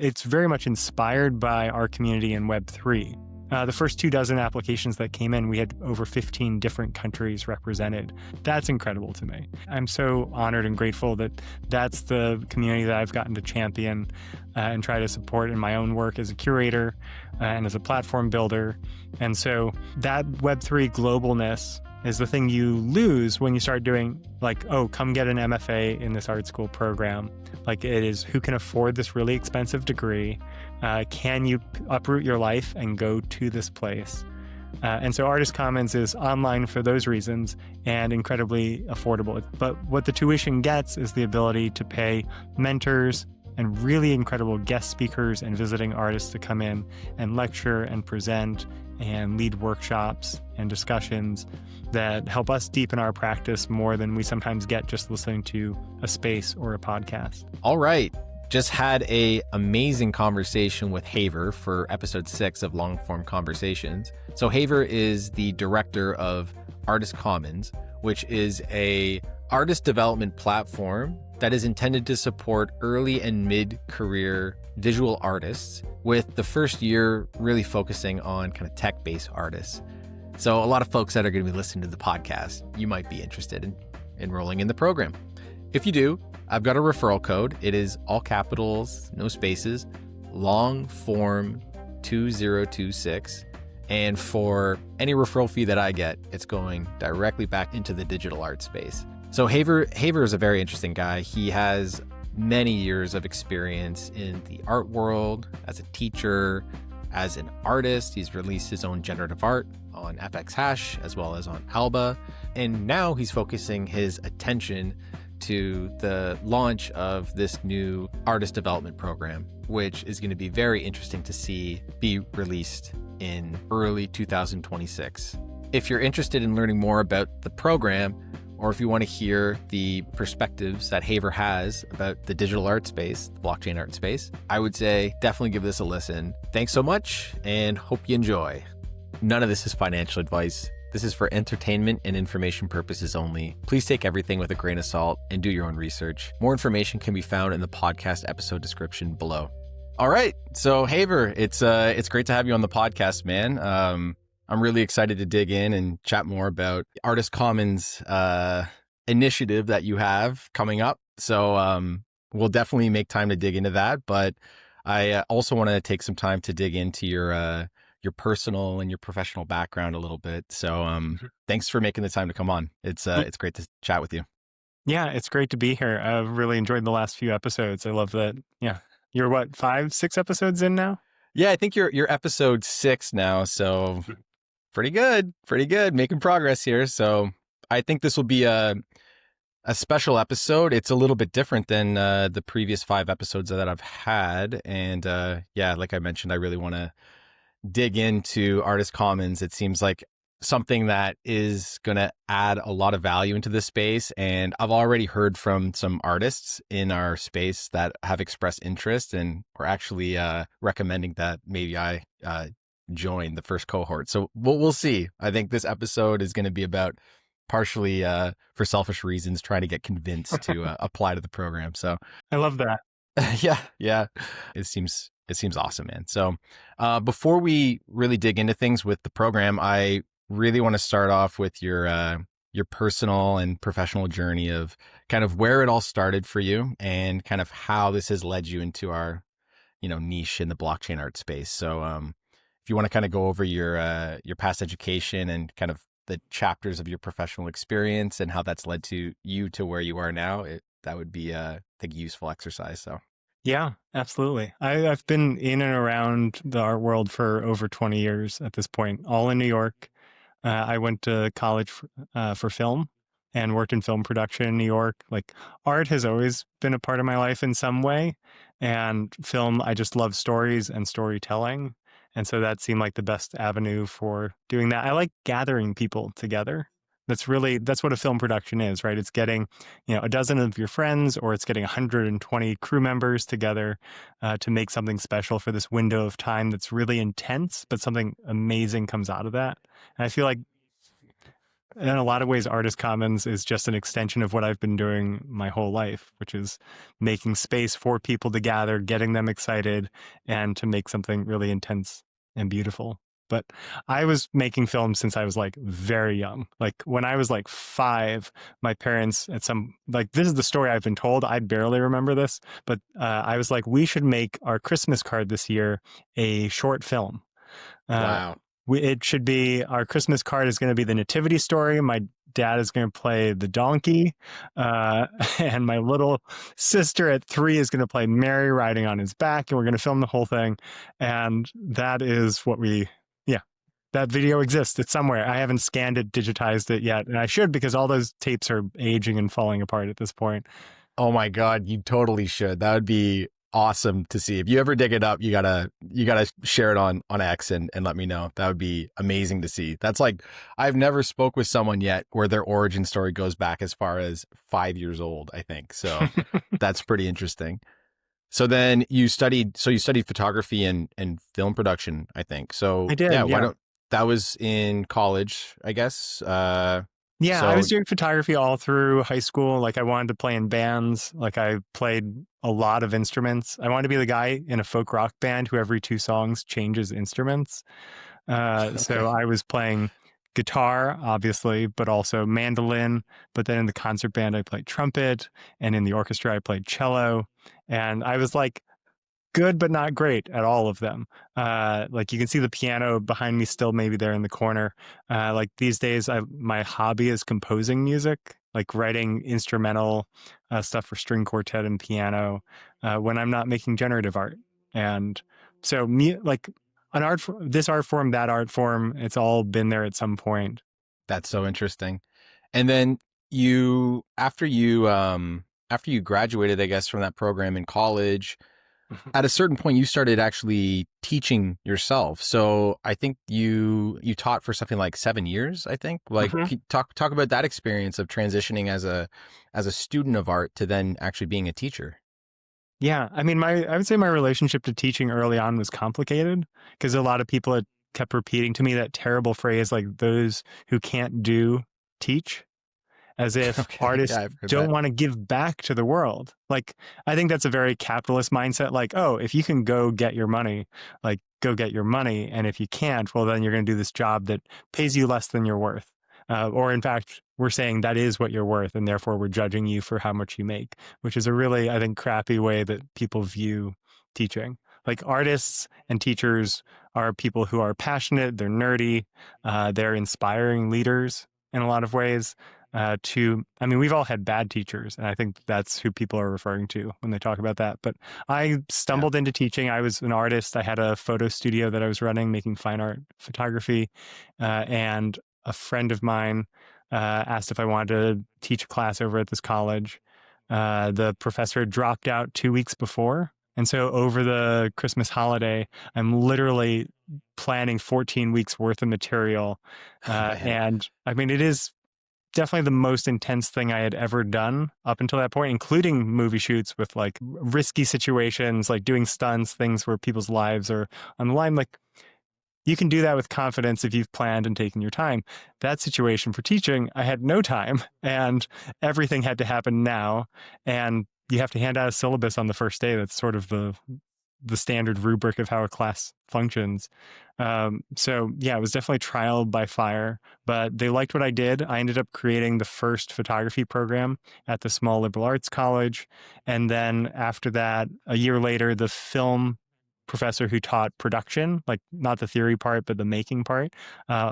it's very much inspired by our community in Web3. The first 24 applications that came in, we had over 15 different countries represented. That's incredible to me. I'm so honored and grateful that that's the community that I've gotten to champion and try to support in my own work as a curator and as a platform builder. And so that Web3 globalness is the thing you lose when you start doing like, oh, come get an MFA in this art school program. Like it is, who can afford this really expensive degree? Can you uproot your life and go to this place? And so Artist Commons is online for those reasons and incredibly affordable. But what the tuition gets is the ability to pay mentors and really incredible guest speakers and visiting artists to come in and lecture and present and lead workshops and discussions that help us deepen our practice more than we sometimes get just listening to a space or a podcast. All right. Just had a amazing conversation with Haiver for episode 6 of Long Form Conversations. So Haiver is the director of Artist Commons, which is a artist development platform that is intended to support early and mid-career visual artists, with the first year really focusing on kind of tech-based artists. So a lot of folks that are going to be listening to the podcast, you might be interested in enrolling in the program. If you do, I've got a referral code. It is all capitals, no spaces, long form 2026. And for any referral fee that I get, it's going directly back into the digital art space. So Haiver is a very interesting guy. He has many years of experience in the art world as a teacher, as an artist. He's released his own generative art on FX Hash as well as on Alba. And now he's focusing his attention to the launch of this new artist development program, which is going to be very interesting to see be released in early 2026. If you're interested in learning more about the program, or if you want to hear the perspectives that Haiver has about the digital art space, the blockchain art space, I would say definitely give this a listen. Thanks so much and hope you enjoy. None of this is financial advice. This is for entertainment and information purposes only. Please take everything with a grain of salt and do your own research. More information can be found in the podcast episode description below. All right. So Haiver, it's great to have you on the podcast, man. I'm really excited to dig in and chat more about Artist Commons initiative that you have coming up. So we'll definitely make time to dig into that. But I also want to take some time to dig into your personal and your professional background a little bit. So thanks for making the time to come on. It's great to chat with you. Yeah, it's great to be here. I've really enjoyed the last few episodes. I love that. Yeah. You're what, 5, 6 episodes in now? Yeah, I think you're episode 6 now. So pretty good, making progress here. So I think this will be a special episode. It's a little bit different than the previous 5 episodes that I've had. And yeah, like I mentioned, I really want to dig into Artist Commons. It seems like something that is going to add a lot of value into this space. And I've already heard from some artists in our space that have expressed interest and are actually recommending that maybe I join the first cohort. So we'll see. I think this episode is going to be about partially for selfish reasons, trying to get convinced to apply to the program. So I love that. Yeah. It seems awesome, man. So before we really dig into things with the program, I really want to start off with your personal and professional journey of kind of where it all started for you and kind of how this has led you into our, niche in the blockchain art space. So if you want to kind of go over your past education and kind of the chapters of your professional experience and how that's led to you to where you are now, that would be, I think, a useful exercise. So. Yeah, absolutely. I've been in and around the art world for over 20 years at this point, all in New York. I went to college for film and worked in film production in New York. Like art has always been a part of my life in some way. And film, I just love stories and storytelling. And so that seemed like the best avenue for doing that. I like gathering people together. That's what a film production is, right? It's getting, a dozen of your friends, or it's getting 120 crew members together to make something special for this window of time that's really intense, but something amazing comes out of that. And I feel like in a lot of ways, Artist Commons is just an extension of what I've been doing my whole life, which is making space for people to gather, getting them excited, and to make something really intense and beautiful. But I was making films since I was like very young. Like when I was like 5, my parents at some, like, this is the story I've been told. I barely remember this, but I was like, we should make our Christmas card this year a short film. Uh, Wow. it should be, our Christmas card is going to be the nativity story. My dad is going to play the donkey. Uh, and my little sister at 3 is going to play Mary riding on his back. And we're going to film the whole thing. And that is what yeah, that video exists. It's somewhere. I haven't scanned it, digitized it yet. And I should, because all those tapes are aging and falling apart at this point. Oh my God, you totally should. That would be awesome to see. If you ever dig it up, you gotta share it on X and let me know. That would be amazing to see. That's like, I've never spoke with someone yet where their origin story goes back as far as 5 years old, I think. So that's pretty interesting. So then you studied photography and film production, I think. I So yeah, did, why yeah. don't that was in college, I guess. Yeah, I So was doing photography all through high school. Like I wanted to play in bands. Like I played a lot of instruments. I wanted to be the guy in a folk rock band who every 2 songs changes instruments. So okay. I was playing guitar, obviously, but also mandolin. But then in the concert band, I played trumpet, and in the orchestra, I played cello. And I was like good, but not great at all of them. Like you can see the piano behind me still, maybe there in the corner. Like these days, my hobby is composing music, like writing instrumental stuff for string quartet and piano when I'm not making generative art. And so, like this art form, that art form, it's all been there at some point. That's so interesting. And then you after you graduated, I guess, from that program in college, at a certain point you started actually teaching yourself. So I think you taught for something like 7 years, I think. Like talk about that experience of transitioning as a student of art to then actually being a teacher. Yeah, I mean, I would say my relationship to teaching early on was complicated because a lot of people had kept repeating to me that terrible phrase, like those who can't do teach, as if Okay. artists Yeah, I've heard don't that. want to give back to the world. Like, I think that's a very capitalist mindset. Like, oh, if you can go get your money, like, go get your money. And if you can't, well, then you're going to do this job that pays you less than you're worth. Or in fact, we're saying that is what you're worth, and therefore we're judging you for how much you make, which is a really, I think, crappy way that people view teaching. Like artists and teachers are people who are passionate, they're nerdy, they're inspiring leaders in a lot of ways. I mean, we've all had bad teachers, and I think that's who people are referring to when they talk about that. But I Yeah. stumbled into teaching. I was an artist. I had a photo studio that I was running, making fine art photography, and a friend of mine asked if I wanted to teach a class over at this college. The professor had dropped out 2 weeks before. And so over the Christmas holiday, I'm literally planning 14 weeks worth of material. Oh man. And I mean, it is definitely the most intense thing I had ever done up until that point, including movie shoots with like risky situations, like doing stunts, things where people's lives are on the line. Like you can do that with confidence if you've planned and taken your time. That situation for teaching, I had no time and everything had to happen now. And you have to hand out a syllabus on the first day. That's sort of the standard rubric of how a class functions. So yeah, it was definitely trial by fire, but they liked what I did. I ended up creating the first photography program at the small liberal arts college. And then after that, a year later, the film professor who taught production, like not the theory part, but the making part,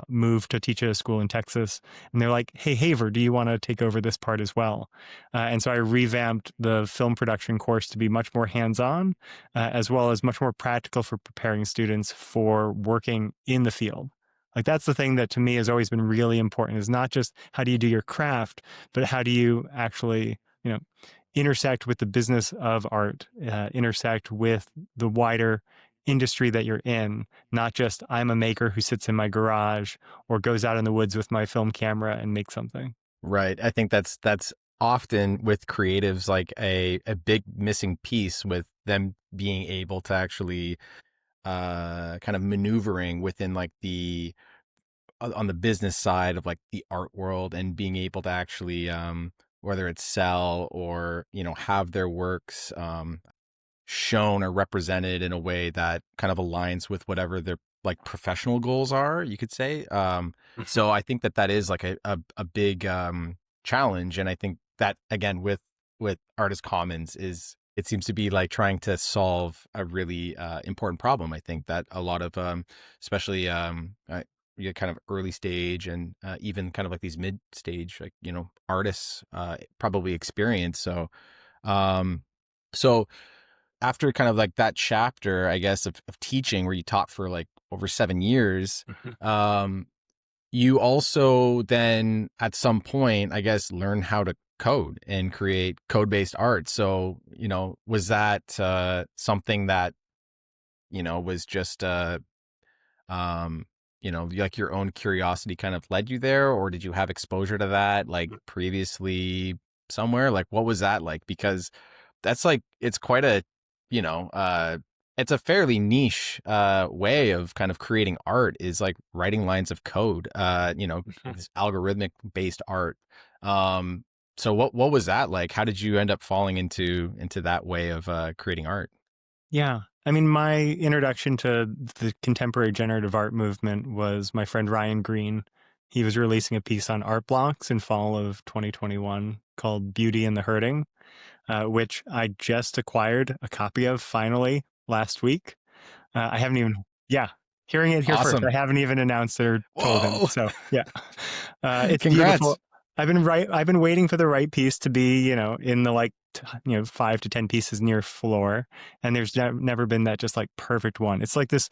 moved to teach at a school in Texas. And they're like, hey, Haver, do you want to take over this part as well? And so I revamped the film production course to be much more hands-on, as well as much more practical for preparing students for working in the field. Like that's the thing that to me has always been really important, is not just how do you do your craft, but how do you actually, intersect with the business of art, intersect with the wider industry that you're in, not just I'm a maker who sits in my garage or goes out in the woods with my film camera and makes something. Right. I think that's often with creatives like a big missing piece with them being able to actually kind of maneuvering within like the on the business side of like the art world and being able to actually whether it's sell or have their works shown or represented in a way that kind of aligns with whatever their like professional goals are, you could say. So I think that is like a big challenge, and I think that again with Artist Commons is it seems to be like trying to solve a really important problem. I think that a lot of especially kind of early stage and even kind of like these mid stage like artists probably experience. Um so after kind of like that chapter, I guess, of teaching where you taught for like over 7 years, um, you also then at some point, I guess, learn how to code and create code-based art. So, was that something that, was just, like your own curiosity kind of led you there, or did you have exposure to that like previously somewhere? Like, what was that like? Because that's like it's quite a you know it's a fairly niche way of kind of creating art is like writing lines of code, this algorithmic based art. So what was that like? How did you end up falling into that way of creating art? Yeah. I mean, my introduction to the contemporary generative art movement was my friend Ryan Green. He was releasing a piece on art blocks in fall of 2021 called Beauty and the Hurting, which I just acquired a copy of finally last week. I haven't even, yeah, hearing it here first. Awesome. I haven't even announced or told him. Whoa. So yeah, it's beautiful. Congrats. I've been waiting for the right piece to be, in the like, 5 to 10 pieces near floor. And there's never been that just like perfect one. It's like this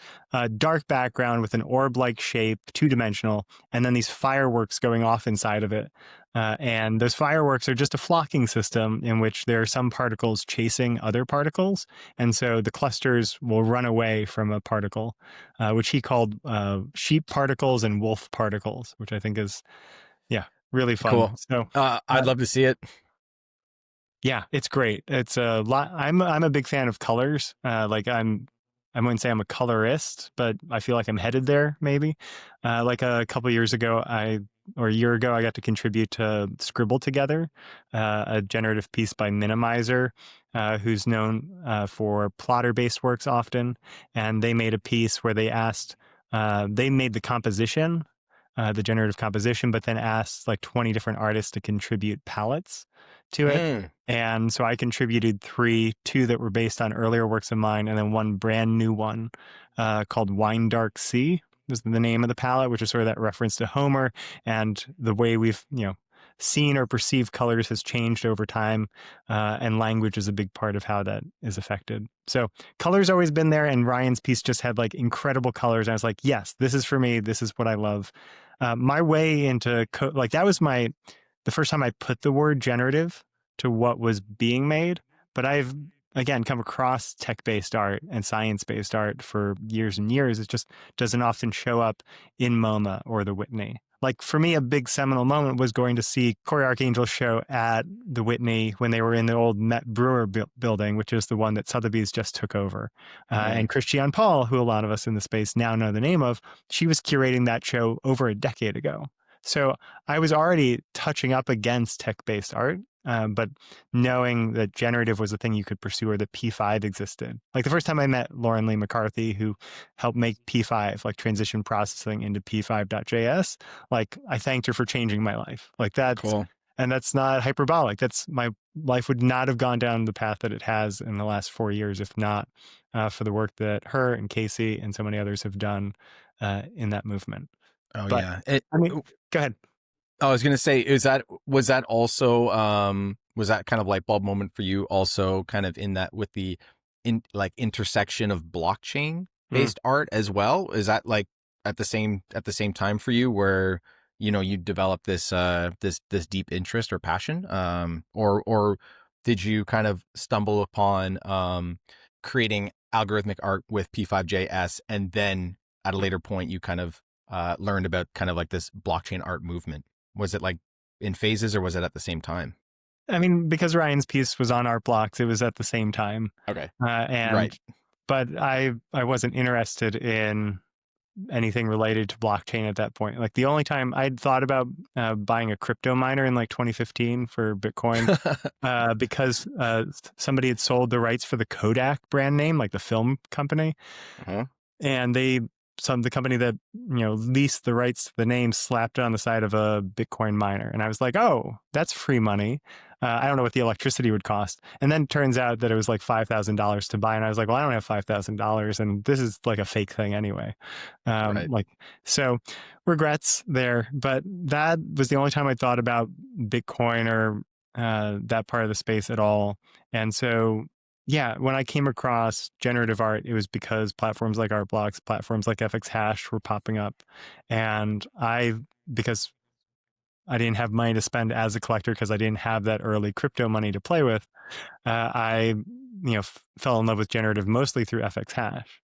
dark background with an orb-like shape, 2-dimensional, and then these fireworks going off inside of it. And those fireworks are just a flocking system in which there are some particles chasing other particles. And so the clusters will run away from a particle, which he called sheep particles and wolf particles, which I think is, yeah, really fun. Cool. So I'd love to see it. yeah, it's great. It's a lot. I'm a big fan of colors. I wouldn't say I'm a colorist, but I feel like I'm headed there. Maybe. Like a couple years ago, or a year ago, I got to contribute to Scribble Together, a generative piece by Minimizer, who's known for plotter-based works often, and they made a piece where they made the composition. The generative composition, but then asked like 20 different artists to contribute palettes to it. And so I contributed 2 that were based on earlier works of mine, and then one brand new one called Wine Dark Sea is the name of the palette, which is sort of that reference to Homer and the way we've, seen or perceived colors has changed over time, and language is a big part of how that is affected. So color's always been there, and Ryan's piece just had like incredible colors. And I was like, yes, this is for me. This is what I love. My way into like that was the first time I put the word generative to what was being made. But I've again come across tech-based art and science-based art for years and years. It just doesn't often show up in MoMA or the Whitney. Like for me, a big seminal moment was going to see Corey Archangel's show at the Whitney when they were in the old Met Brewer building, which is the one that Sotheby's just took over. And Christiane Paul, who a lot of us in the space now know the name of, she was curating that show over a decade ago. So I was already touching up against tech-based art, but knowing that generative was a thing you could pursue or that P5 existed. Like the first time I met Lauren Lee McCarthy, who helped make P5, like transition processing into P5.js, like I thanked her for changing my life. Like that's cool. And that's not hyperbolic. That's my life would not have gone down the path that it has in the last 4 years, if not for the work that her and Casey and so many others have done in that movement. Oh, but, yeah. Go ahead. I was going to say, was that also, was that kind of light bulb moment for you also kind of in that with the intersection of blockchain based art as well? Is that like at the same time for you where, you develop this, this deep interest or passion? Or did you kind of stumble upon, creating algorithmic art with P5JS and then at a later point you kind of, learned about kind of like this blockchain art movement? Was it like in phases or was it at the same time? I mean, because Ryan's piece was on Art Blocks, it was at the same time. Okay. Right. But I wasn't interested in anything related to blockchain at that point. Like the only time I'd thought about buying a crypto miner in like 2015 for Bitcoin, because somebody had sold the rights for the Kodak brand name, like the film company, Uh-huh. and the company that leased the rights to the name slapped it on the side of a Bitcoin miner, and I was like, oh, that's free money. I don't know what the electricity would cost, and then it turns out that it was like $5,000 to buy, and I was like, well, I don't have $5,000, and this is like a fake thing anyway. Right. So regrets there, but that was the only time I thought about Bitcoin or that part of the space at all, and so. Yeah, when I came across generative art, it was because platforms like Artblocks, platforms like FX Hash were popping up. And because I didn't have money to spend as a collector because I didn't have that early crypto money to play with, I fell in love with generative mostly through FX Hash.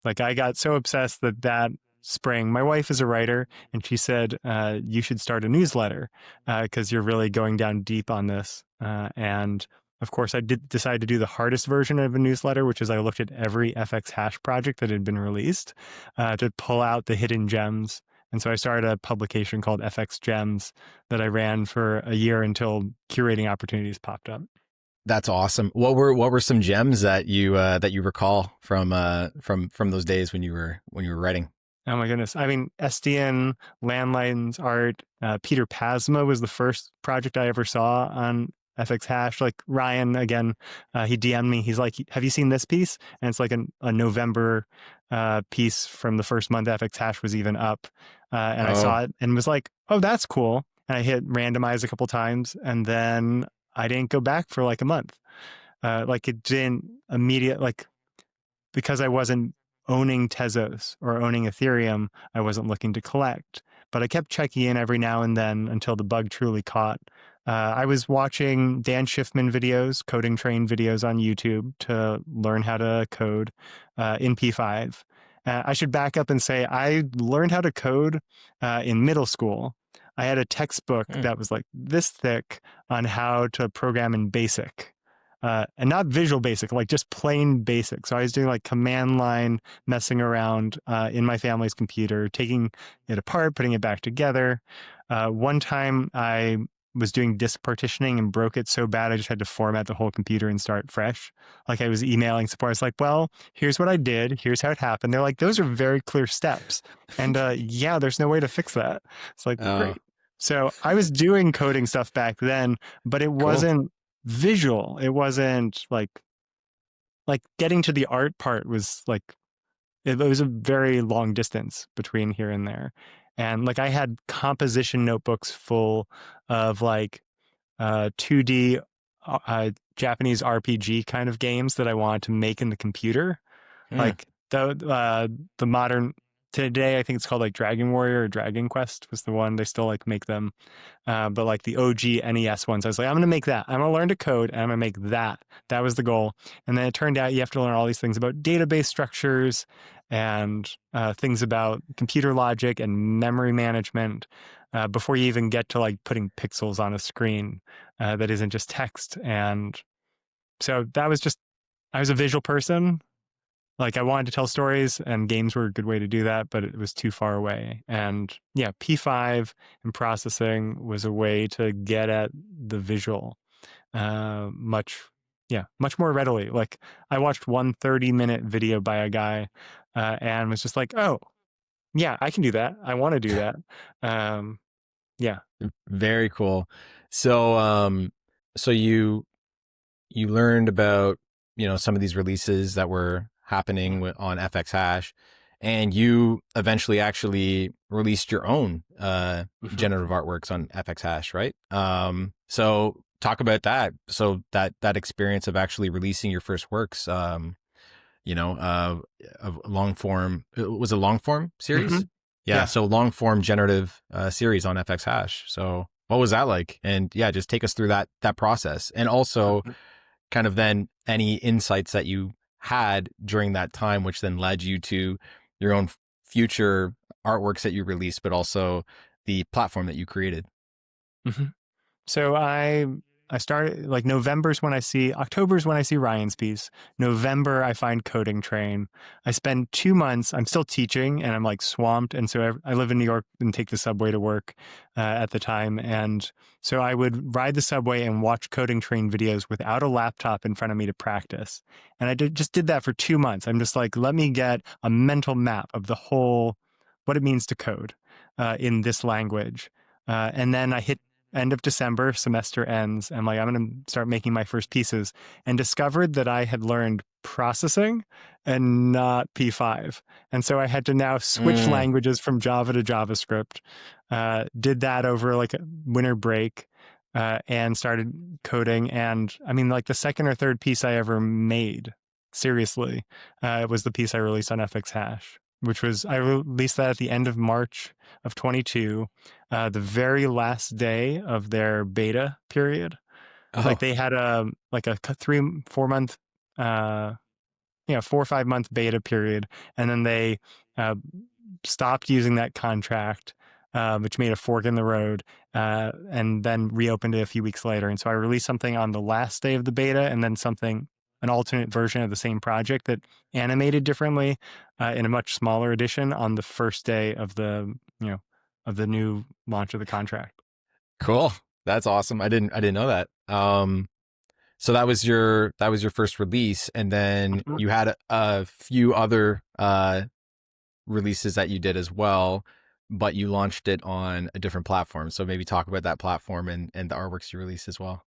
Like I got so obsessed that spring, my wife is a writer, and she said, you should start a newsletter because you're really going down deep on this. And of course, I did decide to do the hardest version of a newsletter, which is I looked at every FX Hash project that had been released to pull out the hidden gems. And so I started a publication called FX Gems that I ran for a year until curating opportunities popped up. That's awesome. What were some gems that you recall from those days when you were writing? Oh my goodness. I mean, SDN, Landlines Art, Peter Pasma was the first project I ever saw on FX Hash. Like Ryan, again, he DM'd me. He's like, have you seen this piece? And it's like a November piece from the first month FX Hash was even up. And I saw it and was like, oh, that's cool. And I hit randomize a couple times, and then I didn't go back for like a month. Like it didn't because I wasn't owning Tezos or owning Ethereum, I wasn't looking to collect. But I kept checking in every now and then until the bug truly caught. I was watching Dan Schiffman videos, coding train videos on YouTube to learn how to code in P5. I should back up and say I learned how to code in middle school. I had a textbook that was like this thick on how to program in BASIC. And not Visual Basic, like just plain BASIC. So I was doing like command line messing around in my family's computer, taking it apart, putting it back together. One time I was doing disk partitioning and broke it so bad I just had to format the whole computer and start fresh. Like I was emailing support. It's like, well, here's what I did. Here's how it happened. They're like, those are very clear steps. And yeah, there's no way to fix that. It's like, great. So I was doing coding stuff back then, but it wasn't visual. It wasn't like getting to the art part was like, it was a very long distance between here and there. And like I had composition notebooks full of like 2D Japanese RPG kind of games that I wanted to make in the computer. Like the modern today, I think it's called like Dragon Warrior or Dragon Quest was the one. They still like make them. But like the OG NES ones, I was like, I'm going to make that. I'm going to learn to code and I'm going to make that. That was the goal. And then it turned out you have to learn all these things about database structures and things about computer logic and memory management before you even get to like putting pixels on a screen that isn't just text. And so that was just, I was a visual person. Like I wanted to tell stories and games were a good way to do that, but it was too far away. And yeah, P5 and processing was a way to get at the visual much more readily. Like I watched one 30-minute video by a guy and was just like, oh, yeah, I can do that. I want to do that. Yeah. Very cool. So, so you learned about, some of these releases that were happening on FX Hash, and you eventually actually released your own generative artworks on FX Hash, right? So talk about that. So that experience of actually releasing your first works, of long form. It was a long form series. Mm-hmm. Yeah. So long form generative series on FX Hash. So what was that like? And yeah, just take us through that process, and also kind of then any insights that you had during that time, which then led you to your own future artworks that you released, but also the platform that you created. Mm-hmm. So I I started like October's when I see Ryan's piece. November, I find Coding Train. I spend 2 months, I'm still teaching and I'm like swamped. And so I live in New York and take the subway to work at the time. And so I would ride the subway and watch Coding Train videos without a laptop in front of me to practice. And I just did that for 2 months. I'm just like, let me get a mental map of what it means to code in this language. And then I hit end of December, semester ends. I'm like, I'm going to start making my first pieces, and discovered that I had learned processing and not P5. And so I had to now switch Mm. languages from Java to JavaScript. Did that over like a winter break and started coding. And I mean, like the second or third piece I ever made, seriously, was the piece I released on FX Hash, which was, I released that at the end of March of 22, the very last day of their beta period. Like Oh, they had a 3-4 month, 4 or 5 month beta period, and then they uh, stopped using that contract, which made a fork in the road, and then reopened it a few weeks later. And so I released something on the last day of the beta, and then an alternate version of the same project that animated differently in a much smaller edition on the first day of the new launch of the contract. cool. That's awesome. I didn't know that. So that was your first release, and then you had a few other releases that you did as well, but you launched it on a different platform. So maybe talk about that platform and the artworks you released as well.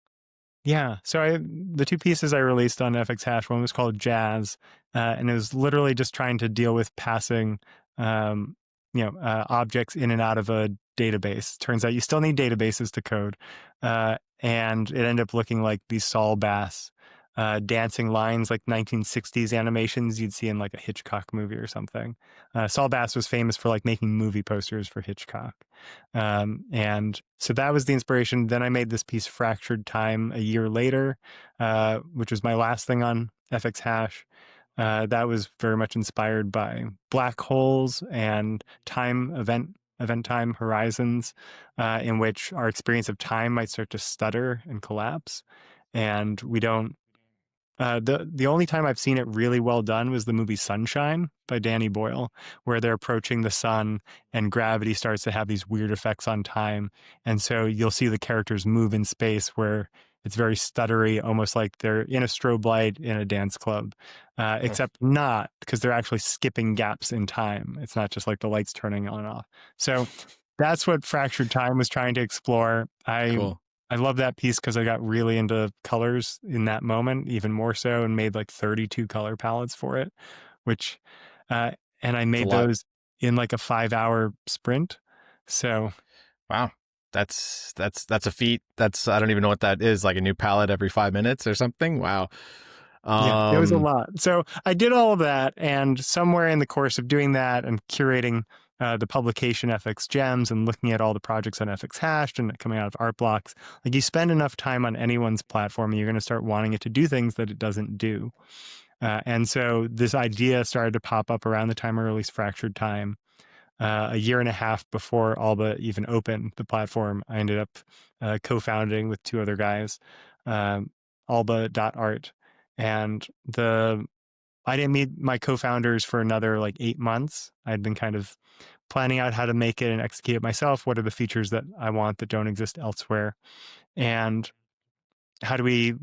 Yeah. So the two pieces I released on FX Hash, one was called Jazz, and it was literally just trying to deal with passing, objects in and out of a database. Turns out you still need databases to code. And it ended up looking like these Saul Bass dancing lines, like 1960s animations you'd see in like a Hitchcock movie or something. Saul Bass was famous for like making movie posters for Hitchcock. And so that was the inspiration. Then I made this piece, Fractured Time, a year later, which was my last thing on FX Hash. That was very much inspired by black holes and event time horizons, in which our experience of time might start to stutter and collapse. And we don't the only time I've seen it really well done was the movie Sunshine by Danny Boyle, where they're approaching the sun and gravity starts to have these weird effects on time. And so you'll see the characters move in space where it's very stuttery, almost like they're in a strobe light in a dance club, except not, because they're actually skipping gaps in time. It's not just like the lights turning on and off. So that's what Fractured Time was trying to explore. Cool. I love that piece because I got really into colors in that moment, even more so, and made like 32 color palettes for it, which, and I It's a made lot. those in like a 5-hour sprint. So Wow. That's a feat. I don't even know what that is, like a new palette every 5 minutes or something. Wow. yeah, it was a Um, lot. So I did all of that, and somewhere in the course of doing that and curating the publication FX Gems and looking at all the projects on FX Hashed and coming out of art blocks, like you spend enough time on anyone's platform, you're going to start wanting it to do things that it doesn't do. And so this idea started to pop up around the time I released Fractured Time. A year and a half before Alba even opened the platform, I ended up co-founding with two other guys, Alba.art. And I didn't meet my co-founders for another like 8 months. I'd been kind of planning out how to make it and execute it myself. What are the features that I want that don't exist elsewhere? And how do we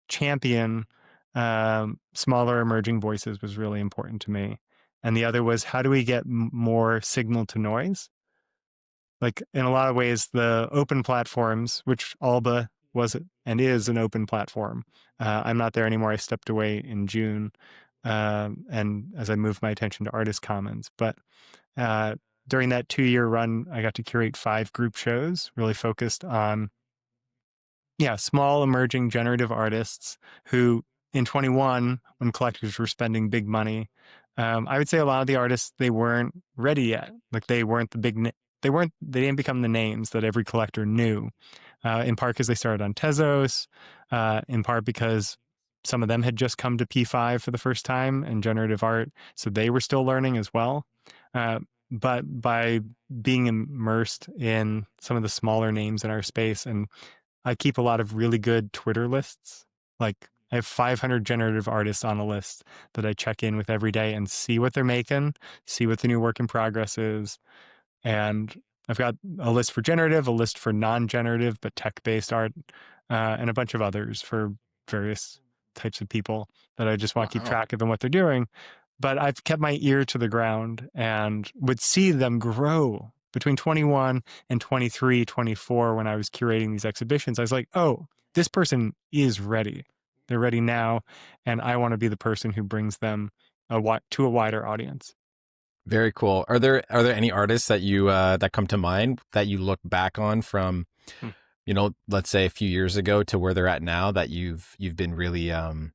champion smaller emerging voices was really important to me. And the other was, how do we get more signal to noise? Like in a lot of ways, the open platforms, which Alba was and is an open platform. I'm not there anymore. I stepped away in June, and as I moved my attention to Artist Commons. But during that 2-year run, I got to curate 5 group shows, really focused on small emerging generative artists who in 21, when collectors were spending big money, I would say a lot of the artists, they weren't ready yet. Like they weren't they didn't become the names that every collector knew, in part because they started on Tezos, in part because some of them had just come to P5 for the first time and generative art. So they were still learning as well. But by being immersed in some of the smaller names in our space and I keep a lot of really good Twitter lists. Like I have 500 generative artists on a list that I check in with every day and see what they're making, see what the new work in progress is. And I've got a list for generative, a list for non-generative but tech-based art, and a bunch of others for various types of people that I just want to keep Wow. track of and what they're doing. But I've kept my ear to the ground and would see them grow between 21 and 23, 24 when I was curating these exhibitions. I was like, oh, this person is ready. They're ready now. And I want to be the person who brings them to a wider audience. Very cool. Are there any artists that you that come to mind that you look back on from, Hmm. let's say a few years ago to where they're at now that you've been really um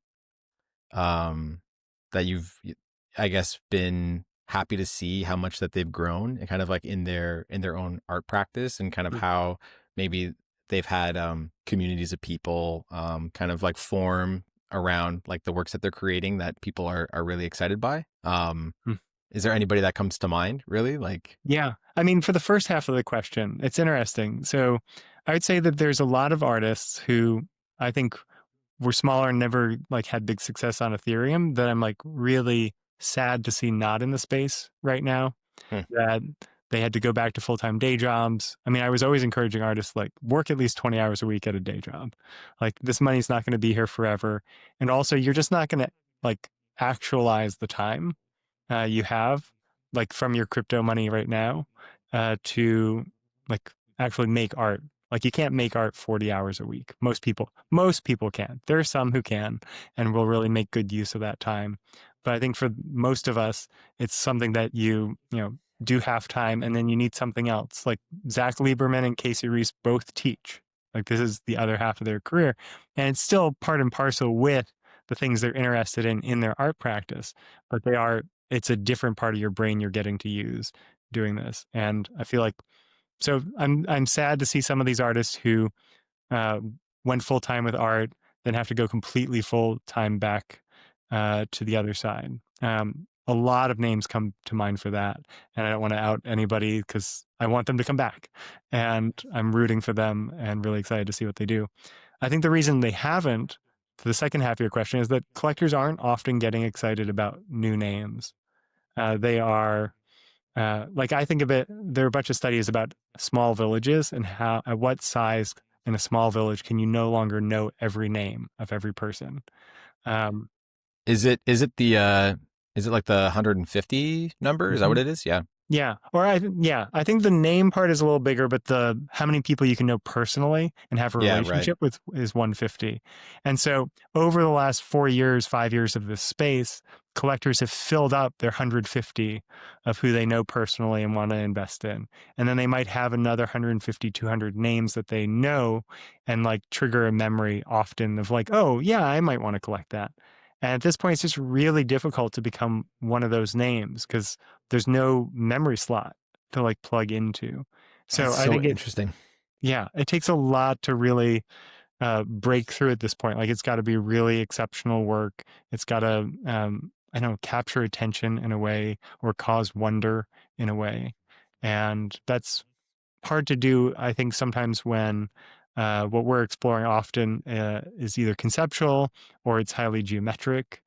that you've, I guess, been happy to see how much that they've grown and kind of like in their own art practice, and kind of how maybe they've had communities of people kind of like form around like the works that they're creating that people are really excited by. Hmm. Is there anybody that comes to mind, really? Like, Yeah. I mean, for the first half of the question, it's interesting. So I would say that there's a lot of artists who I think were smaller and never like had big success on Ethereum that I'm like really sad to see not in the space right now, hmm, that they had to go back to full-time day jobs. I mean, I was always encouraging artists like work at least 20 hours a week at a day job. Like this money's not going to be here forever. And also you're just not going to like actualize the time you have like from your crypto money right now to like actually make art. Like you can't make art 40 hours a week. Most people can. There are some who can and will really make good use of that time. But I think for most of us, it's something that you do half time and then you need something else. Like Zach Lieberman and Casey Reese both teach. Like this is the other half of their career. And it's still part and parcel with the things they're interested in their art practice, but it's a different part of your brain you're getting to use doing this. And I feel like so I'm sad to see some of these artists who uh, went full time with art, then have to go completely full time back to the other side. A lot of names come to mind for that, and I don't want to out anybody because I want them to come back, and I'm rooting for them and really excited to see what they do. I think the reason they haven't, to the second half of your question, is that collectors aren't often getting excited about new names. They are like I think of it. There are a bunch of studies about small villages and how at what size in a small village can you no longer know every name of every person. Um, is it like the 150 number? Is that what it is? Yeah. Yeah. I think the name part is a little bigger, but the how many people you can know personally and have a Yeah, right. relationship with is 150. And so over the last 4 years, 5 years of this space, collectors have filled up their 150 of who they know personally and want to invest in. And then they might have another 150, 200 names that they know and like trigger a memory often of like, oh yeah, I might want to collect that. And at this point, it's just really difficult to become one of those names because there's no memory slot to like plug into. So That's I so think interesting. it takes a lot to really break through at this point. Like it's got to be really exceptional work. It's got to, I don't know, capture attention in a way or cause wonder in a way. And that's hard to do, I think, sometimes when what we're exploring often is either conceptual or it's highly geometric.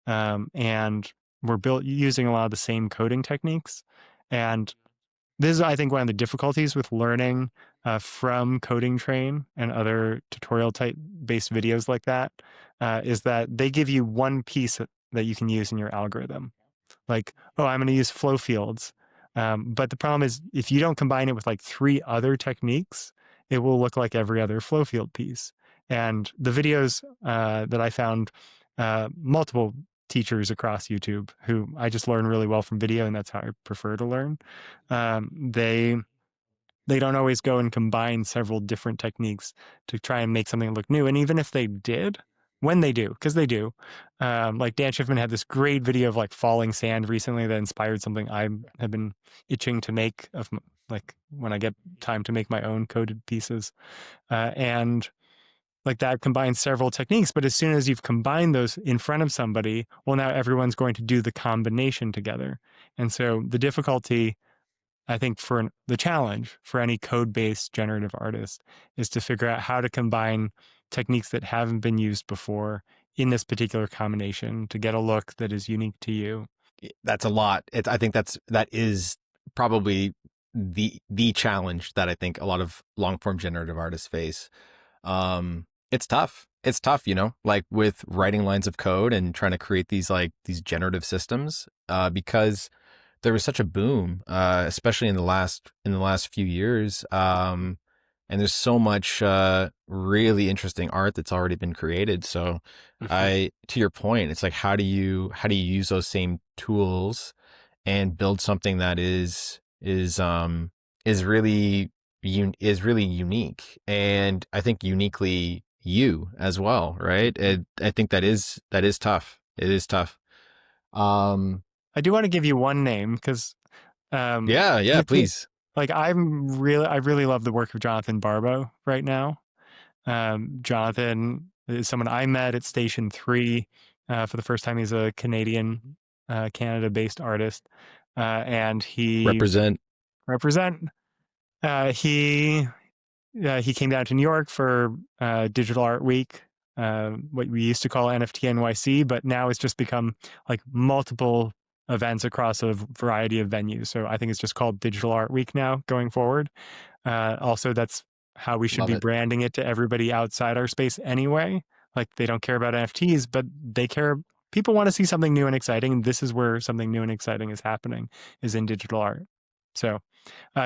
And we're built using a lot of the same coding techniques. And this is, I think, one of the difficulties with learning from Coding Train and other tutorial type based videos like that is that they give you one piece that you can use in your algorithm. Like, oh, I'm going to use flow fields. But the problem is, if you don't combine it with like 3 other techniques, it will look like every other flow field piece. And the videos that I found, multiple teachers across YouTube who I just learn really well from video, and that's how I prefer to learn. They don't always go and combine several different techniques to try and make something look new. And even if they did, when they do, because they do, like Dan Schiffman had this great video of like falling sand recently that inspired something I have been itching to make of like when I get time to make my own coded pieces. And like that combines several techniques, but as soon as you've combined those in front of somebody, well, now everyone's going to do the combination together. And so the difficulty I think the challenge for any code-based generative artist is to figure out how to combine techniques that haven't been used before in this particular combination to get a look that is unique to you. That's a lot. I think that is probably the challenge that I think a lot of long form generative artists face. It's tough. It's tough, like with writing lines of code and trying to create these generative systems, because there was such a boom, especially in the last few years. And there's so much really interesting art that's already been created. So to your point, it's like how do you use those same tools and build something that is really unique, and I think uniquely you as well, right? I think that is tough. It is tough. Um, I do want to give you one name because yeah, please. like I really love the work of Jonathan Barbo right now. Jonathan is someone I met at Station 3 for the first time. He's a Canadian, Canada-based artist, and he Represent. represent. He came down to New York for Digital Art Week, what we used to call NFT NYC, but now it's just become like multiple events across a variety of venues. So I think it's just called Digital Art Week now going forward. Also, that's how we should Love be it. branding it to everybody outside our space anyway. Like they don't care about NFTs, but they care. People want to see something new and exciting. And this is where something new and exciting is happening, is in digital art. So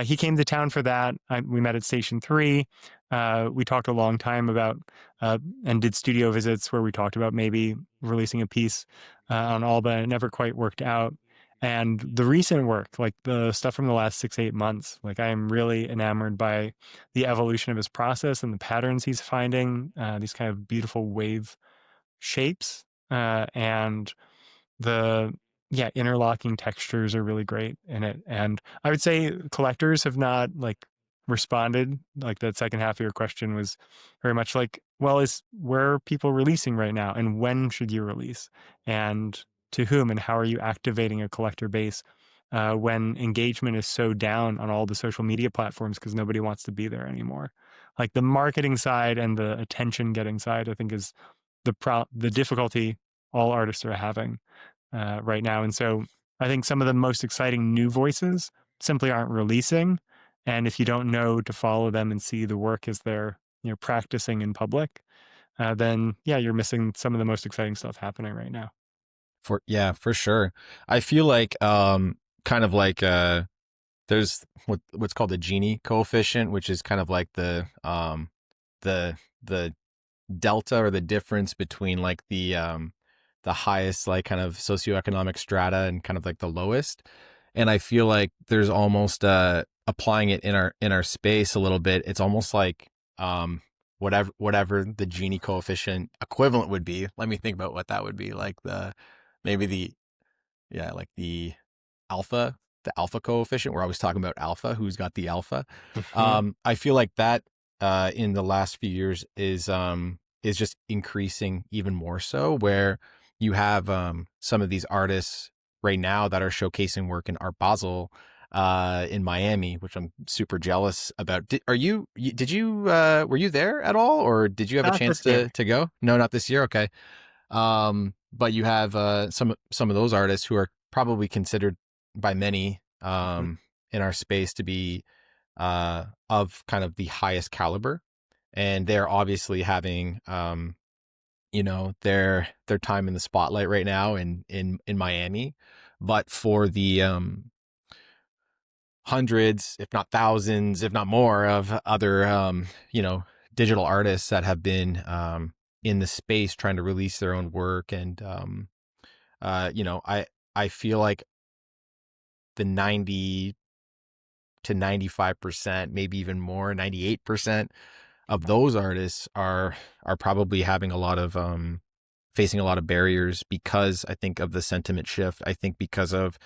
he came to town for that. We met at Station 3. We talked a long time about and did studio visits where we talked about maybe releasing a piece on Alba. It never quite worked out. And the recent work, like the stuff from the last 6-8 months, like I am really enamored by the evolution of his process and the patterns he's finding, these kind of beautiful wave shapes. And the interlocking textures are really great in it. And I would say collectors have not like responded. Like that second half of your question was very much like, well, where are people releasing right now, and when should you release, and to whom, and how are you activating a collector base when engagement is so down on all the social media platforms because nobody wants to be there anymore. Like the marketing side and the attention getting side, I think is the difficulty all artists are having right now. And so I think some of the most exciting new voices simply aren't releasing. And if you don't know to follow them and see the work as they're practicing in public, then you're missing some of the most exciting stuff happening right now. For sure. I feel like kind of like there's what's called the Gini coefficient, which is kind of like the delta or the difference between like the highest like kind of socioeconomic strata and kind of like the lowest. And I feel like there's almost applying it in our space a little bit. It's almost like whatever the Gini coefficient equivalent would be. Let me think about what that would be. Like maybe like the alpha coefficient. We're always talking about alpha, who's got the alpha. I feel like that in the last few years is just increasing even more so, where you have some of these artists right now that are showcasing work in Art Basel in Miami, which I'm super jealous about. Were you there at all, or did you have a Not chance this year. to go? No, not this year. Okay. But you have some of those artists who are probably considered by many in our space to be of kind of the highest caliber, and they're obviously having their time in the spotlight right now in Miami. But for the hundreds, if not thousands, if not more, of other digital artists that have been in the space trying to release their own work, and I feel like the 90 to 95%, maybe even more, 98% of those artists are probably having a lot of facing a lot of barriers because I think of the sentiment shift. I think because of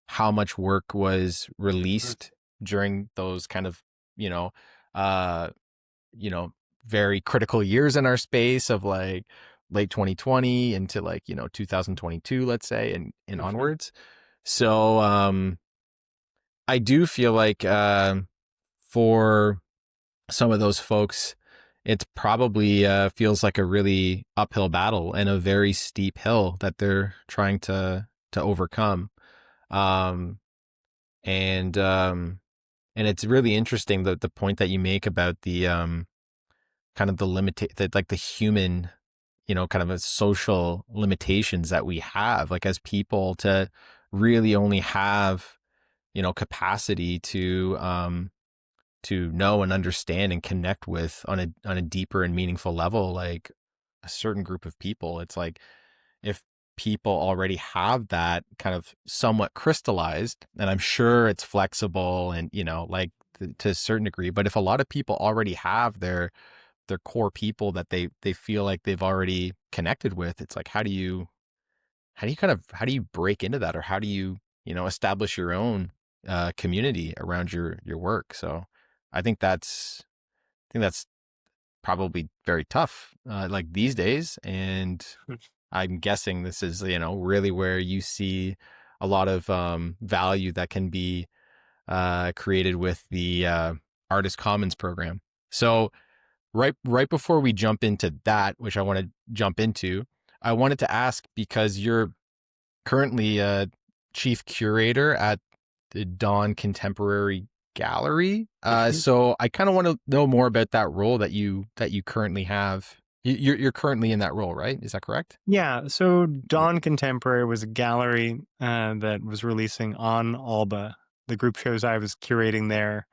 how much work was released during those kind of uh very critical years in our space of like late 2020 into like 2022, let's say, and onwards. So I do feel like for some of those folks, it probably feels like a really uphill battle and a very steep hill that they're trying to overcome. Um, and and it's really interesting the point that you make about the kind of the like the human, kind of a social limitations that we have, like as people, to really only have, capacity to know and understand and connect with on a deeper and meaningful level, like a certain group of people. It's like if people already have that kind of somewhat crystallized, and I'm sure it's flexible and, like to a certain degree, but if a lot of people already have their core people that they feel like they've already connected with, it's like how do you break into that, or how do you, establish your own community around your work? So I think that's probably very tough, like these days. And I'm guessing this is, really where you see a lot of value that can be created with the Artist Commons program. So right before we jump into that, which I want to jump into, I wanted to ask, because you're currently a chief curator at the Dawn Contemporary Gallery. So I kind of want to know more about that role that you currently have. You're currently in that role, right? Is that correct? Yeah, so Dawn Contemporary was a gallery that was releasing on Alba. The group shows I was curating there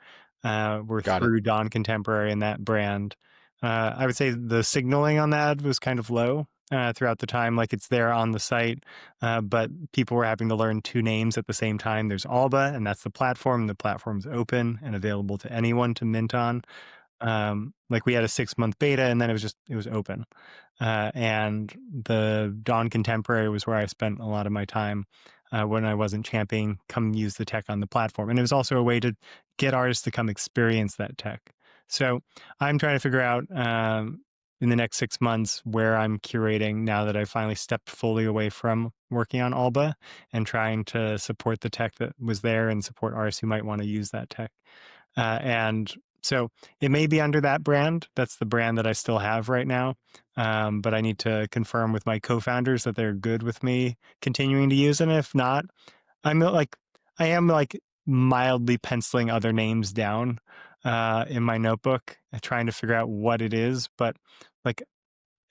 were Got it. through Dawn Contemporary and that brand. I would say the signaling on that was kind of low throughout the time. Like it's there on the site, but people were having to learn two names at the same time. There's Alba, and that's the platform. The platform's open and available to anyone to mint on. Like we had a 6-month beta, and then it was open. And the Dawn Contemporary was where I spent a lot of my time when I wasn't championing, come use the tech on the platform. And it was also a way to get artists to come experience that tech. So I'm trying to figure out in the next 6 months where I'm curating now that I finally stepped fully away from working on Alba, and trying to support the tech that was there and support artists who might want to use that tech. And so it may be under that brand. That's the brand that I still have right now. But I need to confirm with my co-founders that they're good with me continuing to use it. If not, I'm like, I am like mildly penciling other names down in my notebook, trying to figure out what it is. But like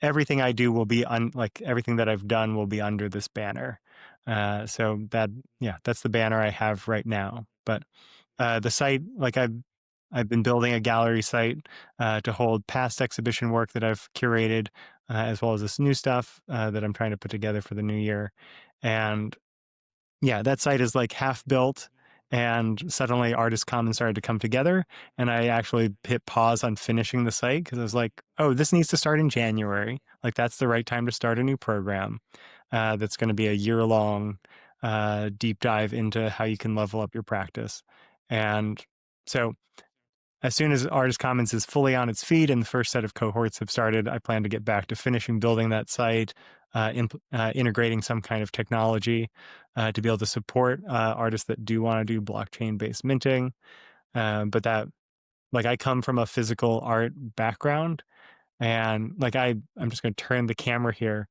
everything I do will be like everything that I've done will be under this banner. So that's the banner I have right now. But the site, like I've been building a gallery site to hold past exhibition work that I've curated, as well as this new stuff that I'm trying to put together for the new year. And yeah, that site is like half built, and suddenly Artist Commons started to come together. And I actually hit pause on finishing the site because I was like, oh, this needs to start in January. Like that's the right time to start a new program that's going to be a year-long deep dive into how you can level up your practice. And so as soon as Artist Commons is fully on its feet and the first set of cohorts have started, I plan to get back to finishing building that site, integrating some kind of technology to be able to support artists that do want to do blockchain-based minting. But that, like, I come from a physical art background, and like I'm just going to turn the camera here.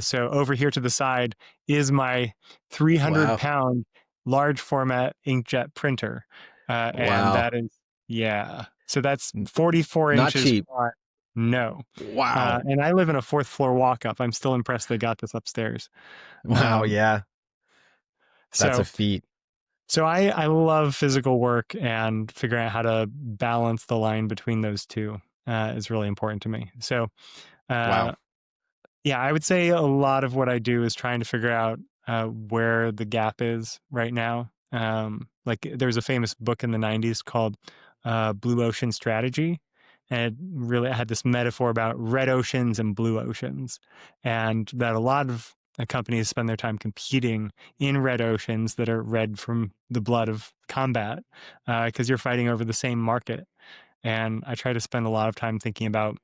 So over here to the side is my 300 Wow. pound large format inkjet printer. And Wow. that is, yeah. So that's 44 Not inches cheap. wide. No. Wow. And I live in a fourth floor walk up. I'm still impressed they got this upstairs. Wow. Um, Yeah. That's a so feat. so I love physical work, and figuring out how to balance the line between those two is really important to me. So uh, Wow. yeah, I would say a lot of what I do is trying to figure out where the gap is right now. Like there's a famous book in the 90s called Blue Ocean Strategy. And it really had this metaphor about red oceans and blue oceans. And that a lot of companies spend their time competing in red oceans that are red from the blood of combat because you're fighting over the same market. And I try to spend a lot of time thinking about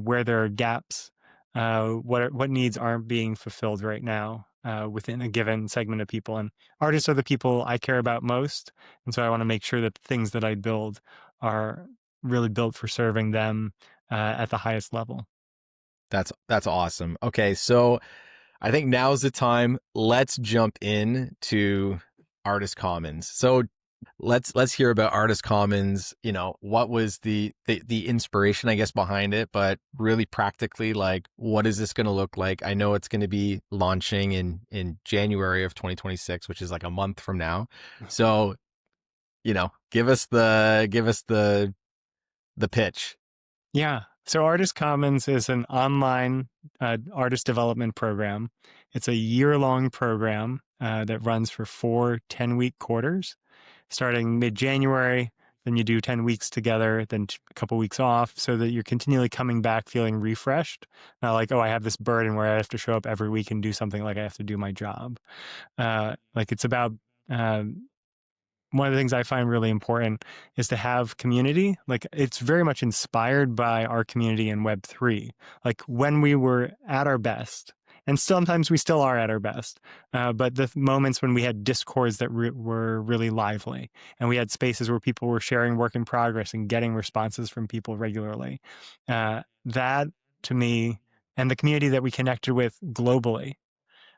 where there are gaps, what needs aren't being fulfilled right now, within a given segment of people. And artists are the people I care about most. And so I want to make sure that the things that I build are really built for serving them at the highest level. That's awesome. Okay, so I think now's the time. Let's jump in to Artist Commons. So let's hear about Artist Commons. What was the inspiration, I guess, behind it, but really practically, like, what is this going to look like? I know it's going to be launching in January of 2026, which is like a month from now. So, give us the pitch. Yeah. So Artist Commons is an online artist development program. It's a year-long program that runs for 4 10-week quarters, starting mid-January. Then you do 10 weeks together, then a couple weeks off, so that you're continually coming back feeling refreshed. Not like, oh, I have this burden where I have to show up every week and do something like I have to do my job. Like it's about one of the things I find really important is to have community. Like it's very much inspired by our community in Web3. Like when we were at our best, and sometimes we still are at our best, but the moments when we had discords that were really lively, and we had spaces where people were sharing work in progress and getting responses from people regularly. That to me, and the community that we connected with globally,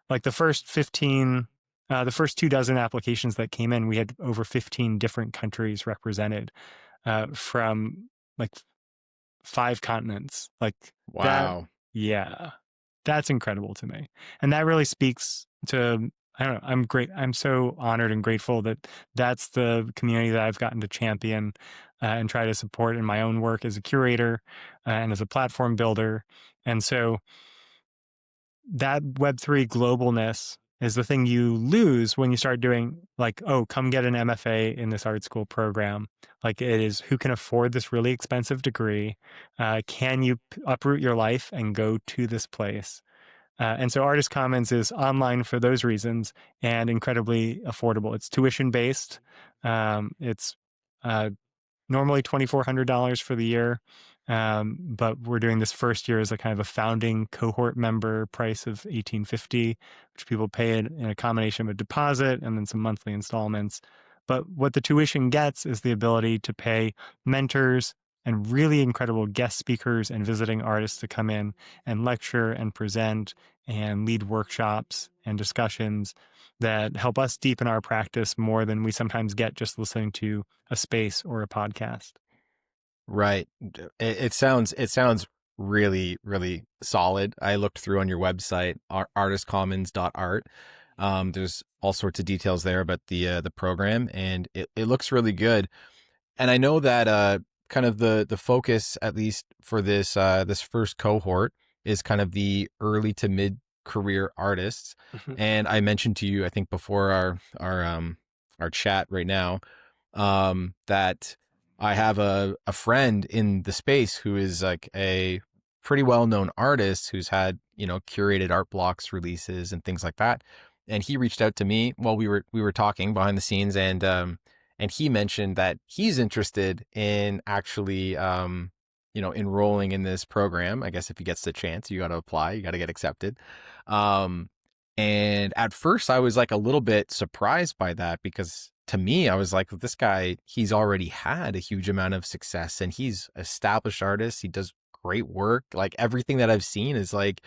like the first 15, the first 24 applications that came in, we had over 15 different countries represented from like 5 continents. Like that, Wow. yeah, that's incredible to me. And that really speaks to, I don't know, I'm great. I'm so honored and grateful that that's the community that I've gotten to champion and try to support in my own work as a curator and as a platform builder. And so that Web3 globalness is the thing you lose when you start doing like, oh, come get an MFA in this art school program. Like it is, who can afford this really expensive degree? Can you uproot your life and go to this place? And so Artist Commons is online for those reasons and incredibly affordable. It's tuition based. It's normally $2,400 for the year. But we're doing this first year as a kind of a founding cohort member price of $1,850, which people pay in a combination of a deposit and then some monthly installments. But what the tuition gets is the ability to pay mentors and really incredible guest speakers and visiting artists to come in and lecture and present and lead workshops and discussions that help us deepen our practice more than we sometimes get just listening to a space or a podcast. Right. It sounds really, really solid. I looked through on your website, artistcommons.art. There's all sorts of details there about the program, and it looks really good. And I know that kind of the focus, at least for this first cohort, is kind of the early to mid career artists. Mhm. And I mentioned to you, I think before our chat right now, that I have a friend in the space who is like a pretty well known artist who's had, curated art blocks releases and things like that. And he reached out to me while we were talking behind the scenes, and he mentioned that he's interested in actually enrolling in this program. I guess if he gets the chance, you got to apply, you got to get accepted. Um, and at first I was like a little bit surprised by that, because to me, I was like, this guy, he's already had a huge amount of success and he's established artist. He does great work. Like everything that I've seen is like,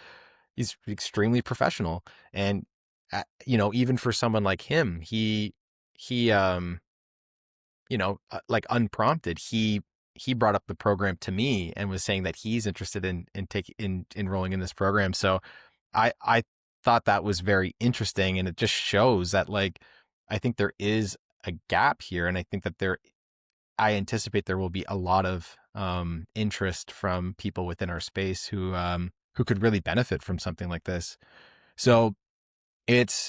he's extremely professional. And, even for someone like him, like unprompted, he brought up the program to me and was saying that he's interested in enrolling in this program. So I thought that was very interesting, and it just shows that, like, I think there is a gap here, and I think that I anticipate there will be a lot of interest from people within our space who could really benefit from something like this. So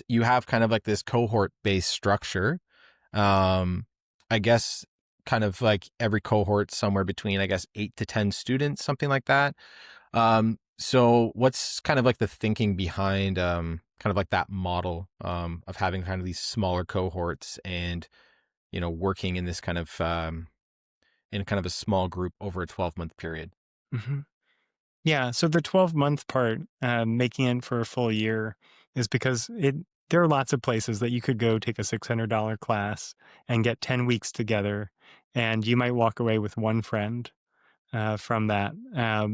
you have kind of like this cohort based structure. Um, I guess kind of like every cohort somewhere between, I guess, 8 to 10 students, something like that. So what's kind of like the thinking behind kind of like that model of having kind of these smaller cohorts and working in this kind of in kind of a small group over a 12-month period? Mhm. Yeah, so the 12-month part, making it for a full year, is because there are lots of places that you could go take a $600 class and get 10 weeks together, and you might walk away with one friend from that.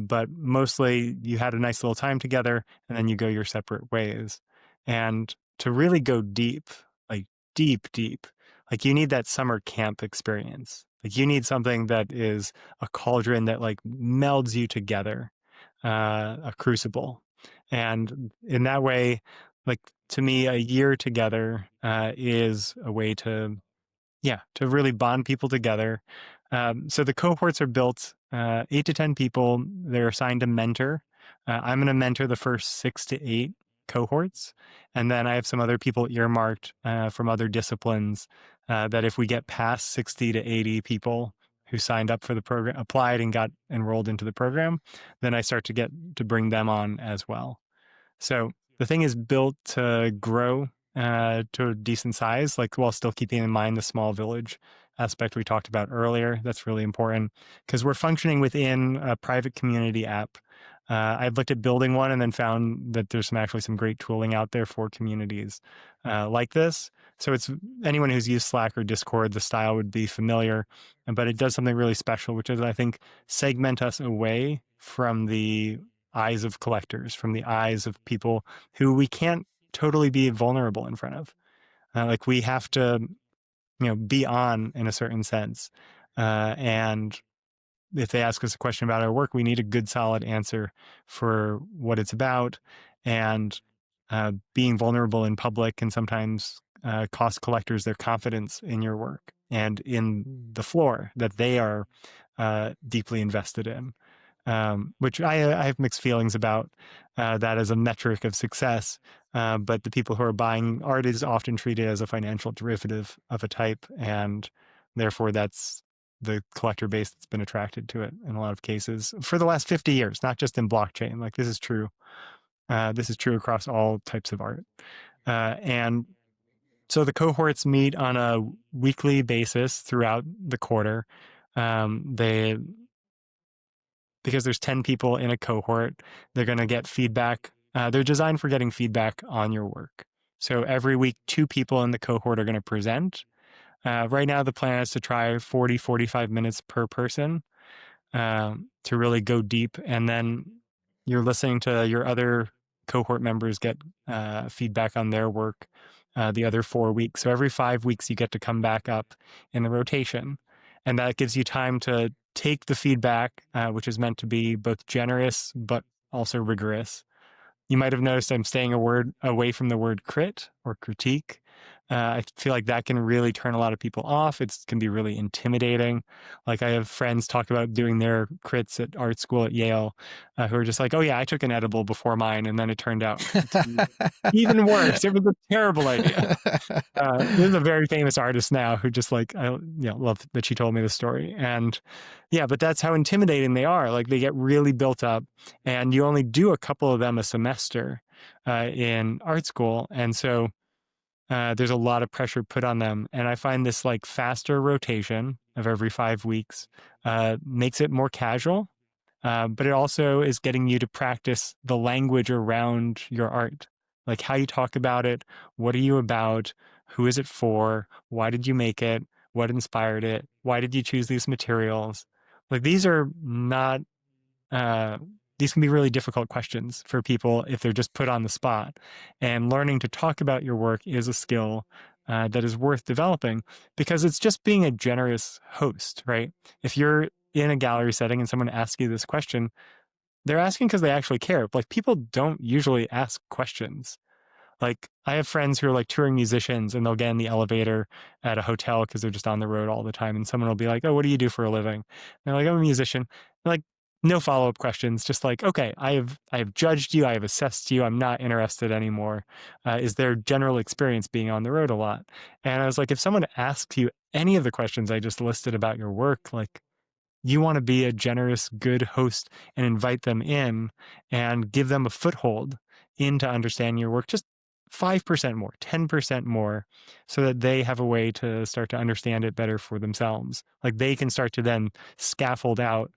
But mostly you had a nice little time together and then you go your separate ways. And to really go deep, like deep, like you need that summer camp experience. Like you need something that is a cauldron that like melds you together, a crucible. And in that way, like to me, a year together is a way to really bond people together. So the cohorts are built 8 to 10 people. They're assigned a mentor. I'm going to mentor the first 6 to 8 cohorts. And then I have some other people earmarked from other disciplines that if we get past 60 to 80 people who signed up for the program, applied and got enrolled into the program, then I start to bring them on as well. So the thing is built to grow to a decent size, like while still keeping in mind the small village aspect we talked about earlier. That's really important because we're functioning within a private community app. I've looked at building one and then found that there's actually some great tooling out there for communities like this. So it's anyone who's used Slack or Discord, the style would be familiar, but it does something really special, which is I think segment us away from the eyes of collectors, from the eyes of people who we can't totally be vulnerable in front of. Like we have to, be on in a certain sense. And if they ask us a question about our work, we need a good, solid answer for what it's about. And being vulnerable in public can sometimes cost collectors their confidence in your work and in the floor that they are deeply invested in. Which I have mixed feelings about that as a metric of success. But the people who are buying art is often treated as a financial derivative of a type, and therefore that's the collector base that's been attracted to it in a lot of cases for the last 50 years, not just in blockchain. Like this is true. This is true across all types of art. And so the cohorts meet on a weekly basis throughout the quarter. Because there's 10 people in a cohort, they're going to get feedback. They're designed for getting feedback on your work. So every week, 2 people in the cohort are going to present. Right now, the plan is to try 40, 45 minutes per person to really go deep. And then you're listening to your other cohort members get feedback on their work the other 4 weeks. So every 5 weeks, you get to come back up in the rotation. And that gives you time to take the feedback, which is meant to be both generous but also rigorous. You might have noticed I'm staying away from the word crit or critique. I feel like that can really turn a lot of people off. It can be really intimidating. Like I have friends talk about doing their crits at art school at Yale who are just like, oh yeah, I took an edible before mine. And then it turned out to be even worse. It was a terrible idea. There's a very famous artist now who just like, I love that she told me the story. And yeah, but that's how intimidating they are. Like they get really built up and you only do a couple of them a semester in art school. And so there's a lot of pressure put on them. And I find this like faster rotation of every 5 weeks makes it more casual. But it also is getting you to practice the language around your art, like how you talk about it. What are you about? Who is it for? Why did you make it? What inspired it? Why did you choose these materials? Like these are not, these can be really difficult questions for people if they're just put on the spot. And learning to talk about your work is a skill that is worth developing because it's just being a generous host, right? If you're in a gallery setting and someone asks you this question, they're asking because they actually care. Like people don't usually ask questions. Like I have friends who are like touring musicians and they'll get in the elevator at a hotel because they're just on the road all the time. And someone will be like, oh, what do you do for a living? And they're like, I'm a musician. They're like, no follow-up questions. Just like, okay, I have judged you. I have assessed you. I'm not interested anymore. Is there general experience being on the road a lot? And I was like, if someone asks you any of the questions I just listed about your work, like you want to be a generous, good host and invite them in and give them a foothold into understanding your work, just 5% more, 10% more, so that they have a way to start to understand it better for themselves. Like they can start to then scaffold out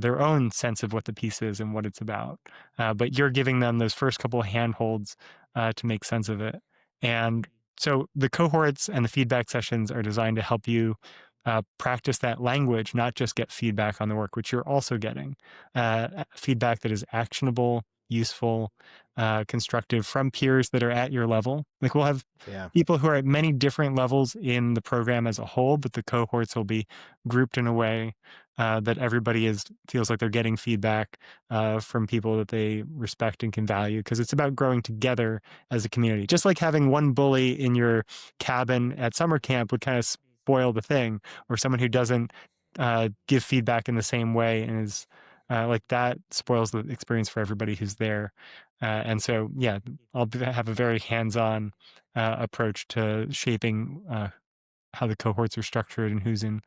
their own sense of what the piece is and what it's about. But you're giving them those first couple of handholds to make sense of it. And so the cohorts and the feedback sessions are designed to help you practice that language, not just get feedback on the work, which you're also getting. Feedback that is actionable, useful, constructive from peers that are at your level. Like we'll have Yeah. people who are at many different levels in the program as a whole, but the cohorts will be grouped in a way that everybody feels like they're getting feedback from people that they respect and can value, because it's about growing together as a community. Just like having one bully in your cabin at summer camp would kind of spoil the thing, or someone who doesn't give feedback in the same way and is like that spoils the experience for everybody who's there. And so, yeah, have a very hands-on approach to shaping how the cohorts are structured and who's in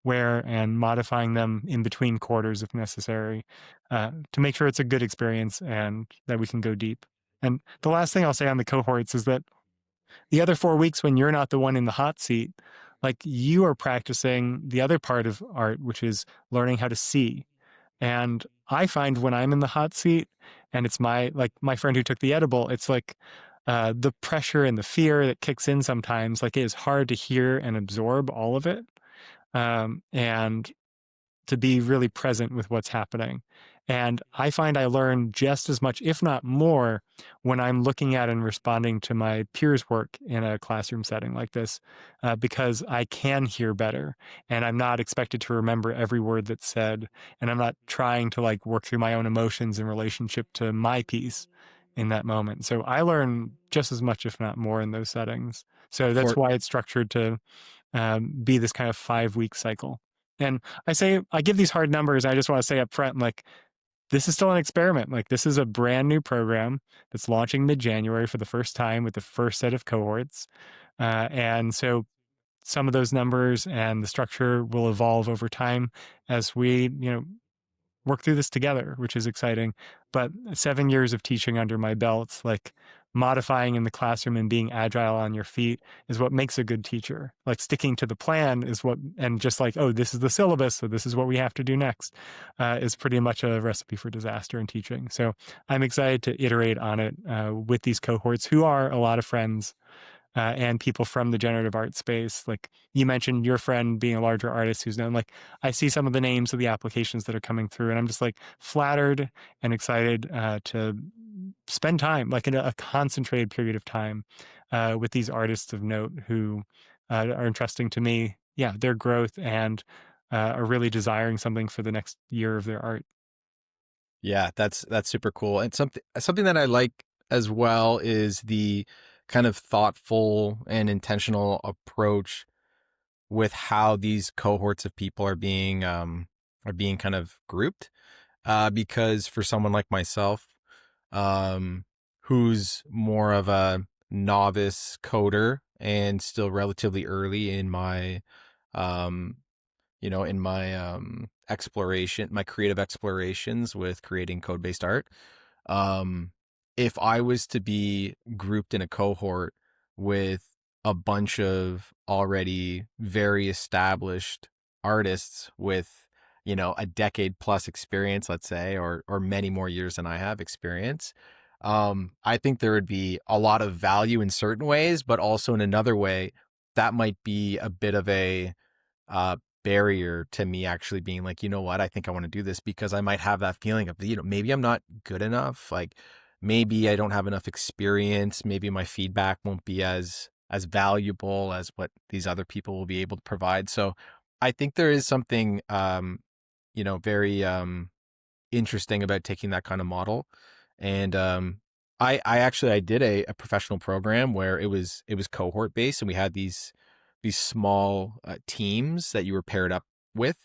where, and modifying them in between quarters if necessary, to make sure it's a good experience and that we can go deep. And the last thing I'll say on the cohorts is that the other 4 weeks, when you're not the one in the hot seat, like you are practicing the other part of art, which is learning how to see. And I find when I'm in the hot seat and it's my friend who took the edible, it's like the pressure and the fear that kicks in sometimes, like it is hard to hear and absorb all of it. And to be really present with what's happening. And I find I learn just as much, if not more, when I'm looking at and responding to my peers' work in a classroom setting like this, because I can hear better and I'm not expected to remember every word that's said. And I'm not trying to like work through my own emotions in relationship to my piece in that moment. So I learn just as much, if not more, in those settings. So that's For why it's structured to be this kind of 5-week cycle. And I give these hard numbers. I just want to say up front, like, this is still an experiment. Like, this is a brand new program that's launching mid-January for the first time with the first set of cohorts. And so some of those numbers and the structure will evolve over time as we, work through this together, which is exciting. But 7 years of teaching under my belt, like modifying in the classroom and being agile on your feet is what makes a good teacher. Like sticking to the plan and just like, oh, this is the syllabus, so this is what we have to do next, is pretty much a recipe for disaster in teaching. So I'm excited to iterate on it with these cohorts who are a lot of friends and people from the generative art space. Like you mentioned your friend being a larger artist who's known, like I see some of the names of the applications that are coming through and I'm just like flattered and excited to spend time, like in a concentrated period of time with these artists of note who are entrusting to me, their growth and are really desiring something for the next year of their art. Yeah, that's super cool. And something that I like as well is the kind of thoughtful and intentional approach with how these cohorts of people are being kind of grouped. Because for someone like myself, who's more of a novice coder and still relatively early in my um, exploration, my creative explorations with creating code-based art. Um, if I was to be grouped in a cohort with a bunch of already very established artists with, a decade plus experience, let's say, or many more years than I have experience, I think there would be a lot of value in certain ways, but also in another way, that might be a bit of a uh, barrier to me actually being like, you know what, I think I want to do this, because I might have that feeling of, maybe I'm not good enough. Like maybe I don't have enough experience. Maybe my feedback won't be as valuable as what these other people will be able to provide. So I think there is something, very interesting about taking that kind of model. And I did a professional program where it was cohort based, and we had these small teams that you were paired up with.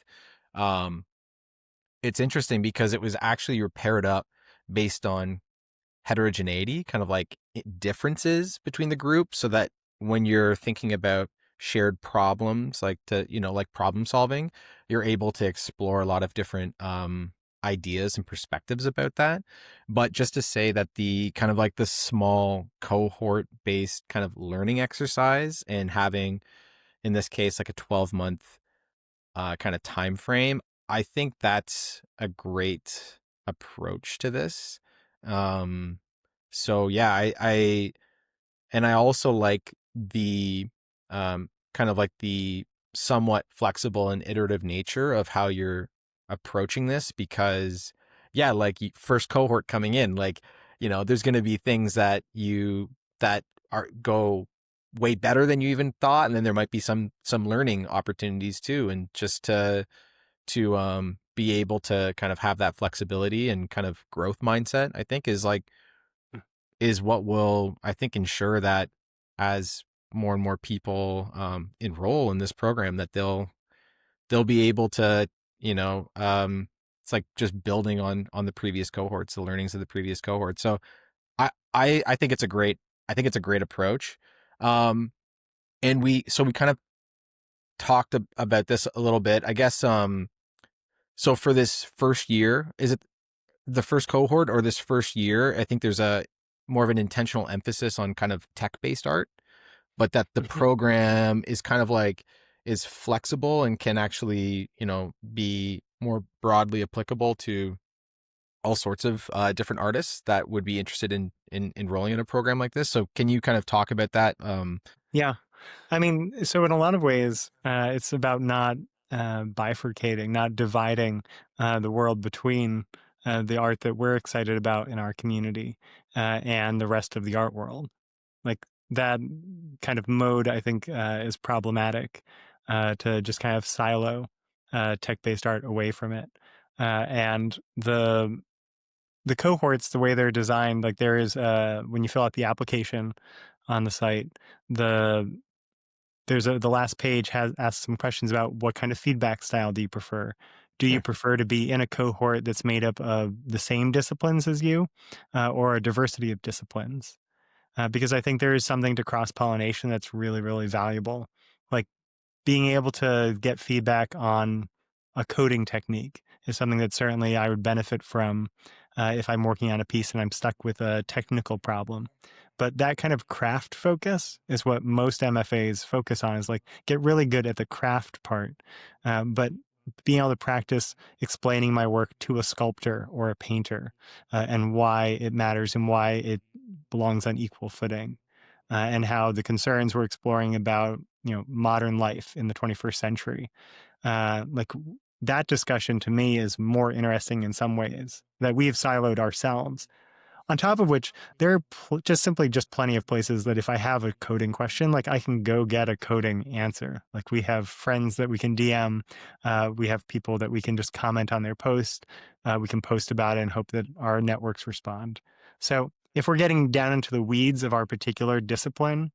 Um, it's interesting because it was actually you were paired up based on heterogeneity, kind of like differences between the group, so that when you're thinking about shared problems, like problem solving, you're able to explore a lot of different ideas and perspectives about that. But just to say that the kind of like the small cohort based kind of learning exercise, and having, in this case, like a 12-month kind of time frame, I think that's a great approach to this. Um, So yeah, I also like the kind of like the somewhat flexible and iterative nature of how you're approaching this because yeah, like first cohort coming in, like, there's going to be things that are go way better than you even thought, and then there might be some learning opportunities too, and just to be able to kind of have that flexibility and kind of growth mindset, I think is what will, I think, ensure that as more and more people enroll in this program, that they'll be able to, it's like just building on the previous cohorts, the learnings of the previous cohort. So I think it's a great, approach. Um, and we kind of talked about this a little bit, I guess. So for this first year, is it the first cohort or this first year? I think there's a more of an intentional emphasis on kind of tech-based art, but that the Mhm. program is kind of like is flexible and can actually, be more broadly applicable to all sorts of different artists that would be interested in enrolling in a program like this. So can you kind of talk about that? Yeah. I mean, so in a lot of ways, it's about not bifurcating, not dividing the world between the art that we're excited about in our community and the rest of the art world. Like that kind of mode, I think, is problematic to just kind of silo tech-based art away from it. And the cohorts, the way they're designed, like there is when you fill out the application on the site, the the last page has asks some questions about what kind of feedback style do you prefer? Do you Sure. prefer to be in a cohort that's made up of the same disciplines as you, or a diversity of disciplines? Because I think there is something to cross pollination that's really, really valuable. Like being able to get feedback on a coding technique is something that certainly I would benefit from if I'm working on a piece and I'm stuck with a technical problem. But that kind of craft focus is what most MFAs focus on, is like get really good at the craft part. But being able to practice explaining my work to a sculptor or a painter and why it matters and why it belongs on equal footing, and how the concerns we're exploring about modern life in the 21st century, like that discussion to me is more interesting in some ways, that we've siloed ourselves. On top of which, there are just simply just plenty of places that if I have a coding question, like I can go get a coding answer. Like we have friends that we can DM, we have people that we can just comment on their post, we can post about it and hope that our networks respond. So if we're getting down into the weeds of our particular discipline,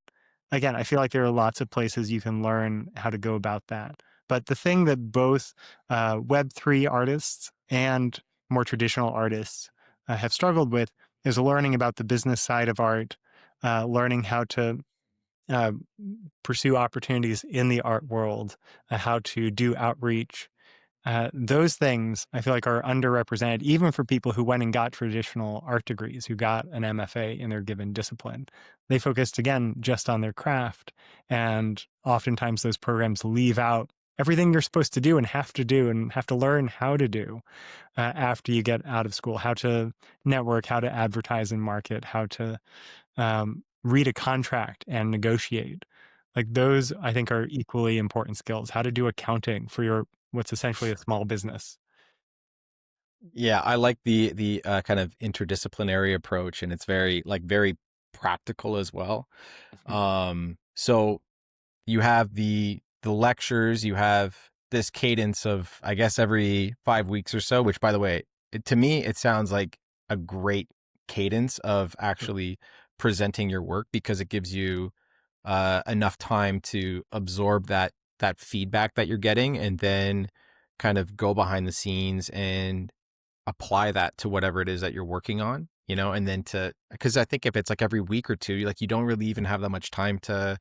again, I feel like there are lots of places you can learn how to go about that. But the thing that both Web3 artists and more traditional artists have struggled with is learning about the business side of art, learning how to uh, pursue opportunities in the art world, how to do outreach. Those things I feel like are underrepresented, even for people who went and got traditional art degrees, who got an MFA in their given discipline. They focused, again, just on their craft. And oftentimes those programs leave out everything you're supposed to do and have to learn how to do after you get out of school, how to network, how to advertise and market, how to read a contract and negotiate. Like those, I think, are equally important skills. How to do accounting for your what's essentially a small business. Yeah, I like the kind of interdisciplinary approach, and it's very practical as well. Mhm. So you have the lectures, you have this cadence of, I guess, every 5 weeks or so, which, by the way, to me it sounds like a great cadence of actually presenting your work, because it gives you enough time to absorb that feedback that you're getting, and then kind of go behind the scenes and apply that to whatever it is that you're working on, and then because I think if it's like every week or two, you don't really even have that much time to,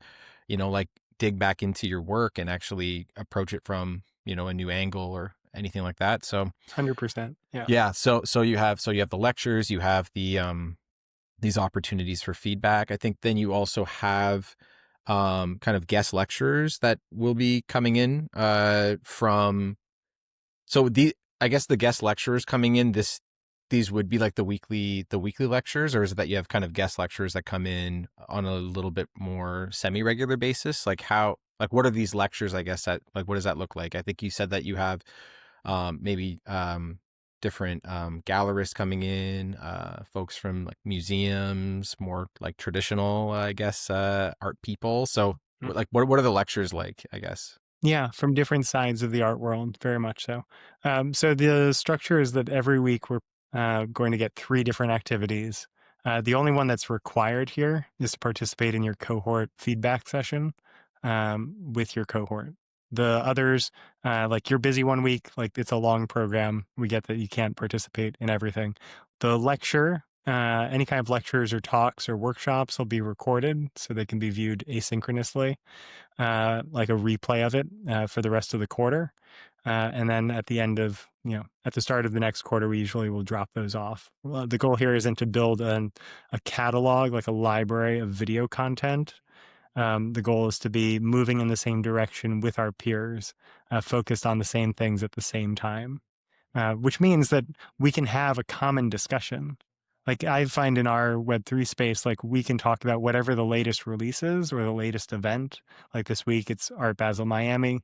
like dig back into your work and actually approach it from, a new angle or anything like that. So 100%. Yeah. yeah, so you have the lectures, you have these opportunities for feedback. I think then you also have kind of guest lecturers that will be coming in from, so the I guess the guest lecturers coming in these would be like the weekly lectures, or is it that you have kind of guest lecturers that come in on a little bit more semi-regular basis? Like what are these lectures, I guess, what does that look like? I think you said that you have maybe different gallerists coming in, folks from like museums, more like traditional, I guess, art people. So like what are the lectures like, I guess? Yeah, from different sides of the art world, very much so. So the structure is that every week we're going to get 3 different activities. The only one that's required here is to participate in your cohort feedback session with your cohort. The others, like you're busy one week, like it's a long program. We get that you can't participate in everything. The lecture, any kind of lectures or talks or workshops will be recorded so they can be viewed asynchronously, like a replay of it for the rest of the quarter. And then at the end of, at the start of the next quarter, we usually will drop those off. Well, the goal here isn't to build a catalog, like a library of video content. The goal is to be moving in the same direction with our peers, focused on the same things at the same time, which means that we can have a common discussion. Like I find in our Web3 space, like we can talk about whatever the latest release is or the latest event. Like this week, it's Art Basel Miami.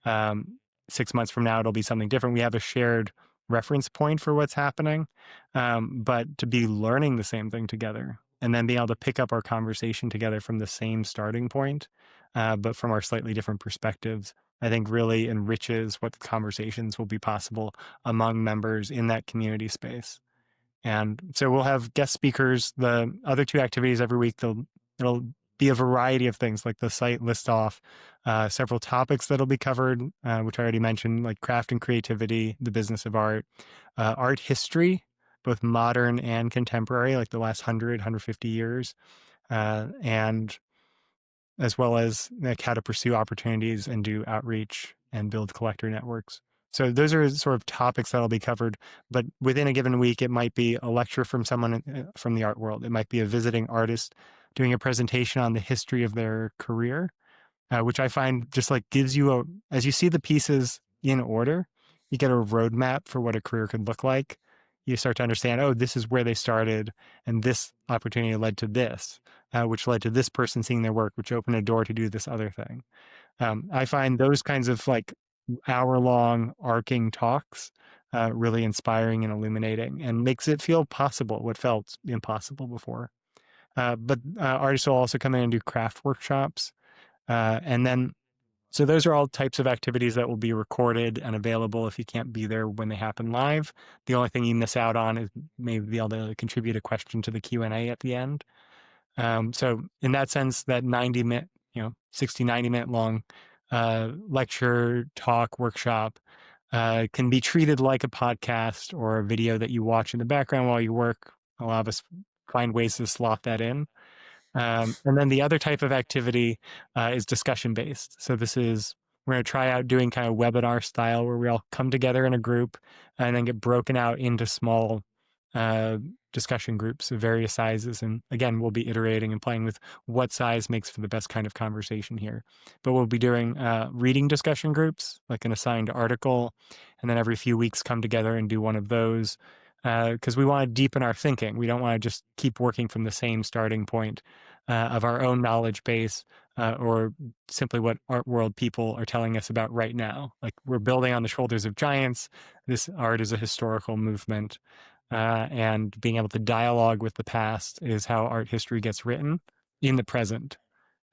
6 months from now, it'll be something different. We have a shared reference point for what's happening, but to be learning the same thing together and then being able to pick up our conversation together from the same starting point, but from our slightly different perspectives, I think really enriches what conversations will be possible among members in that community space. And so we'll have guest speakers. The other 2 activities every week, it'll be a variety of things, like the site lists off several topics that'll be covered, which I already mentioned, like craft and creativity, the business of art, art history, both modern and contemporary, like the last 150 years, and as well as like how to pursue opportunities and do outreach and build collector networks. So those are sort of topics that'll be covered, but within a given week, it might be a lecture from someone from the art world. It might be a visiting artist doing a presentation on the history of their career, which I find just like gives you as you see the pieces in order, you get a roadmap for what a career could look like. You start to understand, oh, this is where they started, and this opportunity led to this, which led to this person seeing their work, which opened a door to do this other thing. I find those kinds of like hour-long arcing talks really inspiring and illuminating, and makes it feel possible what felt impossible before. But artists will also come in and do craft workshops. And then, so those are all types of activities that will be recorded and available if you can't be there when they happen live. The only thing you miss out on is maybe be able to contribute a question to the Q&A at the end. So in that sense, that 90-minute, 60, 90-minute long lecture, talk, workshop can be treated like a podcast or a video that you watch in the background while you work. A lot of us find ways to slot that in. And then the other type of activity is discussion based. So we're going to try out doing kind of webinar style where we all come together in a group and then get broken out into small discussion groups of various sizes. And again, we'll be iterating and playing with what size makes for the best kind of conversation here. But we'll be doing reading discussion groups, like an assigned article, and then every few weeks come together and do one of those. Because we want to deepen our thinking. We don't want to just keep working from the same starting point of our own knowledge base or simply what art world people are telling us about right now. Like we're building on the shoulders of giants. This art is a historical movement. And being able to dialogue with the past is how art history gets written in the present.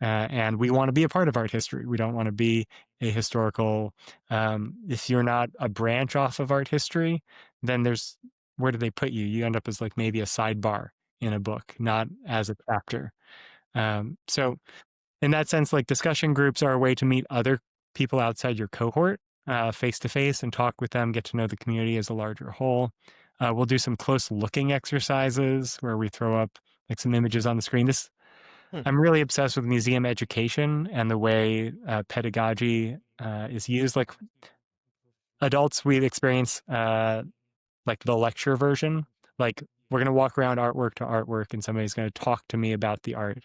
And we want to be a part of art history. We don't want to be a historical, if you're not a branch off of art history, then where do they put you? You end up as like maybe a sidebar in a book, not as a chapter. So in that sense, like discussion groups are a way to meet other people outside your cohort face to face and talk with them, get to know the community as a larger whole. We'll do some close looking exercises where we throw up like some images on the screen. I'm really obsessed with museum education and the way pedagogy is used. Like adults, we experience like the lecture version. Like we're going to walk around artwork to artwork and somebody's going to talk to me about the art.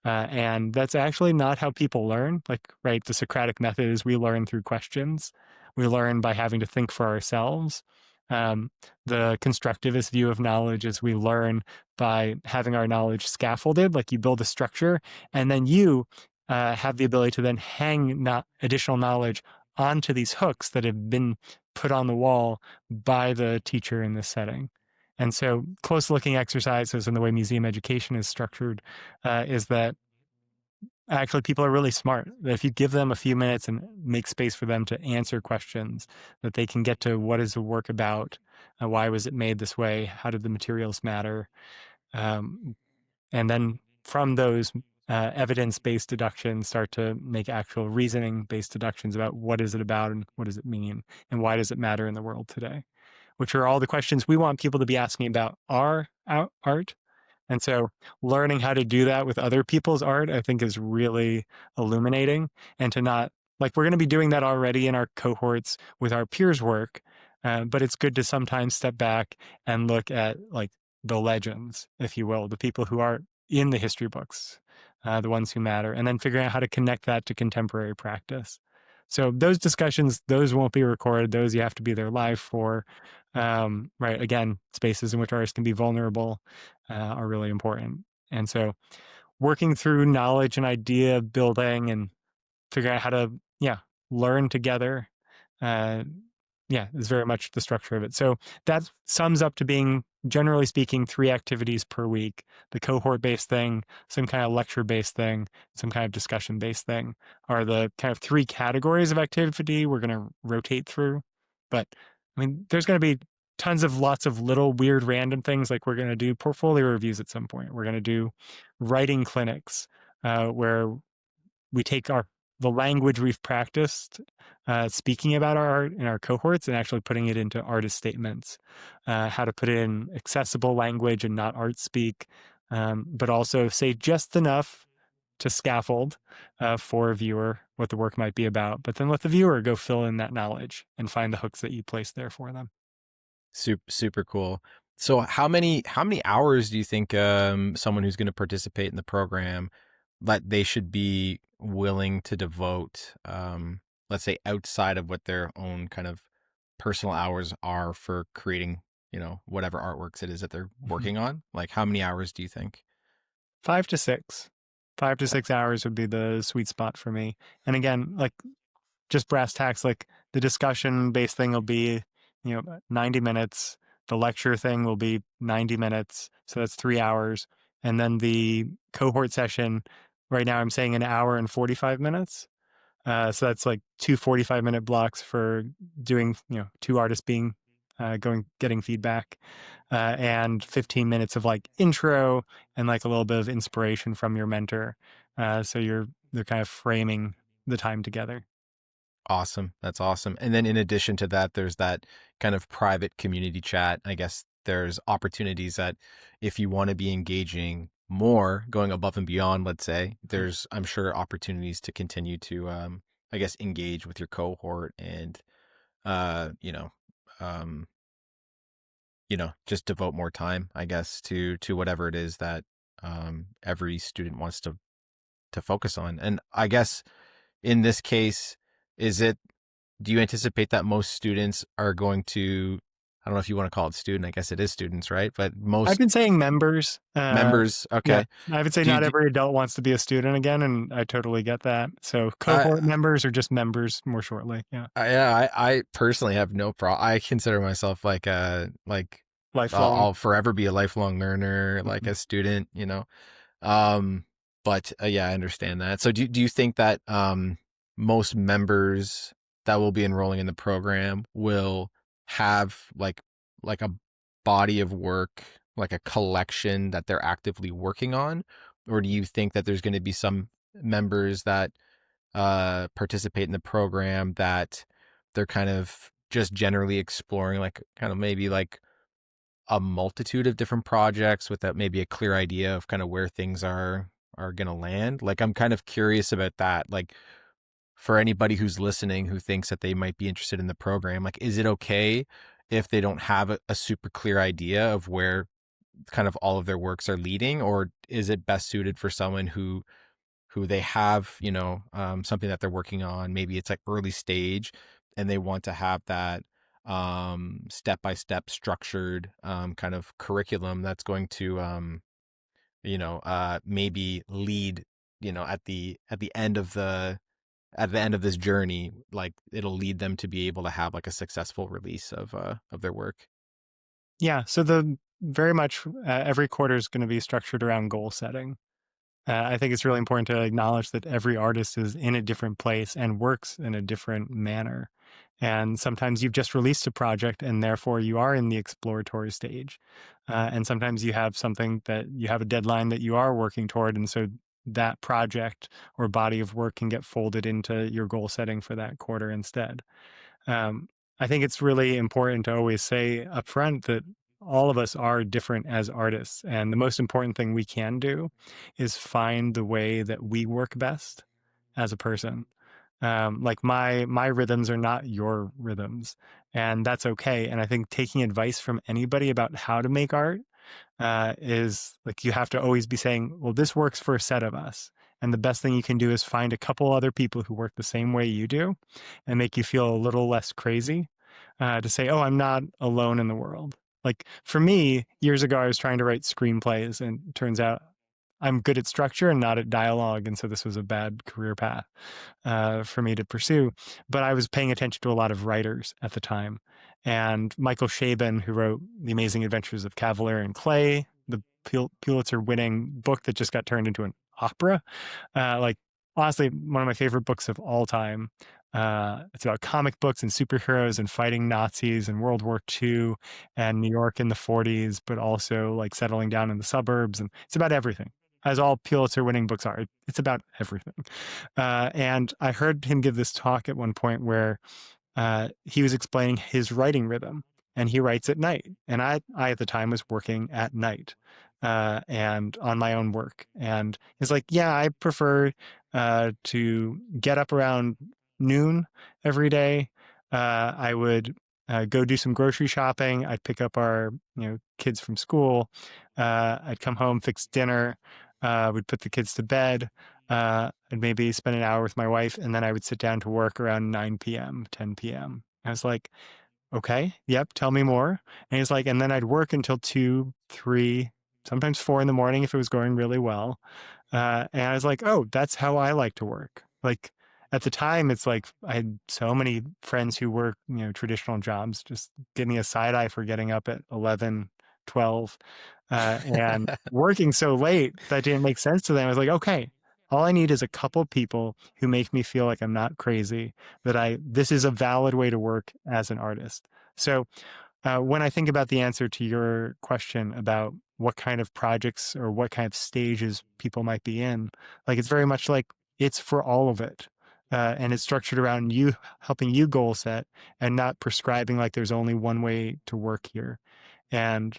And that's actually not how people learn. Like, right, the Socratic method is we learn through questions. We learn by having to think for ourselves. The constructivist view of knowledge is we learn by having our knowledge scaffolded, like you build a structure, and then you have the ability to then hang additional knowledge onto these hooks that have been put on the wall by the teacher in this setting. And so close looking exercises and the way museum education is structured is that actually people are really smart. If you give them a few minutes and make space for them to answer questions, that they can get to what is the work about, why was it made this way, how did the materials matter, and then from those evidence-based deductions start to make actual reasoning-based deductions about what is it about and what does it mean and why does it matter in the world today, which are all the questions we want people to be asking about our art. And so learning how to do that with other people's art, I think, is really illuminating. And to not, like, we're going to be doing that already in our cohorts with our peers' work, but it's good to sometimes step back and look at, like, the legends, if you will, the people who are in the history books, the ones who matter, and then figuring out how to connect that to contemporary practice. So those discussions, those won't be recorded. Those you have to be there live for. Right. Again, spaces in which artists can be vulnerable are really important. And so working through knowledge and idea building and figuring out how to, learn together, uh, is very much the structure of it. So that sums up to being, generally speaking, 3 activities per week: the cohort-based thing, some kind of lecture-based thing, some kind of discussion-based thing are the kind of 3 categories of activity we're going to rotate through. But I mean, there's going to be lots of little weird random things, like we're going to do portfolio reviews at some point. We're going to do writing clinics where we take the language we've practiced speaking about our art in our cohorts and actually putting it into artist statements, how to put it in accessible language and not art speak, but also say just enough to scaffold for a viewer what the work might be about, but then let the viewer go fill in that knowledge and find the hooks that you place there for them. Super cool. So how many hours do you think someone who's going to participate in the program that they should be willing to devote, let's say outside of what their own kind of personal hours are for creating, whatever artworks it is that they're working on? Like how many hours do you think? 5 to 6. 5 to 6 hours would be the sweet spot for me. And again, like, just brass tacks, like the discussion based thing will be, 90 minutes. The lecture thing will be 90 minutes. So that's 3 hours. And then the cohort session, right now I'm saying an hour and 45 minutes. So that's like 2 45-minute blocks for doing, 2 artists getting feedback, and 15 minutes of like intro and like a little bit of inspiration from your mentor. So they're kind of framing the time together. Awesome. That's awesome. And then in addition to that, there's that kind of private community chat. I guess there's opportunities that if you want to be engaging more, going above and beyond, let's say, there's, I'm sure, opportunities to continue to, I guess, engage with your cohort and, uh, you know, um, just devote more time, I guess, to whatever it is that every student wants to focus on. And I guess in this case, do you anticipate that most students are going to, I don't know if you want to call it student, I guess it is students, right? But I've most been saying members. members, okay. I would say Do you, not do, every adult wants to be a student again, and I totally get that. So I, cohort members are just members more shortly. Yeah. I personally have no problem. I consider myself like Lifelong. I'll forever be a lifelong learner, like a student. Um, but yeah, I understand that. So do you think that most members that will be enrolling in the program will have like a body of work, like a collection that they're actively working on? Or do you think that there's going to be some members that participate in the program that they're kind of just generally exploring, like kind of maybe like a multitude of different projects without maybe a clear idea of kind of where things are going to land? Like I'm kind of curious about that. Like for anybody who's listening who thinks that they might be interested in the program, like is it okay if they don't have a super clear idea of where kind of all of their works are leading, or is it best suited for someone who they have, something that they're working on, maybe it's like early stage and they want to have that step-by-step structured kind of curriculum that's going to maybe lead, at the end of this journey, like it'll lead them to be able to have like a successful release of their work. Yeah. So the very much every quarter is going to be structured around goal setting. I think it's really important to acknowledge that every artist is in a different place and works in a different manner. And sometimes you've just released a project and therefore you are in the exploratory stage. And sometimes you have something that you have a deadline that you are working toward. And so that project or body of work can get folded into your goal setting for that quarter instead. Um, I think it's really important to always say upfront that all of us are different as artists. And the most important thing we can do is find the way that we work best as a person. Like my rhythms are not your rhythms, and that's okay. And I think taking advice from anybody about how to make art is like you have to always be saying, well, this works for a set of us. And the best thing you can do is find a couple other people who work the same way you do and make you feel a little less crazy to say, oh, I'm not alone in the world. Like for me, years ago, I was trying to write screenplays, and it turns out I'm good at structure and not at dialogue. And so this was a bad career path for me to pursue. But I was paying attention to a lot of writers at the time. And Michael Chabon, who wrote The Amazing Adventures of Cavalier and Clay, the Pulitzer winning book that just got turned into an opera. Like, honestly, one of my favorite books of all time. It's about comic books and superheroes and fighting Nazis and World War II and New York in the 40s, but also like settling down in the suburbs. And it's about everything, as all Pulitzer winning books are. It's about everything. And I heard him give this talk at one point where he was explaining his writing rhythm, and he writes at night. And I at the time was working at night and on my own work. And he's like, yeah, I prefer to get up around noon every day. I would go do some grocery shopping. I'd pick up our kids from school. I'd come home, fix dinner. We'd put the kids to bed. I'd maybe spend an hour with my wife, and then I would sit down to work around 9 p.m., 10 p.m. I was like, okay, yep, tell me more. And he's like, and then I'd work until 2, 3, sometimes 4 in the morning if it was going really well. And I was like, oh, that's how I like to work. Like at the time, it's like I had so many friends who work, traditional jobs, just give me a side eye for getting up at 11, 12, and working so late that didn't make sense to them. I was like, okay, all I need is a couple people who make me feel like I'm not crazy, that this is a valid way to work as an artist. So when I think about the answer to your question about what kind of projects or what kind of stages people might be in, like it's very much like it's for all of it. And it's structured around you helping you goal set and not prescribing like there's only one way to work here. And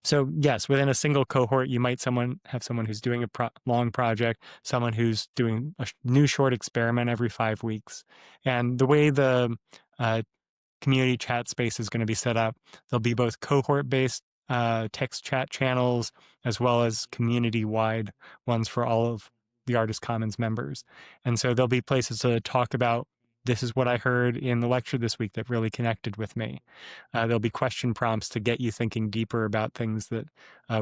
so yes, within a single cohort, you might have someone who's doing a long project, someone who's doing a new short experiment every 5 weeks. And the way the uh, community chat space is going to be set up, there'll be both cohort-based text chat channels as well as community-wide ones for all of the Artist Commons members. And so there'll be places to talk about, this is what I heard in the lecture this week that really connected with me. There'll be question prompts to get you thinking deeper about things that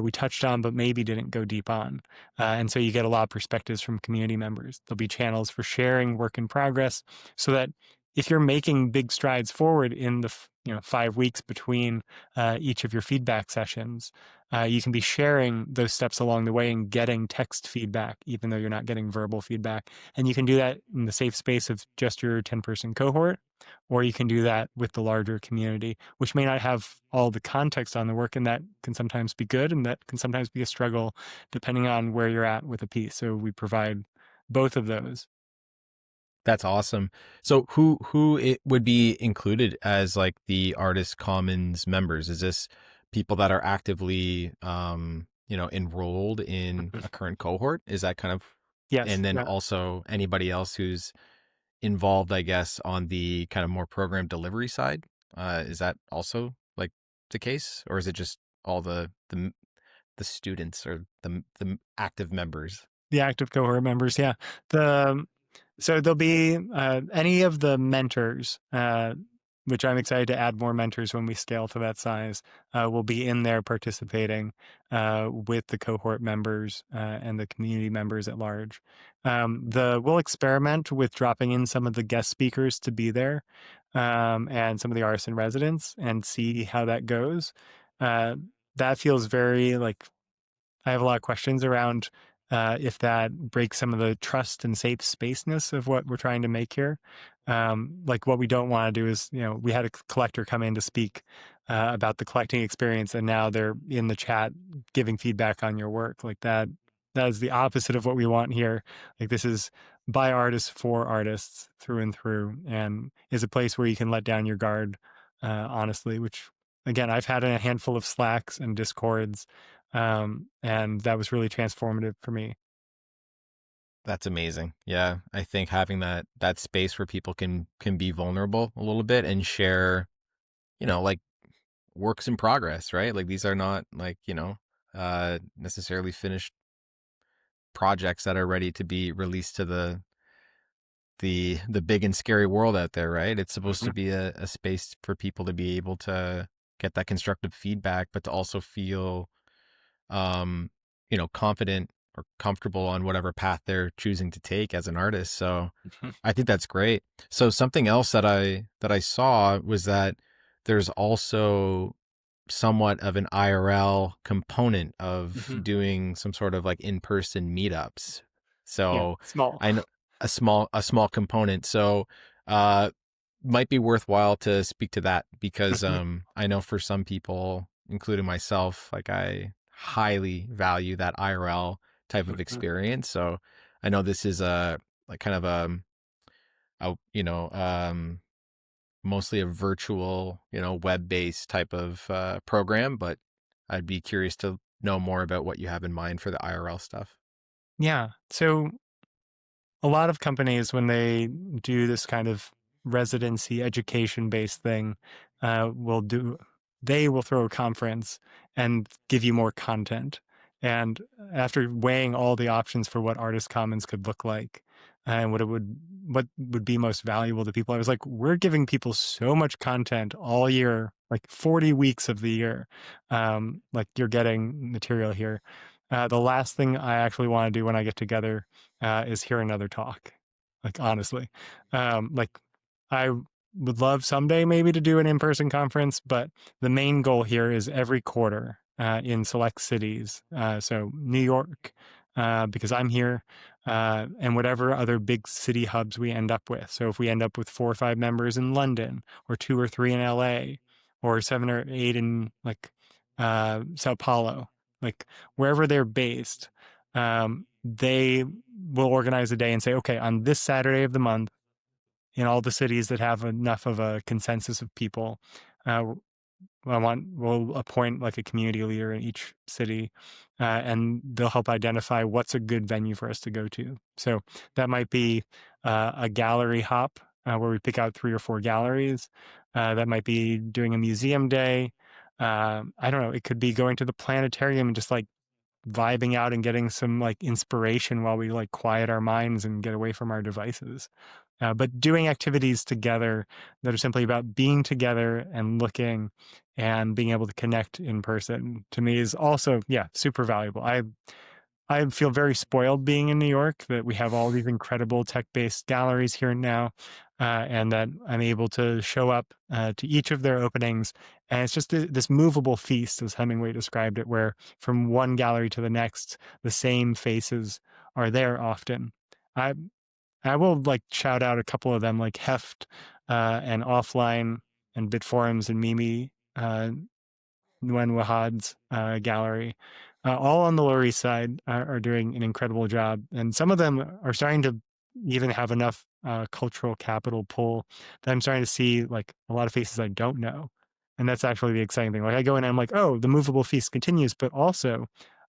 we touched on but maybe didn't go deep on. And so you get a lot of perspectives from community members. There'll be channels for sharing work in progress so that if you're making big strides forward in the 5 weeks between each of your feedback sessions, you can be sharing those steps along the way and getting text feedback, even though you're not getting verbal feedback. And you can do that in the safe space of just your 10-person cohort, or you can do that with the larger community, which may not have all the context on the work, and that can sometimes be good, and that can sometimes be a struggle depending on where you're at with a piece. So we provide both of those. That's awesome. So who it would be included as like the Artist Commons members? Is this people that are actively enrolled in a current cohort? Is that kind of, Yes. and then Yeah. also anybody else who's involved, I guess, on the kind of more program delivery side? Is that also like the case, or is it just all the students or the active members? The active cohort members. Yeah. So there'll be any of the mentors. which I'm excited to add more mentors when we scale to that size, will be in there participating with the cohort members and the community members at large. We'll experiment with dropping in some of the guest speakers to be there, and some of the artists in residence, and see how that goes. That feels very like I have a lot of questions around if that breaks some of the trust and safe spaceness of what we're trying to make here. Like what we don't want to do is, we had a collector come in to speak about the collecting experience, and now they're in the chat giving feedback on your work. Like that is the opposite of what we want here. Like this is by artists for artists through and through, and is a place where you can let down your guard, honestly, which again, I've had in a handful of Slacks and Discords, and that was really transformative for me. That's amazing. Yeah, I think having that space where people can be vulnerable a little bit and share, like works in progress, right? Like these are not like, necessarily finished projects that are ready to be released to the big and scary world out there, right? It's supposed to be a space for people to be able to get that constructive feedback, but to also feel confident or comfortable on whatever path they're choosing to take as an artist. So I think that's great. So something else that I saw was that there's also somewhat of an IRL component of doing some sort of like in-person meetups. Yeah, So small. I know a small component. So might be worthwhile to speak to that because I know for some people, including myself, like I highly value that IRL type of experience. So I know this is a like kind of mostly a virtual, web-based type of program, but I'd be curious to know more about what you have in mind for the IRL stuff. Yeah. So a lot of companies, when they do this kind of residency education based thing, they will throw a conference and give you more content. And after weighing all the options for what Artist Commons could look like and what would be most valuable to people, I was like, we're giving people so much content all year, like 40 weeks of the year. Like you're getting material here. The last thing I actually want to do when I get together is hear another talk. Like honestly, like I would love someday maybe to do an in-person conference, but the main goal here is every quarter in select cities. So New York, because I'm here, and whatever other big city hubs we end up with. So if we end up with 4 or 5 members in London, or 2 or 3 in LA, or 7 or 8 in like Sao Paulo, like wherever they're based, they will organize a day and say, okay, on this Saturday of the month, in all the cities that have enough of a consensus of people, uh, we'll appoint like a community leader in each city, and they'll help identify what's a good venue for us to go to. So that might be a gallery hop where we pick out 3 or 4 galleries. That might be doing a museum day. I don't know. It could be going to the planetarium and just like vibing out and getting some like inspiration while we like quiet our minds and get away from our devices. But doing activities together that are simply about being together and looking and being able to connect in person, to me, is also, yeah, super valuable. I feel very spoiled being in New York, that we have all these incredible tech-based galleries here now, and that I'm able to show up to each of their openings. And it's just this movable feast, as Hemingway described it, where from one gallery to the next, the same faces are there often. I I will like shout out a couple of them, like Heft and Offline and Bitforums and Mimi, Nguyen Wahad's gallery, all on the Lower East Side, are doing an incredible job. And some of them are starting to even have enough cultural capital pull that I'm starting to see like a lot of faces I don't know. And that's actually the exciting thing. Like I go in and I'm like, oh, the movable feast continues, but also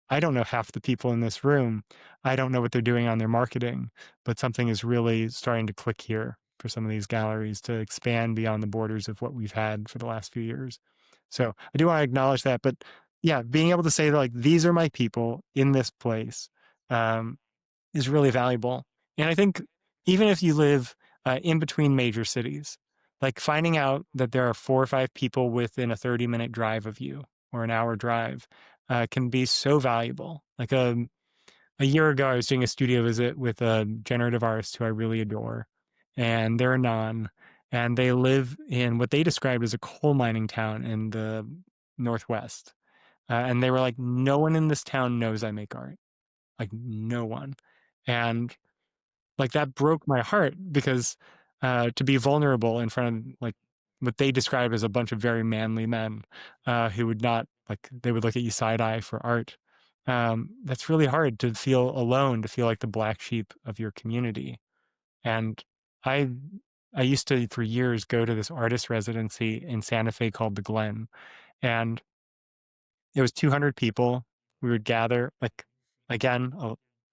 I don't know half the people in this room. I don't know what they're doing on their marketing, but something is really starting to click here for some of these galleries to expand beyond the borders of what we've had for the last few years. So I do want to acknowledge that, but yeah, being able to say that like these are my people in this place is really valuable. And I think even if you live in between major cities, like finding out that there are 4 or 5 people within a 30-minute drive of you or an hour drive can be so valuable. Like a year ago, I was doing a studio visit with a generative artist who I really adore, and they're a non, and they live in what they described as a coal mining town in the Northwest. And they were like, no one in this town knows I make art, like no one. And like that broke my heart because to be vulnerable in front of like what they describe as a bunch of very manly men who would not like they would look at you side eye for art. That's really hard to feel alone, to feel like the black sheep of your community. And I I used to for years go to this artist residency in Santa Fe called the Glen, and it was 200 people. We would gather, like, again,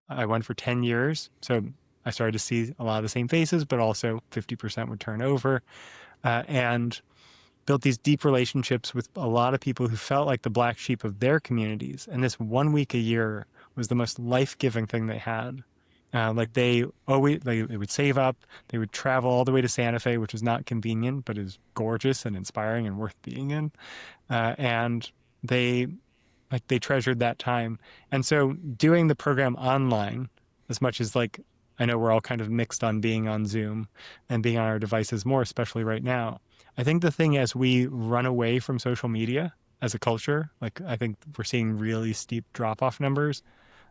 I went for 10 years. So I started to see a lot of the same faces, but also 50% would turn over and built these deep relationships with a lot of people who felt like the black sheep of their communities. And this 1 week a year was the most life giving thing they had. Like they would save up, they would travel all the way to Santa Fe, which is not convenient, but is gorgeous and inspiring and worth being in. And they they treasured that time. And so doing the program online, as much as like I know we're all kind of mixed on being on Zoom and being on our devices more, especially right now. I think the thing as we run away from social media as a culture, like I think we're seeing really steep drop off numbers.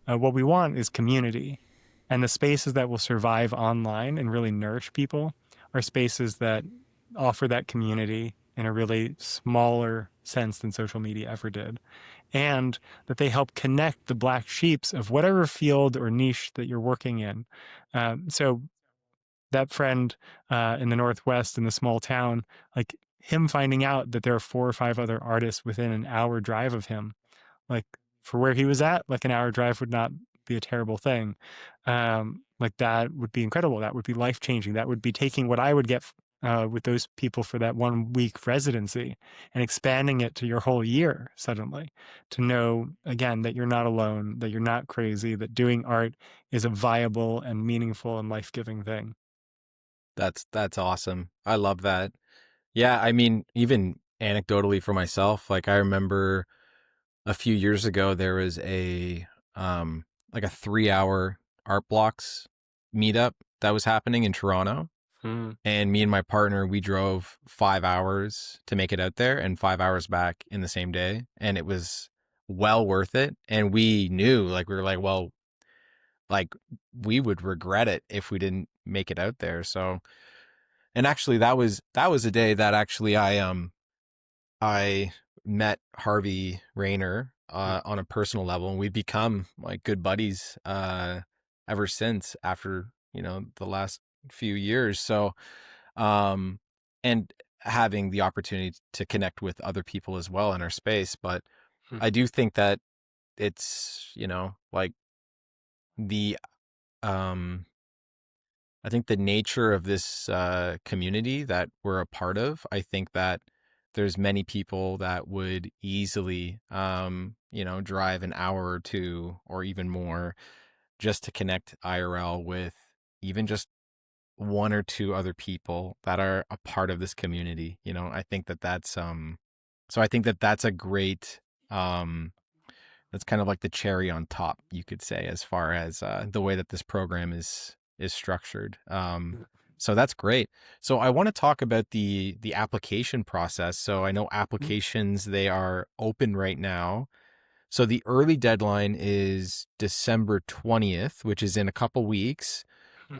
What we want is community. And the spaces that will survive online and really nourish people are spaces that offer that community in a really smaller sense than social media ever did. And that they help connect the black sheeps of whatever field or niche that you're working in. So that friend in the Northwest in the small town, like him finding out that there are 4 or 5 other artists within an hour drive of him, like for where he was at, like an hour drive would not be a terrible thing. Like that would be incredible. That would be life changing. That would be taking what I would get with those people for that 1 week residency and expanding it to your whole year suddenly to know again that you're not alone, that you're not crazy, that doing art is a viable and meaningful and life-giving thing. That's awesome. I love that. Yeah, I mean, even anecdotally for myself, like I remember a few years ago there was a 3-hour art blocks meetup that was happening in Toronto. Mm. And me and my partner, we drove 5 hours to make it out there and 5 hours back in the same day. And it was well worth it. And we knew, like, we were like, well, like, we would regret it if we didn't make it out there. So, and actually that was a day that actually I met Harvey Rayner on a personal level, and we've become like good buddies ever since after, the last few years. So, um, and having the opportunity to connect with other people as well in our space. But I do think that it's, like the, um, I think the nature of this community that we're a part of, I think that there's many people that would easily, drive an hour or two or even more just to connect IRL with even just one or two other people that are a part of this community. I think that so I think that that's a great, that's kind of like the cherry on top, you could say, as far as the way that this program is structured. So that's great. So I want to talk about the application process. So I know applications, they are open right now. So the early deadline is December 20th, which is in a couple weeks.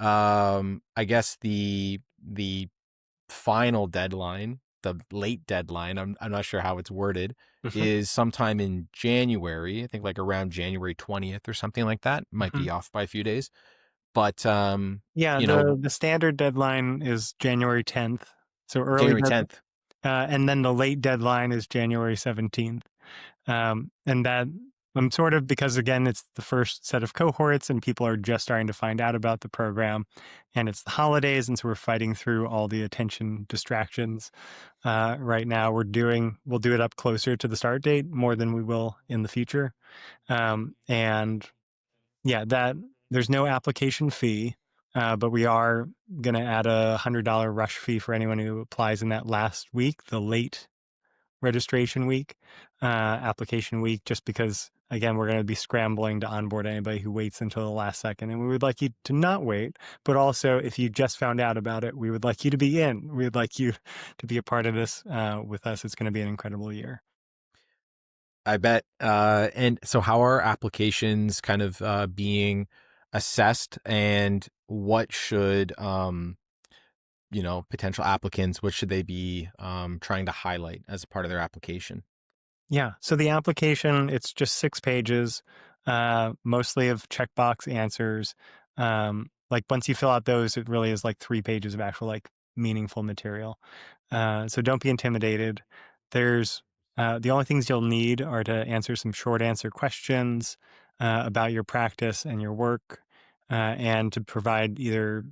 I guess the final deadline, the late deadline, I'm not sure how it's worded, is sometime in January. I think like around January 20th or something like that. Might be off by a few days. But Yeah, the standard deadline is January 10th. So January 10th. and then the late deadline is January 17th. And that I'm sort of, because again, it's the first set of cohorts and people are just starting to find out about the program and it's the holidays. And so we're fighting through all the attention distractions. Right now we'll do it up closer to the start date more than we will in the future. And yeah, that there's no application fee. but we are going to add a $100 rush fee for anyone who applies in that last week, the late registration week, application week, just because, again, we're going to be scrambling to onboard anybody who waits until the last second. And we would like you to not wait, but also if you just found out about it, we would like you to be in. We would like you to be a part of this with us. It's going to be an incredible year. I bet. And so, how are applications kind of being assessed, and what should potential applicants, what should they be trying to highlight as a part of their application? Yeah. So the application, it's just 6 pages, mostly of checkbox answers. Like once you fill out those, it really is like 3 pages of actual like meaningful material. So don't be intimidated. There's the only things you'll need are to answer some short answer questions about your practice and your work, and to provide either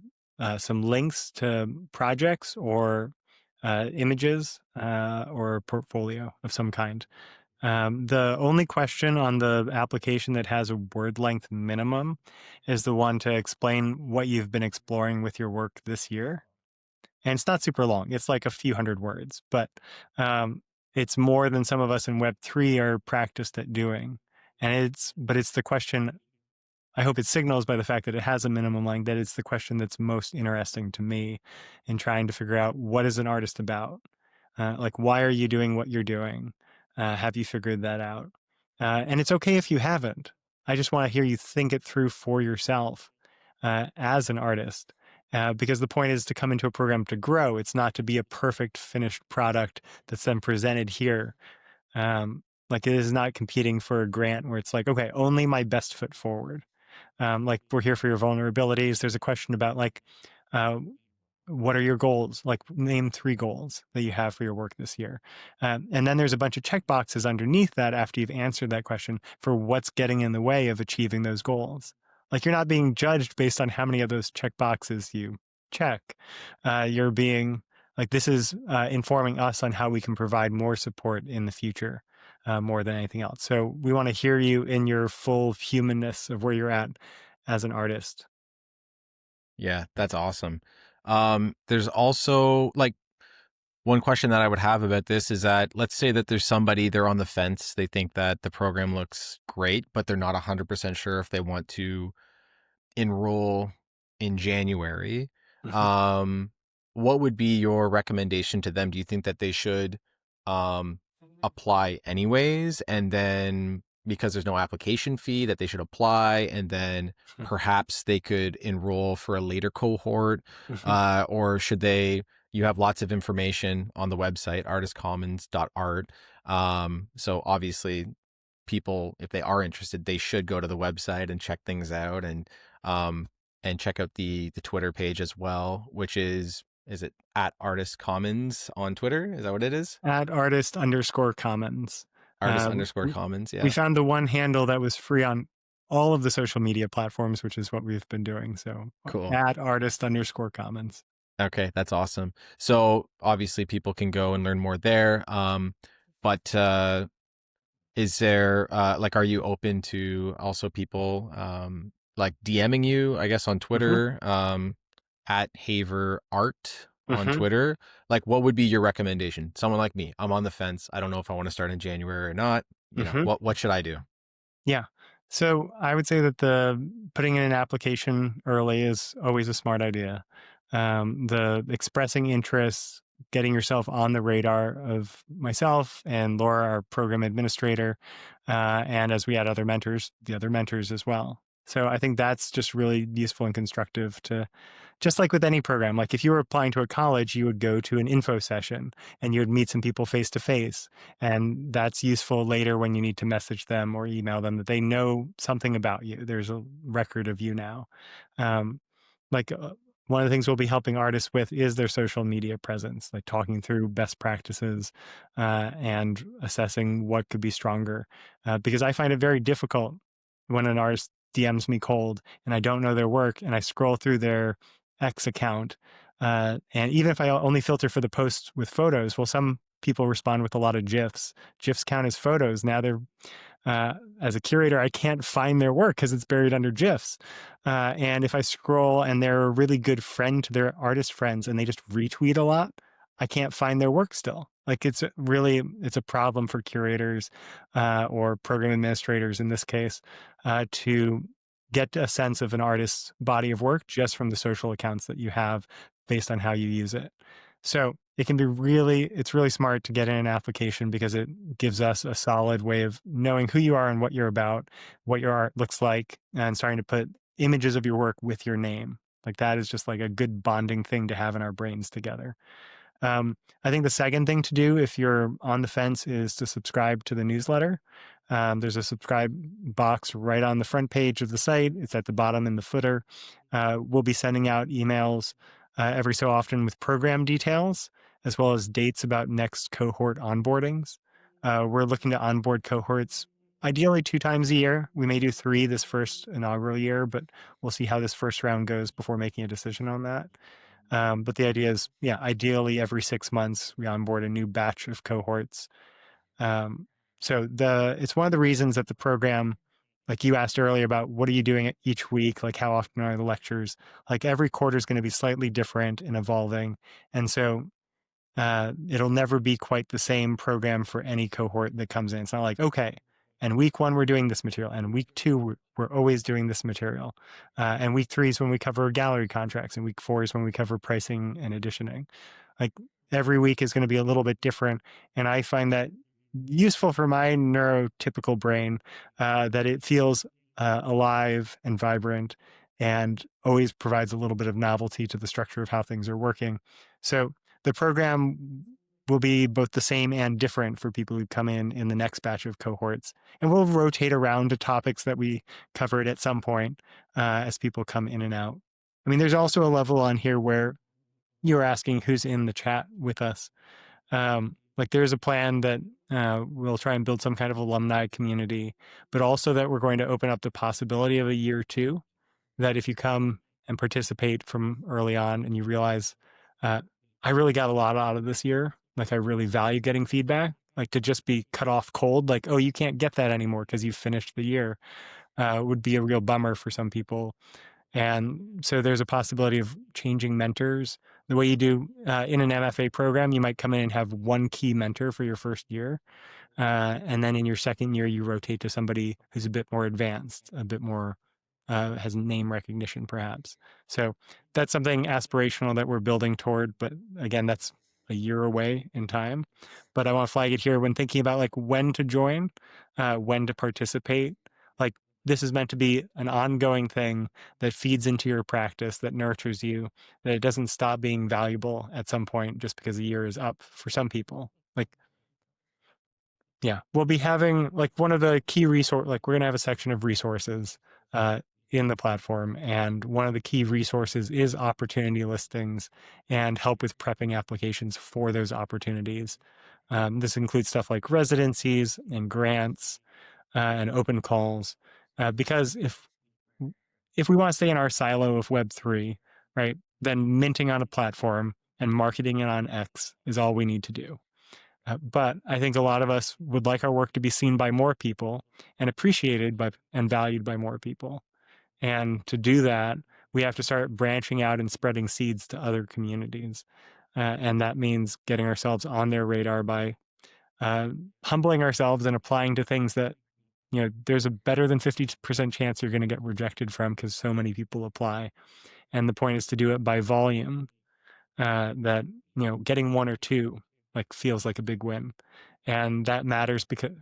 some links to projects or images or a portfolio of some kind. The only question on the application that has a word length minimum is the one to explain what you've been exploring with your work this year. And it's not super long. It's like a few hundred words, but it's more than some of us in Web3 are practiced at doing. But it's the question, I hope it signals by the fact that it has a minimum length, that it's the question that's most interesting to me in trying to figure out what is an artist about? Like, why are you doing what you're doing? Have you figured that out? And it's okay if you haven't. I just want to hear you think it through for yourself as an artist. Because the point is to come into a program to grow. It's not to be a perfect finished product that's then presented here. Like it is not competing for a grant where it's like, okay, only my best foot forward. Like we're here for your vulnerabilities. There's a question about like, uh, what are your goals? Like name 3 goals that you have for your work this year. And then there's a bunch of check boxes underneath that after you've answered that question for what's getting in the way of achieving those goals. Like you're not being judged based on how many of those check boxes you check. You're being like, this is informing us on how we can provide more support in the future. More than anything else. So we want to hear you in your full humanness of where you're at as an artist. Yeah, that's awesome. There's also like one question that I would have about this is that let's say that there's somebody, they're on the fence, they think that the program looks great, but they're not 100% sure if they want to enroll in January. Mhm. Um, what would be your recommendation to them? Do you think that they should apply anyways, and then because there's no application fee, that they should apply, and then perhaps they could enroll for a later cohort, or should they? You have lots of information on the website artistcommons.art. So obviously people, if they are interested, they should go to the website and check things out, um and check out the Twitter page as well, which is it at Artist Commons on Twitter? Is that what it is? At artist_commons. Artist Uh, underscore we, Commons. we Yeah. found the one handle that was free on all of the social media platforms, which is what we've been doing. So Cool. at artist_commons. Okay, that's awesome. So obviously people can go and learn more there. But is there like, are you open to also people like DMing you, I guess, on Mm-hmm. Twitter, at Haver Art on Mm-hmm. Twitter? Like, what would be your recommendation? Someone like me, I'm on the fence. I don't know if I want to start in January or not. Mm-hmm. What should I do? Yeah. So I would say that the putting in an application early is always a smart idea. The expressing interest, getting yourself on the radar of myself and Laura, our program administrator, and as we add other mentors, the other mentors as well. So I think that's just really useful and constructive to, just like with any program, like if you were applying to a college, you would go to an info session and you would meet some people face to face. And that's useful later when you need to message them or email them that they know something about you. There's a record of you now. Um, like one of the things we'll be helping artists with is their social media presence, like talking through best practices and assessing what could be stronger. Because I find it very difficult when an artist DMs me cold and I don't know their work and I scroll through their X account. And even if I only filter for the posts with photos, well, some people respond with a lot of GIFs. GIFs count as photos. Now they're As a curator, I can't find their work because it's buried under GIFs. And if I scroll and they're a really good friend to their artist friends and they just retweet a lot, I can't find their work still. Like it's a problem for curators or program administrators in this case to get a sense of an artist's body of work just from the social accounts that you have based on how you use it. So it can be it's really smart to get in an application because it gives us a solid way of knowing who you are and what you're about, what your art looks like, and starting to put images of your work with your name. Like that is just like a good bonding thing to have in our brains together. I think the second thing to do if you're on the fence is to subscribe to the newsletter. There's a subscribe box right on the front page of the site. It's at the bottom in the footer. We'll be sending out emails every so often with program details, as well as dates about next cohort onboardings. We're looking to onboard cohorts ideally 2 times a year. We may do 3 this first inaugural year, but we'll see how this first round goes before making a decision on that. But the idea is, ideally every 6 months we onboard a new batch of cohorts. So it's one of the reasons that the program, like you asked earlier about what are you doing each week, like how often are the lectures, like every quarter is going to be slightly different and evolving. And so it'll never be quite the same program for any cohort that comes in. It's not like, okay, and week 1, we're doing this material. And week 2, we're always doing this material. And week 3 is when we cover gallery contracts. And week 4 is when we cover pricing and editioning. Like every week is going to be a little bit different. And I find that useful for my neurotypical brain, that it feels alive and vibrant and always provides a little bit of novelty to the structure of how things are working. So the program will be both the same and different for people who come in the next batch of cohorts. And we'll rotate around to topics that we covered at some point as people come in and out. I mean, there's also a level on here where you're asking who's in the chat with us. Like there's a plan that we'll try and build some kind of alumni community, but also that we're going to open up the possibility of a year 2, that if you come and participate from early on and you realize, I really got a lot out of this year, like I really value getting feedback, like to just be cut off cold, like, oh, you can't get that anymore because you finished the year, would be a real bummer for some people. And so there's a possibility of changing mentors. The way you do in an MFA program, you might come in and have one key mentor for your first year. And then in your second year, you rotate to somebody who's a bit more advanced, a bit more has name recognition, perhaps. So that's something aspirational that we're building toward. But again, that's a year away in time. But I want to flag it here when thinking about like when to join, when to participate. Like this is meant to be an ongoing thing that feeds into your practice, that nurtures you, that it doesn't stop being valuable at some point just because a year is up for some people. Like, yeah, we'll be having like one of the key like we're going to have a section of resources in the platform. And one of the key resources is opportunity listings and help with prepping applications for those opportunities. This includes stuff like residencies and grants and open calls. Because if we want to stay in our silo of Web3, right, then minting on a platform and marketing it on X is all we need to do. But I think a lot of us would like our work to be seen by more people and appreciated and valued by more people. And to do that, we have to start branching out and spreading seeds to other communities. And that means getting ourselves on their radar by humbling ourselves and applying to things that, there's a better than 50% chance you're going to get rejected from because so many people apply. And the point is to do it by volume, that, getting 1 or 2 like feels like a big win. And that matters because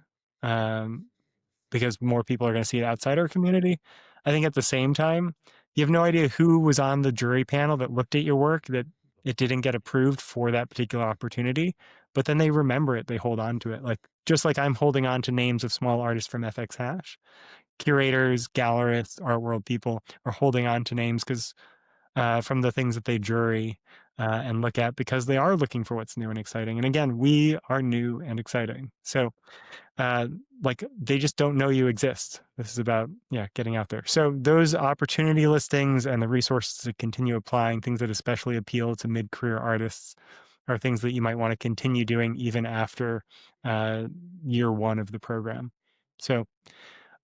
more people are going to see it outside our community. I think at the same time, you have no idea who was on the jury panel that looked at your work, that it didn't get approved for that particular opportunity, but then they remember it, they hold on to it. Like, just like I'm holding on to names of small artists from FX Hash, curators, gallerists, art world people are holding on to names because from the things that they jury and look at, because they are looking for what's new and exciting. And again, we are new and exciting. So like they just don't know you exist. This is about, getting out there. So those opportunity listings and the resources to continue applying, things that especially appeal to mid-career artists, are things that you might want to continue doing even after year 1 of the program. So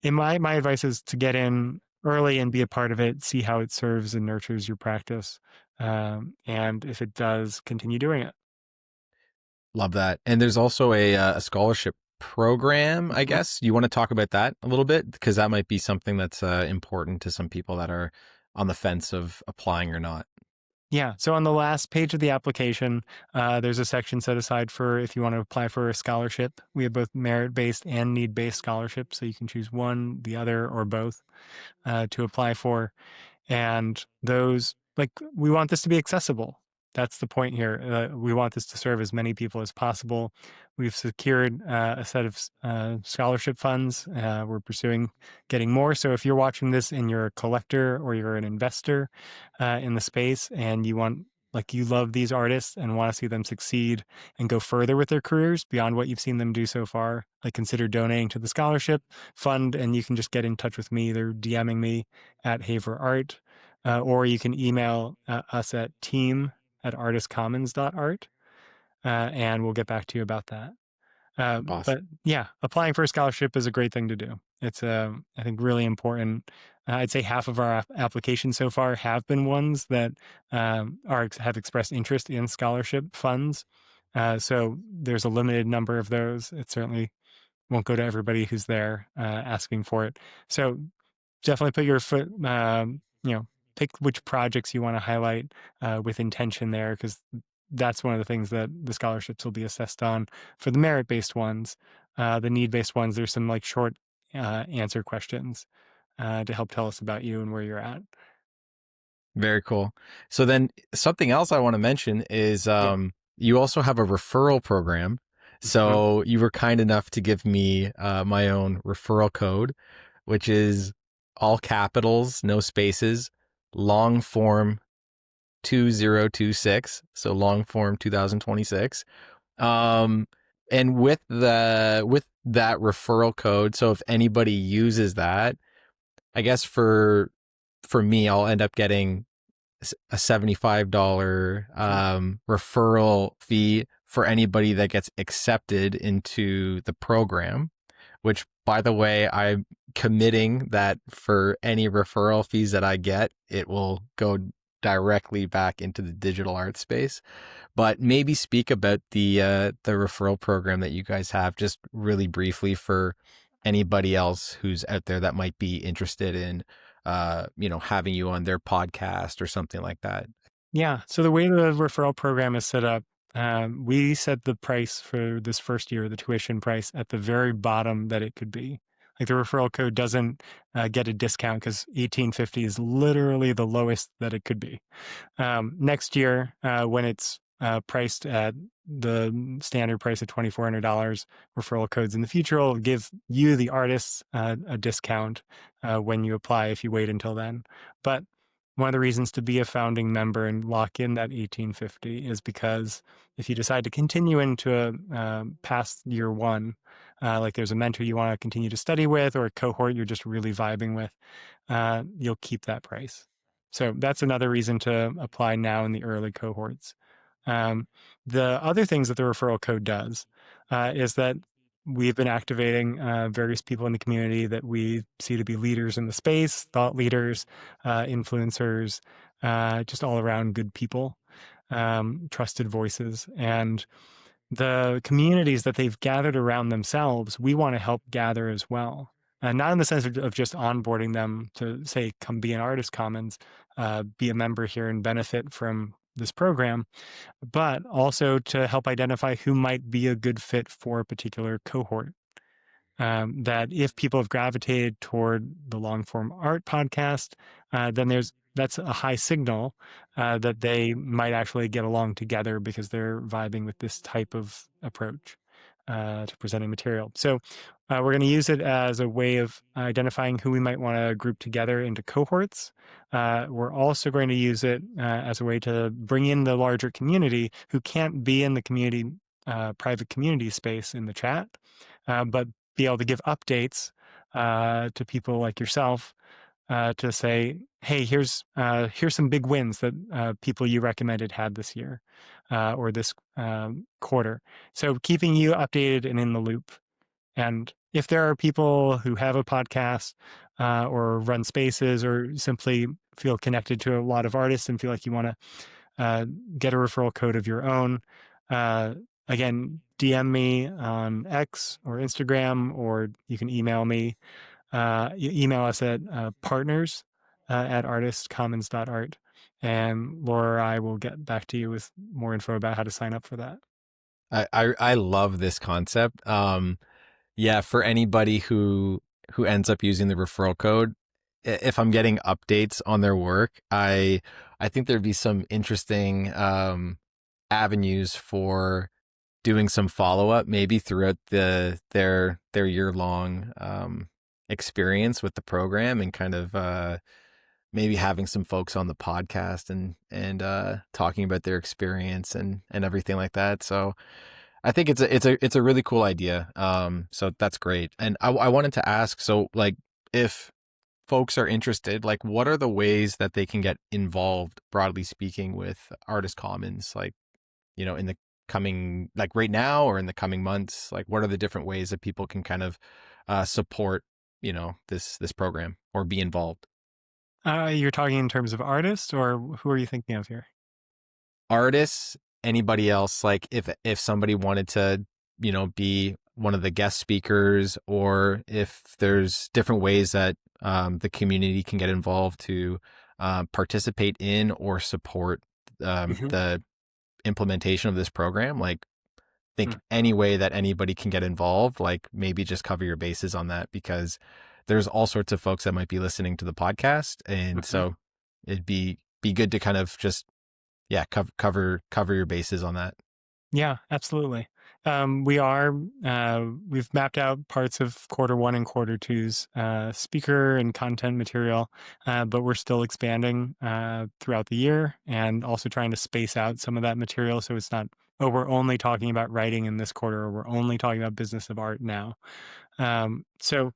my advice is to get in early and be a part of it, see how it serves and nurtures your practice. And if it does, continue doing it. Love that. And there's also a scholarship program, I Mhm. guess. You want to talk about that a little bit? Because that might be something that's important to some people that are on the fence of applying or not. Yeah. So on the last page of the application, there's a section set aside for if you want to apply for a scholarship. We have both merit-based and need-based scholarships, so you can choose one, the other, or both to apply for. And those, like, we want this to be accessible. That's the point here. We want this to serve as many people as possible. We've secured a set of scholarship funds. We're pursuing getting more. So if you're watching this and you're a collector or you're an investor in the space and you want, like, you love these artists and want to see them succeed and go further with their careers beyond what you've seen them do so far, like, consider donating to the scholarship fund, and you can just get in touch with me. They're DMing me at Haiver Art, or you can email us at team@artistcommons.art, and we'll get back to you about that. But Awesome. yeah, applying for a scholarship is a great thing to do. It's, I think, really important. I'd say half of our applications so far have been ones that have expressed interest in scholarship funds. So there's a limited number of those. It certainly won't go to everybody who's there asking for it. So definitely put your foot, pick which projects you want to highlight with intention there, because that's one of the things that the scholarships will be assessed on. For the merit-based ones, the need-based ones, there's some like short answer questions to help tell us about you and where you're at. Very cool. So then something else I want to mention is Yeah. you also have a referral program. Mhm. So you were kind enough to give me my own referral code, which is all capitals, no spaces, long form 2026. So long form 2026. And with that referral code, so if anybody uses that, I guess for me, I'll end up getting a $75 referral fee for anybody that gets accepted into the program, which, by the way, I'm committing that for any referral fees that I get, it will go directly back into the digital art space. But maybe speak about the referral program that you guys have, just really briefly, for anybody else who's out there that might be interested in having you on their podcast or something like that. Yeah. So the way the referral program is set up, we set the price for this first year, the tuition price, at the very bottom that it could be. Like, the referral code doesn't get a discount because 1850 is literally the lowest that it could be. Next year, when it's priced at the standard price of $2,400, referral codes in the future will give you, the artists, a discount when you apply if you wait until then. But one of the reasons to be a founding member and lock in that 1850 is because if you decide to continue into past year one, like there's a mentor you want to continue to study with or a cohort you're just really vibing with, you'll keep that price. So that's another reason to apply now in the early cohorts. The other things that the referral code does is that we've been activating various people in the community that we see to be leaders in the space, thought leaders, influencers, just all around good people, trusted voices. And the communities that they've gathered around themselves, we want to help gather as well. Not in the sense of just onboarding them to say, come be an Artist Commons, be a member here and benefit from this program, but also to help identify who might be a good fit for a particular cohort. That if people have gravitated toward the long form art podcast, then that's a high signal that they might actually get along together because they're vibing with this type of approach to presenting material. So we're going to use it as a way of identifying who we might want to group together into cohorts. We're also going to use it as a way to bring in the larger community who can't be in the community, private community space in the chat, but be able to give updates to people like yourself to say, hey, here's some big wins that people you recommended had this year or this quarter. So keeping you updated and in the loop. And if there are people who have a podcast or run spaces or simply feel connected to a lot of artists and feel like you want to get a referral code of your own, uh, again, DM me on X or Instagram, or you can email me. You email us at partners at artistcommons.art, and Laura or I will get back to you with more info about how to sign up for that. I love this concept. Yeah, for anybody who ends up using the referral code, if I'm getting updates on their work, I think there'd be some interesting avenues for doing some follow up, maybe throughout their year long experience with the program, and kind of maybe having some folks on the podcast and talking about their experience and everything like that. So I think it's a really cool idea. So that's great. And I wanted to ask, so like, if folks are interested, like, what are the ways that they can get involved, broadly speaking, with Artist Commons? Like, in the coming, like right now or in the coming months, like, what are the different ways that people can kind of support, this program or be involved? You're talking in terms of artists, or who are you thinking of here? Artists, anybody else, like if somebody wanted to, be one of the guest speakers, or if there's different ways that the community can get involved to participate in or support Mm-hmm. the implementation of this program. Like, think Mm. any way that anybody can get involved, like maybe just cover your bases on that, because there's all sorts of folks that might be listening to the podcast. And Mm-hmm. so it'd be good to kind of just, yeah, cover your bases on that. Yeah, absolutely. We've mapped out parts of quarter one and quarter two's speaker and content material, but we're still expanding throughout the year and also trying to space out some of that material so it's not, oh, we're only talking about writing in this quarter, or we're only talking about business of art now. So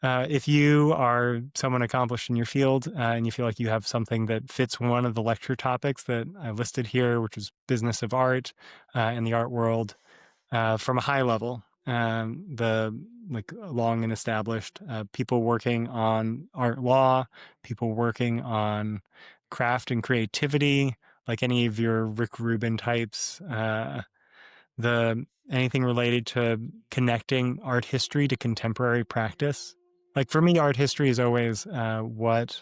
if you are someone accomplished in your field and you feel like you have something that fits one of the lecture topics that I listed here, which is business of art and the art world, from a high level, the like long and established people working on art law, people working on craft and creativity, like any of your Rick Rubin types, the anything related to connecting art history to contemporary practice. Like for me, art history is always like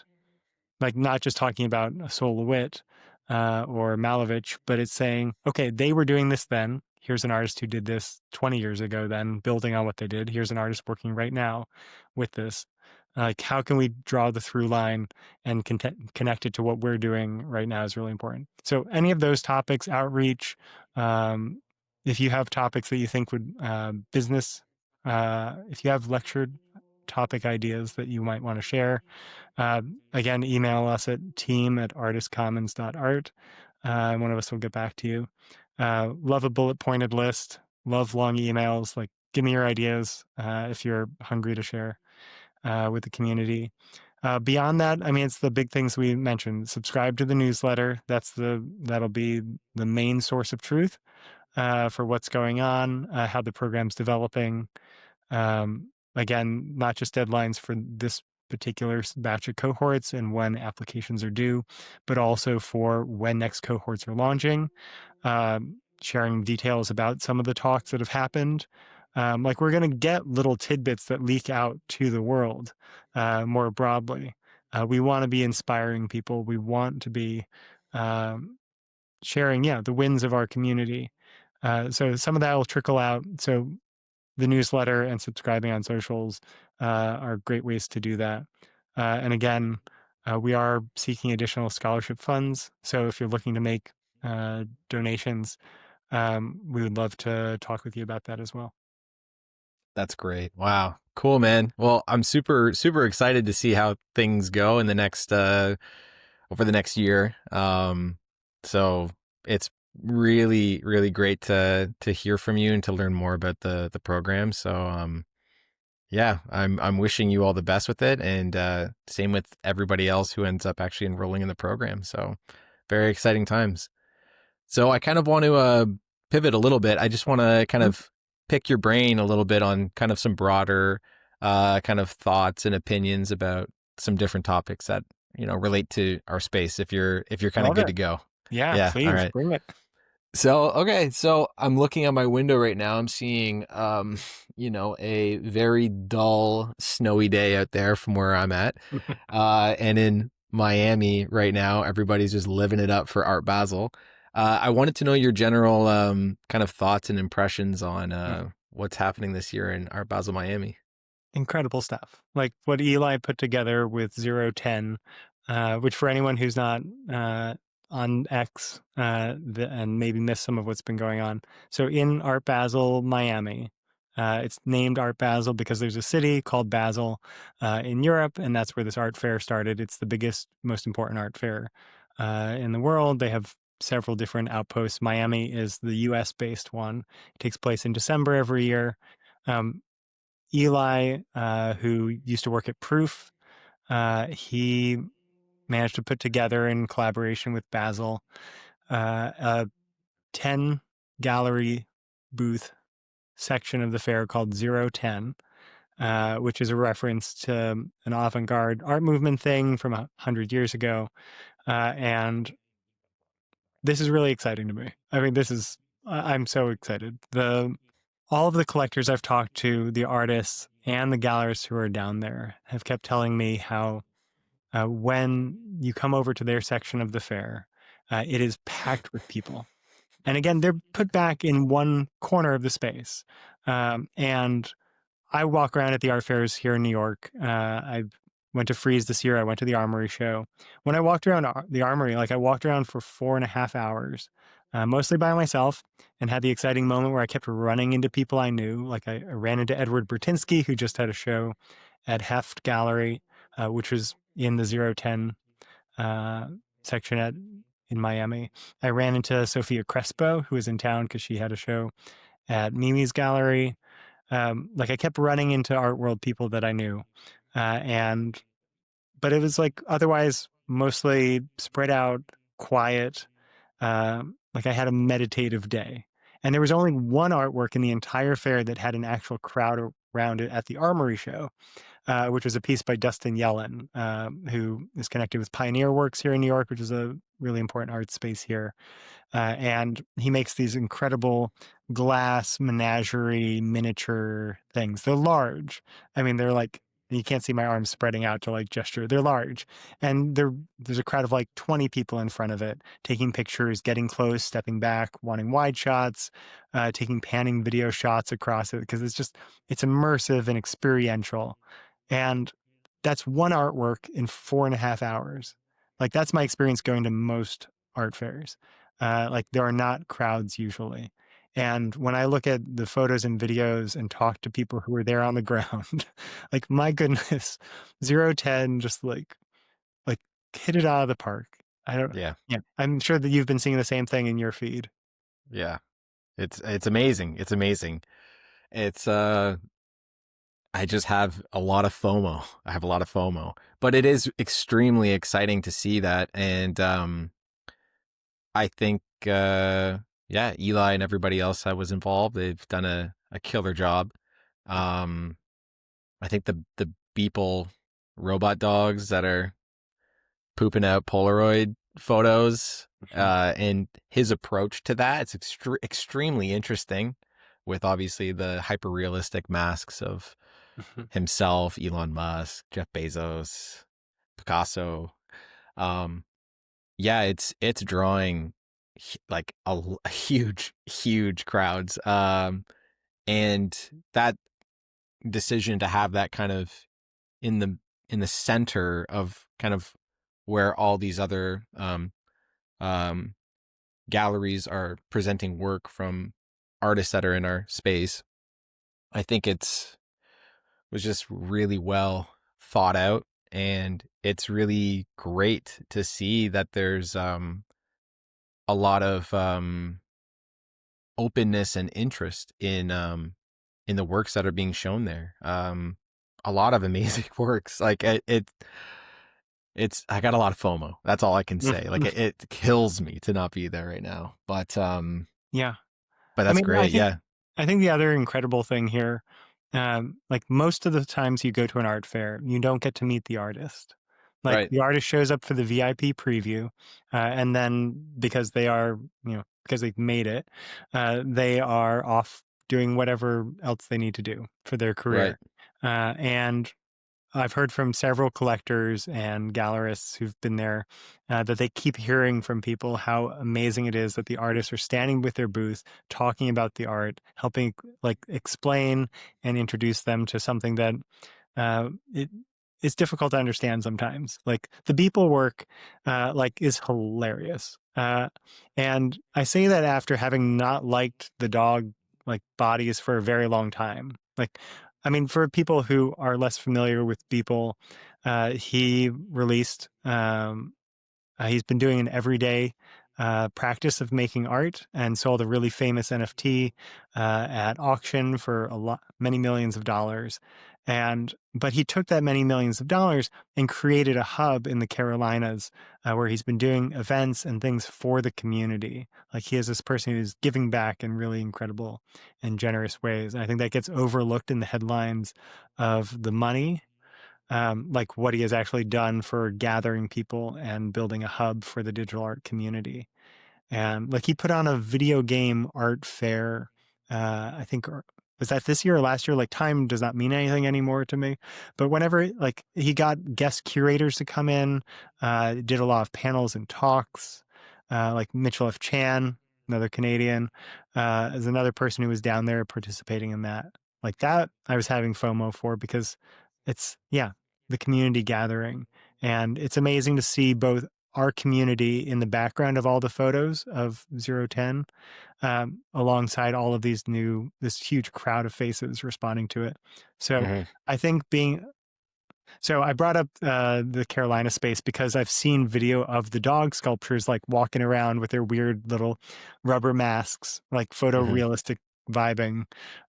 not just talking about a Solowit or Malevich, but it's saying, okay, they were doing this then. Here's an artist who did this 20 years ago, then building on what they did. Here's an artist working right now with this. Like, how can we draw the through line and connect it to what we're doing right now is really important. So, any of those topics, outreach, if you have topics that you think would business, if you have lectured topic ideas that you might want to share, again, email us at team@artistcommons.art. One of us will get back to you. Love a bullet pointed list. Love long emails. Like, give me your ideas if you're hungry to share with the community. Beyond that, I mean, it's the big things we mentioned. Subscribe to the newsletter. That'll be the main source of truth for what's going on, how the program's developing. Again, not just deadlines for this particular batch of cohorts and when applications are due, but also for when next cohorts are launching, sharing details about some of the talks that have happened. Like, we're going to get little tidbits that leak out to the world more broadly. We want to be inspiring people. We want to be sharing, the wins of our community. So some of that will trickle out. So the newsletter and subscribing on socials are great ways to do that. And again, we are seeking additional scholarship funds. So if you're looking to make donations, we would love to talk with you about that as well. That's great. Wow. Cool, man. Well, I'm super, super excited to see how things go in the next, over the next year. So it's really, really great to hear from you and to learn more about the program. So, yeah, I'm wishing you all the best with it, and same with everybody else who ends up actually enrolling in the program. So, very exciting times. So I kind of want to pivot a little bit. I just want to kind Mhm. of pick your brain a little bit on kind of some broader kind of thoughts and opinions about some different topics that relate to our space. If you're kind of Love good it. to go. Yeah, Yeah. All please right. bring it. So, okay, so I'm looking at my window right now. I'm seeing, a very dull, snowy day out there from where I'm at. And in Miami right now, everybody's just living it up for Art Basel. I wanted to know your general kind of thoughts and impressions on what's happening this year in Art Basel, Miami. Incredible stuff. Like what Eli put together with 010, which for anyone who's not on X and maybe missed some of what's been going on. So in Art Basel, Miami, it's named Art Basel because there's a city called Basel in Europe, and that's where this art fair started. It's the biggest, most important art fair in the world. They have several different outposts. Miami is the US-based one. It takes place in December every year. Eli, who used to work at Proof, he managed to put together in collaboration with Basil a 10 gallery booth section of the fair called 010, which is a reference to an avant-garde art movement thing from 100 years ago. And this is really exciting to me. I mean, I'm so excited. All of the collectors I've talked to, the artists and the gallerists who are down there, have kept telling me how when you come over to their section of the fair, it is packed with people. And again, they're put back in one corner of the space. And I walk around at the art fairs here in New York. I went to Frieze this year. I went to the Armory show. When I walked around the Armory, like I walked around for 4.5 hours, mostly by myself, and had the exciting moment where I kept running into people I knew. Like I ran into Edward Bertinsky, who just had a show at Heft Gallery, which was in the 010 section in Miami. I ran into Sophia Crespo, who was in town because she had a show at Mimi's Gallery. Like I kept running into art world people that I knew, but it was like otherwise mostly spread out, quiet. Like I had a meditative day, and there was only one artwork in the entire fair that had an actual crowd around it at the Armory show, which was a piece by Dustin Yellen, who is connected with Pioneer Works here in New York, which is a really important art space here. And he makes these incredible glass menagerie miniature things. They're large. I mean, they're like, you can't see my arms spreading out to like gesture. They're large. And there's a crowd of like 20 people in front of it, taking pictures, getting close, stepping back, wanting wide shots, taking panning video shots across it, because it's immersive and experiential. And that's one artwork in 4.5 hours. Like that's my experience going to most art fairs. Like there are not crowds usually. And when I look at the photos and videos and talk to people who are there on the ground, like my goodness, 010 just like hit it out of the park. I don't Yeah. Yeah. I'm sure that you've been seeing the same thing in your feed. Yeah. It's amazing. It's amazing. It's I just have a lot of FOMO. I have a lot of FOMO, but it is extremely exciting to see that. And I think, yeah, Eli and everybody else that was involved, they've done a killer job. I think the Beeple robot dogs that are pooping out Polaroid photos, and his approach to that, it's extremely interesting with obviously the hyper realistic masks of himself, Elon Musk, Jeff Bezos, Picasso. Um, yeah, it's drawing like a huge crowds. And that decision to have that kind of in the center of kind of where all these other um, galleries are presenting work from artists that are in our space, I think was just really well thought out, and it's really great to see that there's a lot of openness and interest in the works that are being shown there. A lot of amazing works. Like it's I got a lot of FOMO. That's all I can say. Like it kills me to not be there right now. But Yeah. I that's mean, I great. think Yeah. I think the other incredible thing here, like most of the times you go to an art fair, you don't get to meet the artist. Like Right. the artist shows up for the VIP preview, and then because they are, because they've made it, they are off doing whatever else they need to do for their Right. career. And I've heard from several collectors and gallerists who've been there that they keep hearing from people how amazing it is that the artists are standing with their booth, talking about the art, helping like explain and introduce them to something that it is difficult to understand sometimes. Like the Beeple work, like is hilarious, and I say that after having not liked the dog like bodies for a very long time. Like, I mean, for people who are less familiar with Beeple, he released he's been doing an everyday practice of making art and sold a really famous NFT at auction for many millions of dollars. But he took that many millions of dollars and created a hub in the Carolinas where he's been doing events and things for the community. Like he is this person who's giving back in really incredible and generous ways. And I think that gets overlooked in the headlines of the money, like what he has actually done for gathering people and building a hub for the digital art community. And like he put on a video game art fair, I think, was that this year or last year? Like time does not mean anything anymore to me. But whenever like he got guest curators to come in, did a lot of panels and talks, like Mitchell F. Chan, another Canadian, is another person who was down there participating in that. Like that, I was having FOMO for because it's, yeah, the community gathering. And it's amazing to see both our community in the background of all the photos of 010, alongside all of this huge crowd of faces responding to it. So Hmm. I think so I brought up the Carolina space because I've seen video of the dog sculptures like walking around with their weird little rubber masks, like Hmm. photorealistic vibing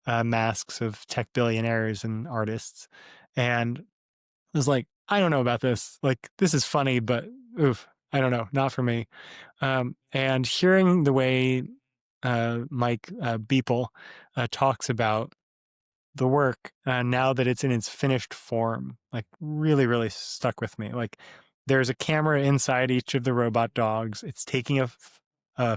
masks of tech billionaires and artists. And I was like, I don't know about this. Like, this is funny, but oof, I don't know, not for me. And hearing the way Mike Beeple talks about the work now that it's in its finished form, like really, really stuck with me. Like, there's a camera inside each of the robot dogs. It's taking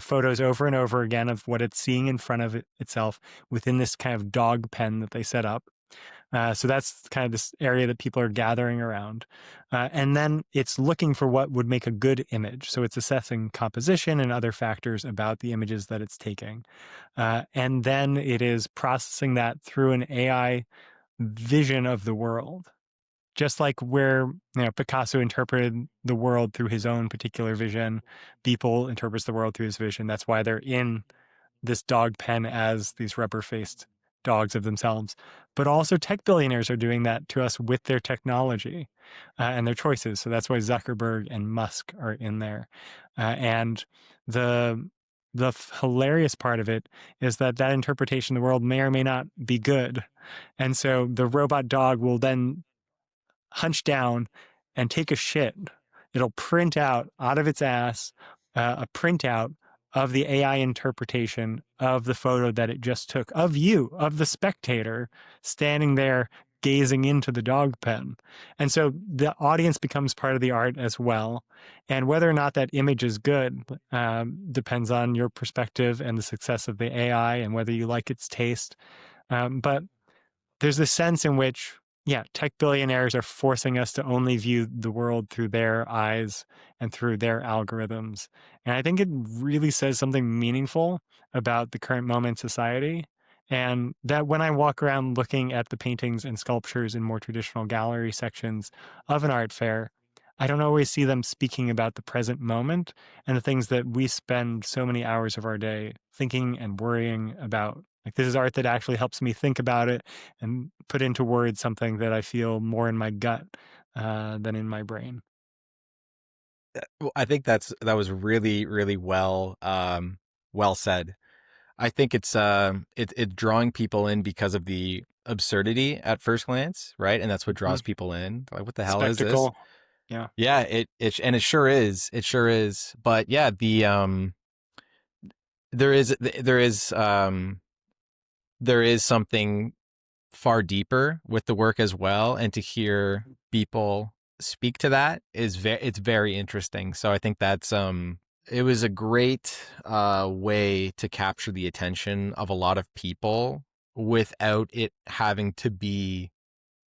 photos over and over again of what it's seeing in front of itself within this kind of dog pen that they set up. So that's kind of this area that people are gathering around. And then it's looking for what would make a good image. So it's assessing composition and other factors about the images that it's taking. And then it is processing that through an AI vision of the world. Just like where Picasso interpreted the world through his own particular vision, Beeple interprets the world through his vision. That's why they're in this dog pen as these rubber faced dogs of themselves. But also, tech billionaires are doing that to us with their technology and their choices. So that's why Zuckerberg and Musk are in there. And the hilarious part of it is that that interpretation of the world may or may not be good. And so the robot dog will then hunch down and take a shit. It'll print out of its ass a printout of the AI interpretation of the photo that it just took of you, of the spectator standing there gazing into the dog pen. And so the audience becomes part of the art as well. And whether or not that image is good depends on your perspective and the success of the AI and whether you like its taste. But there's this sense in which, yeah, tech billionaires are forcing us to only view the world through their eyes and through their algorithms. And I think it really says something meaningful about the current moment in society. And that when I walk around looking at the paintings and sculptures in more traditional gallery sections of an art fair, I don't always see them speaking about the present moment and the things that we spend so many hours of our day thinking and worrying about. Like, this is art that actually helps me think about it and put into words something that I feel more in my gut than in my brain. Well, I think that was really, really well said. I think it's drawing people in because of the absurdity at first glance, right? And that's what Mhm. draws people in. Like, what the hell is this? Spectacle. Yeah. Yeah, and it sure is. It sure is. But yeah, the there is there is something far deeper with the work as well, and to hear people speak to that it's very interesting. So I think that's it was a great way to capture the attention of a lot of people without it having to be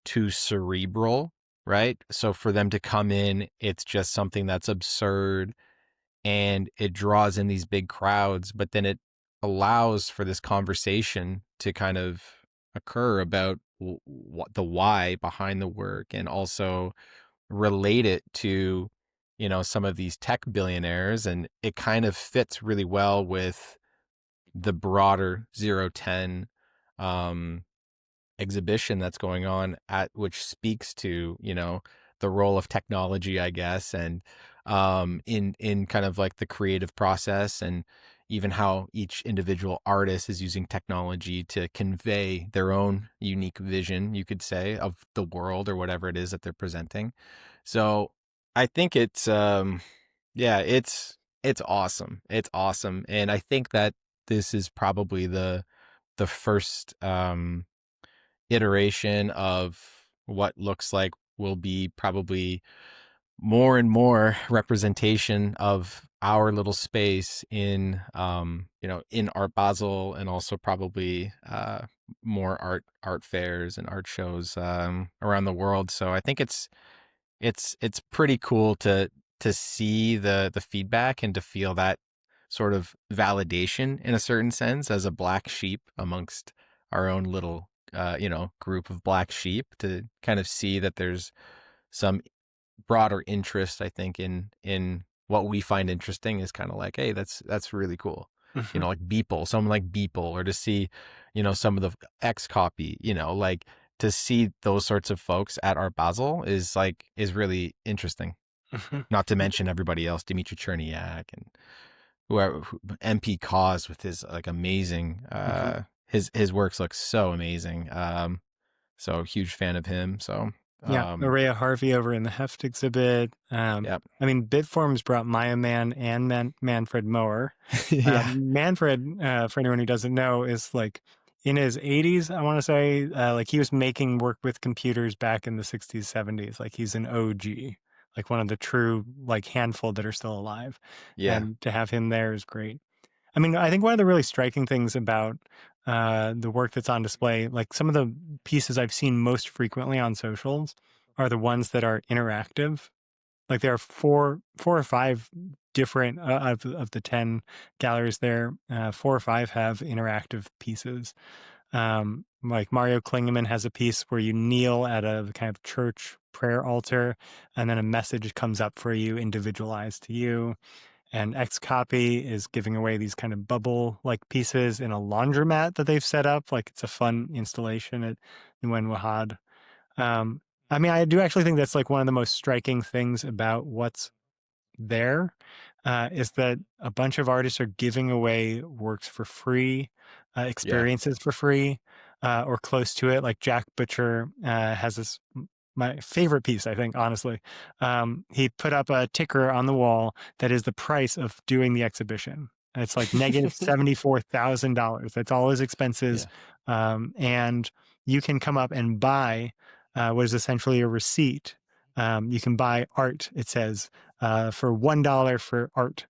too cerebral, right? So for them to come in, it's just something that's absurd and it draws in these big crowds, but then it allows for this conversation to kind of occur about what the why behind the work, and also relate it to, some of these tech billionaires. And it kind of fits really well with the broader 010 um, exhibition that's going on, at which speaks to, the role of technology, I guess, and in kind of like the creative process, and even how each individual artist is using technology to convey their own unique vision, you could say, of the world or whatever it is that they're presenting. So I think it's yeah, it's awesome. It's awesome. And I think that this is probably the first iteration of what looks like will be probably more and more representation of our little space in in Art Basel, and also probably more art fairs and art shows around the world. So I think it's pretty cool to see the feedback and to feel that sort of validation in a certain sense as a black sheep amongst our own little group of black sheep, to kind of see that there's some broader interest, I think, in what we find interesting, is kind of like, hey, that's really cool. Mhm. Like Beeple, someone like Beeple, or to see, some of the X copy, like to see those sorts of folks at Art Basel is really interesting. Mhm. Not to mention everybody else, Dimitri Cherniak and MP Cause with his like amazing Mhm. his works look so amazing. So huge fan of him. So Yeah, um Araya Harvey over in the Heft exhibit. yeah. I mean, Bitforms brought Maya Man and Manfred Mower. Yeah. Manfred, for anyone who doesn't know, is like in his 80s, I want to say. Like he was making work with computers back in the 60s, 70s. Like he's an OG, like one of the true, like handful that are still alive. Yeah. And to have him there is great. I mean, I think one of the really striking things about the work that's on display, like some of the pieces I've seen most frequently on socials, are the ones that are interactive. Like there are four or five different of the 10 galleries there. Four or five have interactive pieces. Like Mario Klingemann has a piece where you kneel at a kind of church prayer altar, and then a message comes up for you, individualized to you. And Xcopy is giving away these kind of bubble like pieces in a laundromat that they've set up. Like it's a fun installation at Nguyen Wahad. Um, I mean, I do actually think that's like one of the most striking things about what's there, is that a bunch of artists are giving away works for free, Yeah. experiences for free, or close to it. Like Jack Butcher has this, my favorite piece, I think, honestly. He put up a ticker on the wall that is the price of doing the exhibition. And it's like negative $74,000. That's all his expenses. Yeah. And you can come up and buy what is essentially a receipt. You can buy art, it says, for $1 for art.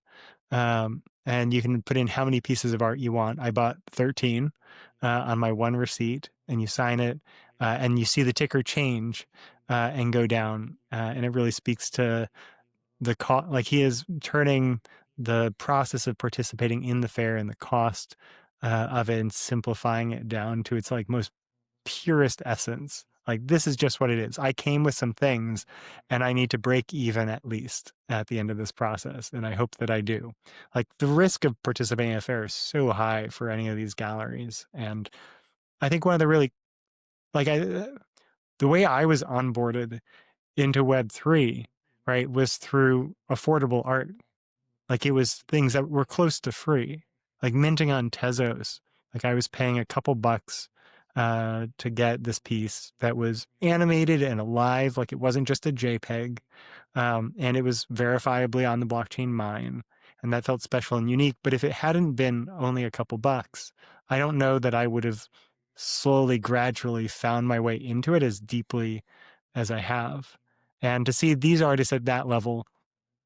And you can put in how many pieces of art you want. I bought 13 on my one receipt, and you sign it, and you see the ticker change and go down. And it really speaks to the cost. Like he is turning the process of participating in the fair and the cost of it, and simplifying it down to its like most purest essence. Like this is just what it is. I came with some things, and I need to break even at least at the end of this process. And I hope that I do. Like the risk of participating in a fair is so high for any of these galleries. And I think one of the really, like the way I was onboarded into Web3, right, was through affordable art. Like it was things that were close to free, like minting on Tezos. Like I was paying a couple bucks to get this piece that was animated and alive. Like it wasn't just a JPEG, and it was verifiably on the blockchain mine, and that felt special and unique. But if it hadn't been only a couple bucks, I don't know that I would have slowly, gradually found my way into it as deeply as I have. And to see these artists at that level,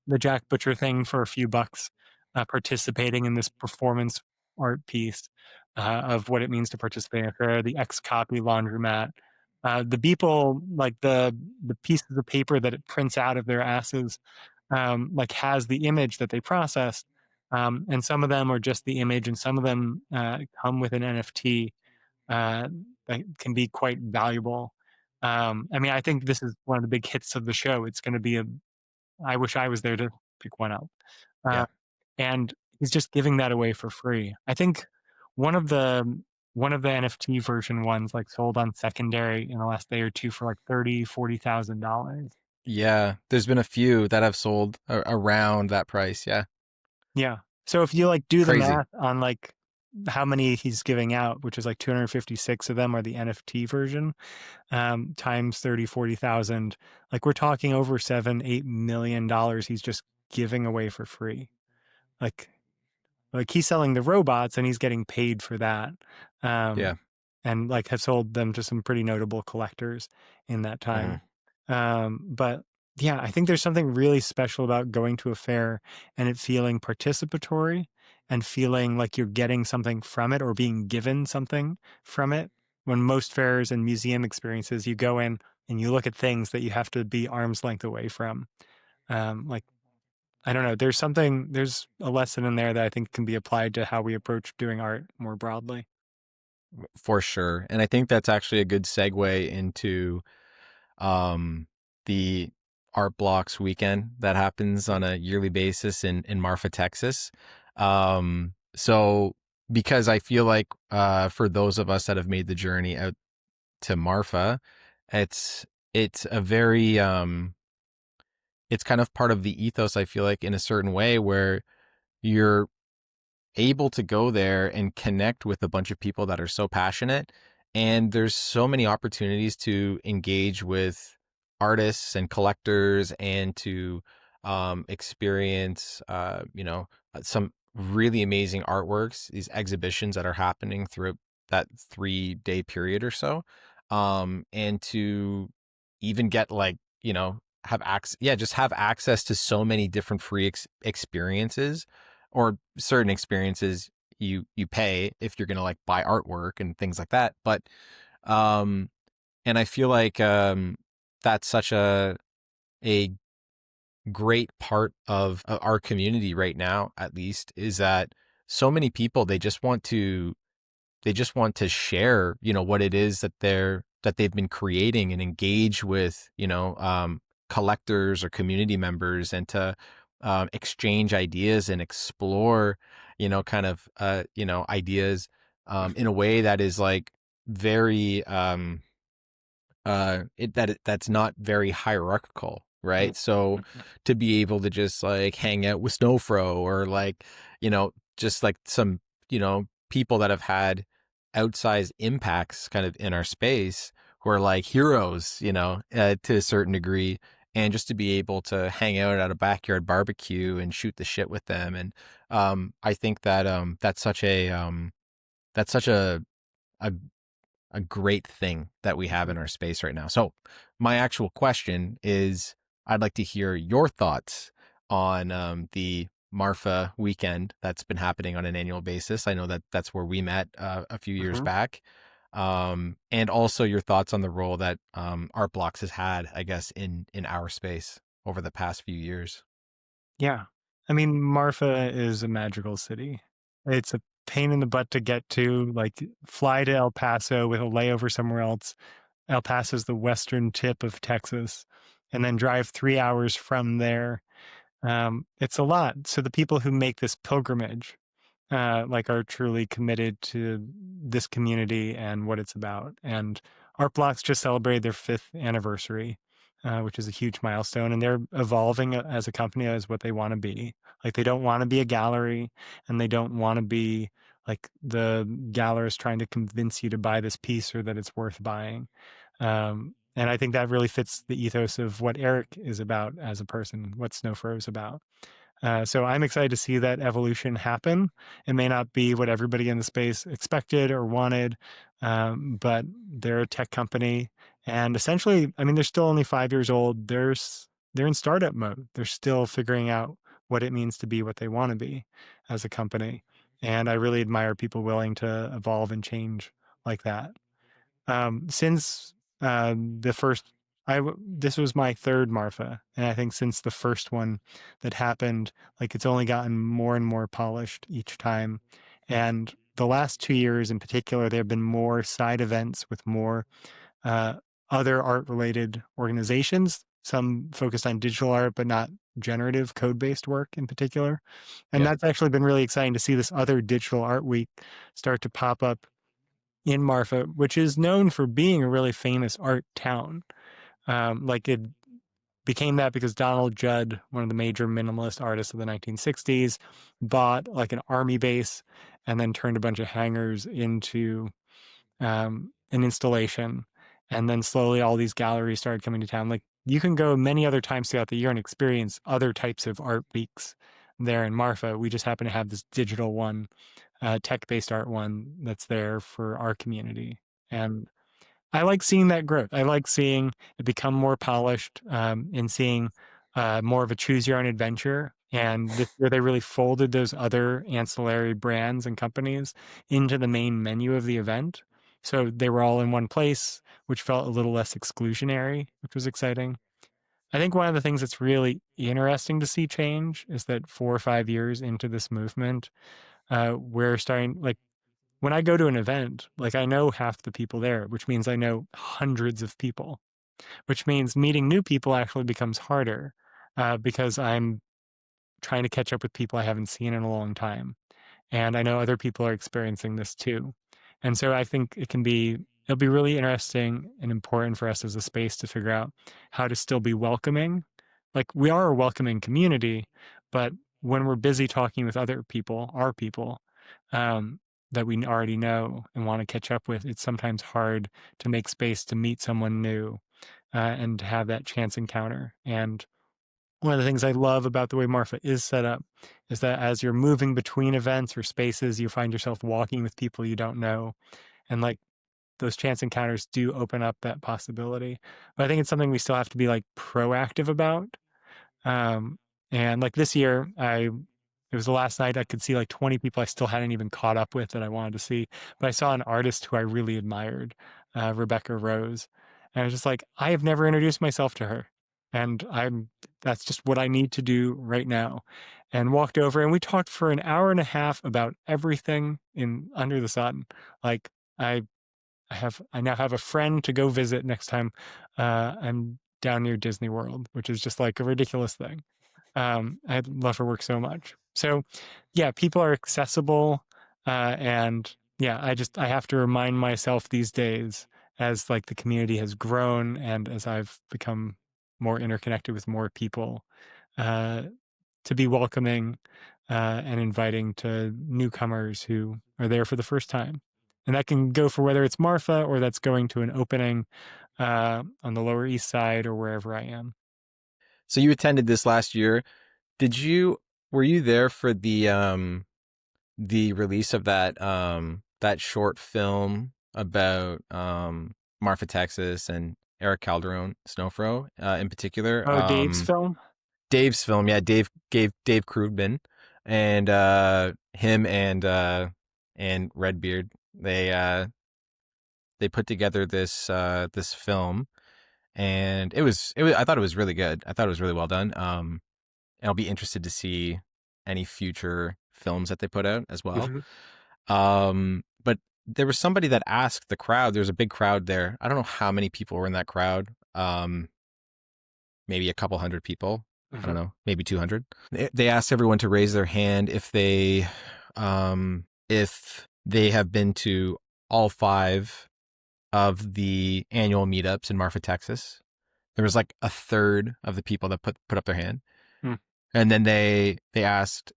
the Jack Butcher thing for a few bucks, participating in this performance art piece of what it means to participate in a fair, the X copy laundromat, the people like the pieces of paper that it prints out of their asses, like has the image that they processed, and some of them are just the image, and some of them come with an NFT uh, that can be quite valuable. I mean, I think this is one of the big hits of the show. It's going to be a I wish I was there to pick one up. Uh, Yeah. and he's just giving that away for free. I think one of the one of the NFT version ones like sold on secondary in the last day or two for like $30,000, $40,000. Yeah, there's been a few that have sold around that price. Yeah, Yeah. So if you like do the crazy. math on like how many he's giving out, which is like 256 of them are the NFT version, times 30, 40,000, like we're talking over $7, $8 million he's just giving away for free. Like Like he's selling the robots and he's getting paid for that. Yeah. And like have sold them to some pretty notable collectors in that Hmm. time. But yeah, I think there's something really special about going to a fair and it feeling participatory and feeling like you're getting something from it or being given something from it. When most fairs and museum experiences, you go in and you look at things that you have to be arm's length away from. Like I don't know. There's a lesson in there that I think can be applied to how we approach doing art more broadly. For sure. And I think that's actually a good segue into um, the Art Blocks weekend that happens on a yearly basis in Marfa, Texas. So because I feel like for those of us that have made the journey out to Marfa, it's it's a very it's kind of part of the ethos, I feel like, in a certain way where you're able to go there and connect with a bunch of people that are so passionate. And there's so many opportunities to engage with artists and collectors and to experience, some really amazing artworks, these exhibitions that are happening throughout that 3 day period or so. And to even get like, have access, yeah, just have access to so many different free experiences or certain experiences you pay if you're going to like buy artwork and things like that. But um and I feel like that's such a great part of our community right now, at least, is that so many people, they just want to share, what it is that they've been creating and engage with, collectors or community members, and to exchange ideas and explore, kind of, ideas in a way that is like very that's not very hierarchical, right? So to be able to just like hang out with Snowfro, or like, just like some, people that have had outsized impacts kind of in our space, who are like heroes, to a certain degree, and just to be able to hang out at a backyard barbecue and shoot the shit with them. And I think that that's such a a great thing that we have in our space right now. So, my actual question is, I'd like to hear your thoughts on the Marfa weekend that's been happening on an annual basis. I know that that's where we met a few years Mhm. back. And also your thoughts on the role that Art Blocks has had, I guess, in our space over the past few years. Yeah. I mean, Marfa is a magical city. It's a pain in the butt to get to, like fly to El Paso with a layover somewhere else. El Paso's the western tip of Texas, and then drive 3 hours from there. It's a lot. So the people who make this pilgrimage, like are truly committed to this community and what it's about. And Art Blocks just celebrated their 5th anniversary, which is a huge milestone. And they're evolving as a company as what they want to be. Like they don't want to be a gallery, and they don't want to be like the gallerist trying to convince you to buy this piece or that it's worth buying. And I think that really fits the ethos of what Eric is about as a person, what Snowfro is about. So I'm excited to see that evolution happen. It may not be what everybody in the space expected or wanted, but they're a tech company, and essentially, I mean, they're still only 5 years old. They're in startup mode. They're still figuring out what it means to be what they want to be as a company. And I really admire people willing to evolve and change like that. Since the first, this was my third Marfa, and I think since the first one that happened, like it's only gotten more and more polished each time. And the last 2 years in particular, there have been more side events with more uh, other art-related organizations. Some focused on digital art, but not generative code-based work in particular. And Yeah. that's actually been really exciting to see this other digital art week start to pop up in Marfa, which is known for being a really famous art town. Like it became that because Donald Judd, one of the major minimalist artists of the 1960s, bought like an army base and then turned a bunch of hangars into an installation. And then slowly all these galleries started coming to town. Like you can go many other times throughout the year and experience other types of art weeks there in Marfa. We just happen to have this digital one, tech-based art one that's there for our community. And I like seeing that growth. I like seeing it become more polished, and seeing more of a choose your own adventure. And this year they really folded those other ancillary brands and companies into the main menu of the event. So they were all in one place, which felt a little less exclusionary, which was exciting. I think one of the things that's really interesting to see change is that 4 or 5 years into this movement, we're starting, like, when I go to an event, like I know half the people there, which means I know hundreds of people, which means meeting new people actually becomes harder, because I'm trying to catch up with people I haven't seen in a long time. And I know other people are experiencing this too. And so I think it'll be really interesting and important for us as a space to figure out how to still be welcoming. Like we are a welcoming community, but when we're busy talking with other people, our people, um, that we already know and want to catch up with, it's sometimes hard to make space to meet someone new, and to have that chance encounter. And one of the things I love about the way Marfa is set up is that as you're moving between events or spaces, you find yourself walking with people you don't know. And like those chance encounters do open up that possibility. But I think it's something we still have to be like proactive about. Um, and like this year, it was the last night I could see like 20 people I still hadn't even caught up with that I wanted to see. But I saw an artist who I really admired, Rebecca Rose. And I was just like, I have never introduced myself to her. And that's just what I need to do right now. And walked over and we talked for an hour and a half about everything in under the sun. Like I I now have a friend to go visit next time I'm down near Disney World, which is just like a ridiculous thing. I love her work so much. So, yeah, people are accessible, and yeah, I have to remind myself these days as like the community has grown and as I've become more interconnected with more people, uh, to be welcoming, and inviting to newcomers who are there for the first time. And that can go for whether it's Marfa or that's going to an opening on the Lower East Side or wherever I am. So you attended this last year. Were you there for the release of that short film about Marfa, Texas and Eric Calderon Snowfro in particular? Oh, Dave's film? Dave's film, yeah, Dave Krugman and him and Redbeard, they put together this film, and it was I thought it was really good. I thought it was really well done. And I'll be interested to see any future films that they put out as well. Mm-hmm. But there was somebody that asked the crowd. There was a big crowd there. I don't know how many people were in that crowd. Maybe a couple hundred people. I Mm-hmm. don't know, maybe 200. They asked everyone to raise their hand if they have been to all 5 of the annual meetups in Marfa, Texas. There was like a third of the people that put up their hand. Mm. And then they asked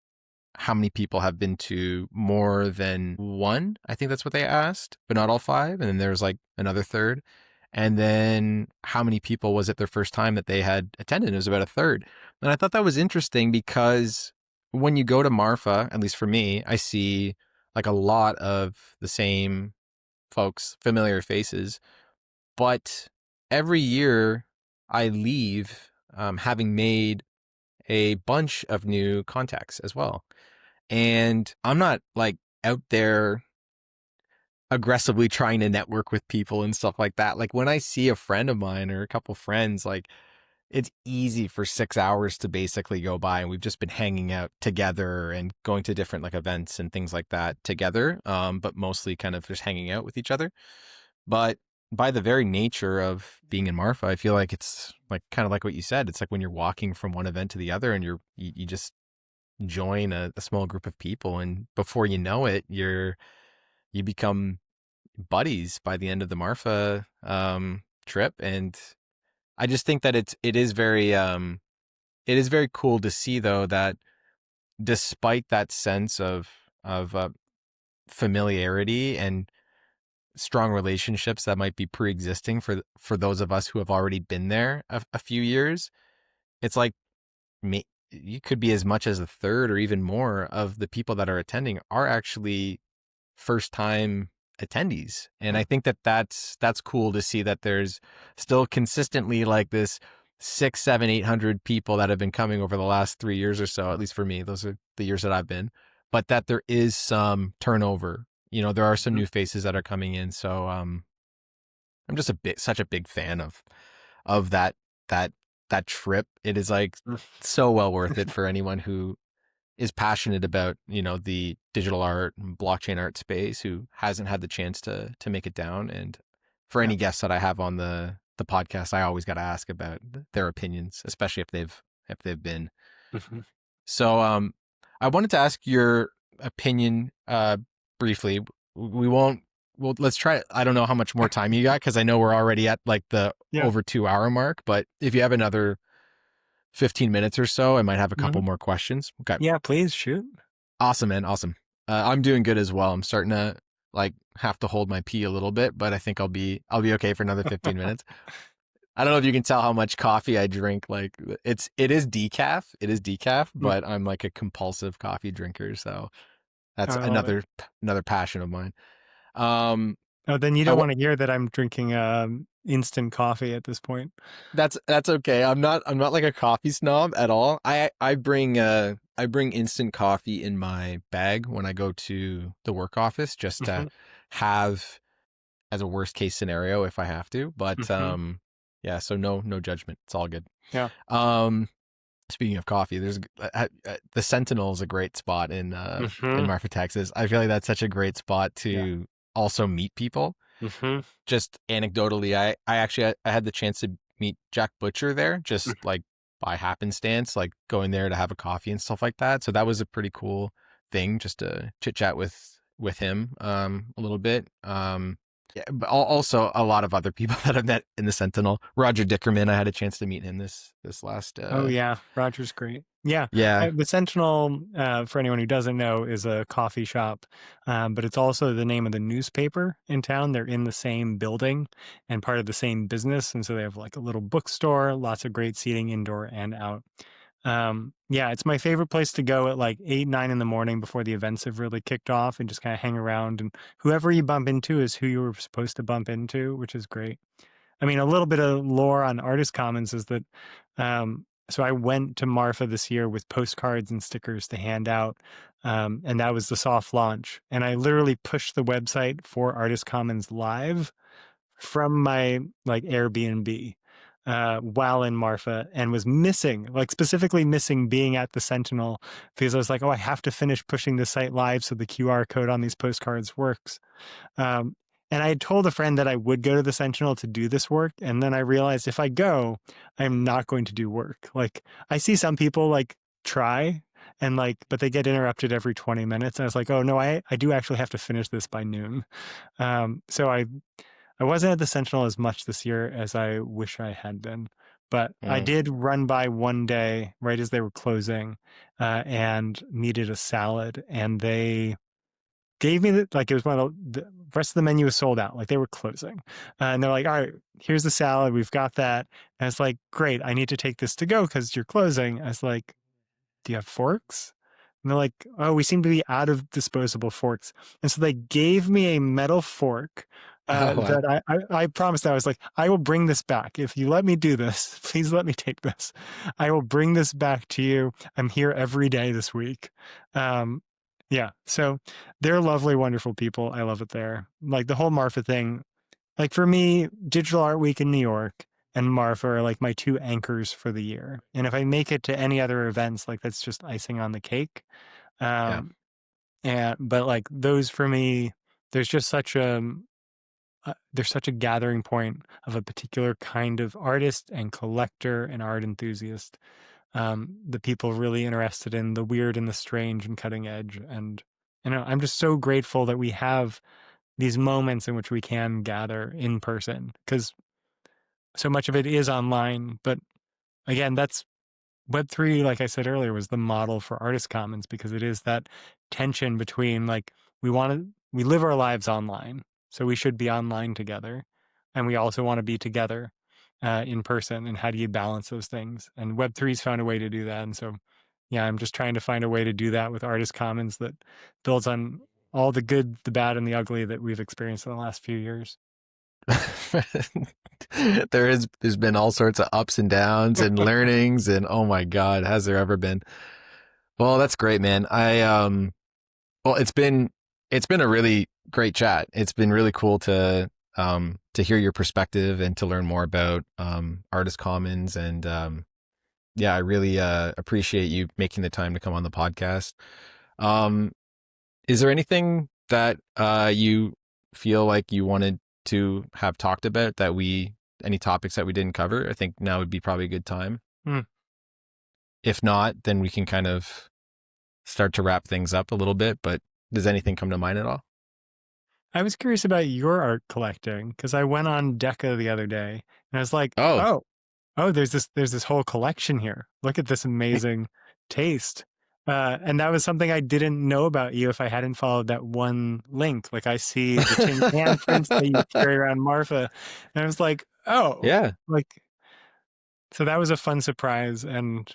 how many people have been to more than one. I think that's what they asked, but not all 5. And then there was like another third. And then how many people was it their first time that they had attended? It was about a third. And I thought that was interesting because when you go to Marfa, at least for me, I see like a lot of the same folks, familiar faces. But every year I leave having made a bunch of new contacts as well. And I'm not like out there aggressively trying to network with people and stuff like that. Like when I see a friend of mine or a couple friends, like it's easy for 6 hours to basically go by, and we've just been hanging out together and going to different like events and things like that together. But mostly kind of just hanging out with each other. But by the very nature of being in Marfa, I feel like it's like kind of like what you said. It's like when you're walking from one event to the other, and you just join a small group of people, and before you know it, you become buddies by the end of the Marfa trip. And I just think that it is very cool to see though that despite that sense of familiarity and strong relationships that might be pre-existing for those of us who have already been there a few years, it's like you could be as much as a third or even more of the people that are attending are actually first time attendees. And I think that that's cool to see that there's still consistently like this 6, 7, 800 people that have been coming over the last 3 years or so, at least for me. Those are the years that I've been, but that there is some turnover. There are some Mhm. new faces that are coming in. So I'm just such a big fan of that that trip. It is like so well worth it for anyone who is passionate about, the digital art and blockchain art space, who hasn't had the chance to make it down. And for Yeah. any guests that I have on the podcast, I always got to ask about their opinions, especially if they've been. Mhm. So I wanted to ask your opinion briefly. We won't well let's try. I don't know how much more time you got, because I know we're already at like the Yeah. over 2 hour mark, but if you have another 15 minutes or so, I might have a couple Mhm. more questions. Okay. Yeah, please shoot. Awesome, man. Awesome. I'm doing good as well. I'm starting to like have to hold my pee a little bit, but I think I'll be okay for another 15 minutes. I don't know if you can tell how much coffee I drink. Like it is decaf, Mm. but I'm like a compulsive coffee drinker, so that's I love it. another passion of mine. Um, Oh, then you I don't want to hear that I'm drinking instant coffee at this point. That's okay. I'm not like a coffee snob at all. I bring instant coffee in my bag when I go to the work office, just to Hmm. have as a worst case scenario if I have to. But Hmm. yeah, so no judgment. It's all good. Yeah. Um Speaking of coffee, there's the Sentinel is a great spot in Hmm. Marfa, Texas. I feel like that's such a great spot Yeah. to also meet people. Hmm. Just anecdotally, I actually I had the chance to meet Jack Butcher there, just like by happenstance, like going there to have a coffee and stuff like that. So that was a pretty cool thing, just to chit chat with him a little bit. Yeah, but also a lot of other people that I've met in the Sentinel. Roger Dickerman, I had a chance to meet him this last Oh yeah, Roger's great. Yeah, yeah. the Sentinel, for anyone who doesn't know, is a coffee shop, but it's also the name of the newspaper in town. They're in the same building and part of the same business, and so they have like a little bookstore, lots of great seating indoor and out. Yeah, it's my favorite place to go at like 8, 9 in the morning before the events have really kicked off, and just kind of hang around. And whoever you bump into is who you were supposed to bump into, which is great. I mean, a little bit of lore on Artist Commons is that, so I went to Marfa this year with postcards and stickers to hand out, and that was the soft launch. And I literally pushed the website for Artist Commons live from my like Airbnb while in Marfa, and was missing, like specifically missing being at the Sentinel, because I was like, oh, I have to finish pushing the site live so the QR code on these postcards works. Um, and I had told a friend that I would go to the Sentinel to do this work. And then I realized if I go, I'm not going to do work. Like I see some people like try and like, but they get interrupted every 20 minutes. And I was like, oh no, I do actually have to finish this by noon. So I wasn't at the Sentinel as much this year as I wish I had been. But I Mm. did run by one day right as they were closing and needed a salad. And they gave me like it was one of the rest of the menu was sold out, like they were closing, and they're like, all right, here's the salad, we've got that. And I was like, great, I need to take this to go because you're closing. I was like, do you have forks? And they're like, oh, we seem to be out of disposable forks. And so they gave me a metal fork Oh, wow. that I promised. I was like, I will bring this back. If you let me do this, please let me take this. I will bring this back to you. I'm here every day this week. Yeah. So they're lovely, wonderful people. I love it there. Like the whole Marfa thing. Like for me, Digital Art Week in New York and Marfa are like my two anchors for the year. And if I make it to any other events, like that's just icing on the cake. Yeah. But like those for me, there's just such a there's such a gathering point of a particular kind of artist and collector and art enthusiast. The people really interested in the weird and the strange and cutting edge. And I'm just so grateful that we have these moments in which we can gather in person, because so much of it is online. But again, that's Web3, like I said earlier, was the model for Artist Commons, because it is that tension between like we live our lives online, so we should be online together, and we also want to be together in person. And how do you balance those things? And Web3's found a way to do that. And so, yeah, I'm just trying to find a way to do that with Artist Commons that builds on all the good, the bad, and the ugly that we've experienced in the last few years. There's been all sorts of ups and downs and learnings, and oh my God, has there ever been? Well, that's great, man. Well, it's been a really great chat. It's been really cool to hear your perspective and to learn more about Artist Commons. And yeah, I really appreciate you making the time to come on the podcast. Is there anything that you feel like you wanted to have talked about any topics that we didn't cover? I think now would be probably a good time. If not, then we can kind of start to wrap things up a little bit, but does anything come to mind at all? I was curious about your art collecting, because I went on Deca the other day and I was like, Oh, there's this whole collection here. Look at this amazing taste. And that was something I didn't know about you if I hadn't followed that one link. Like I see the tin can prints that you carry around Marfa, and I was like, oh, yeah. like, so that was a fun surprise. And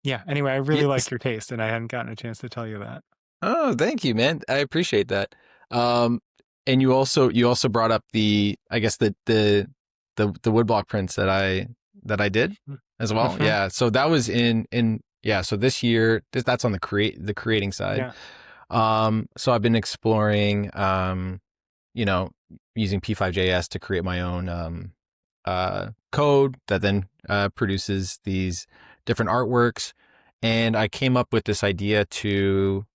yeah, anyway, I really like Yes. your taste, and I hadn't gotten a chance to tell you that. Oh, thank you, man. I appreciate that. Um, and you also brought up I guess the woodblock prints that I did as well. Mm-hmm. Yeah. So that was yeah. So this year, that's on the creating side. Yeah. So I've been exploring, you know, using P5JS to create my own code that then produces these different artworks. And I came up with this idea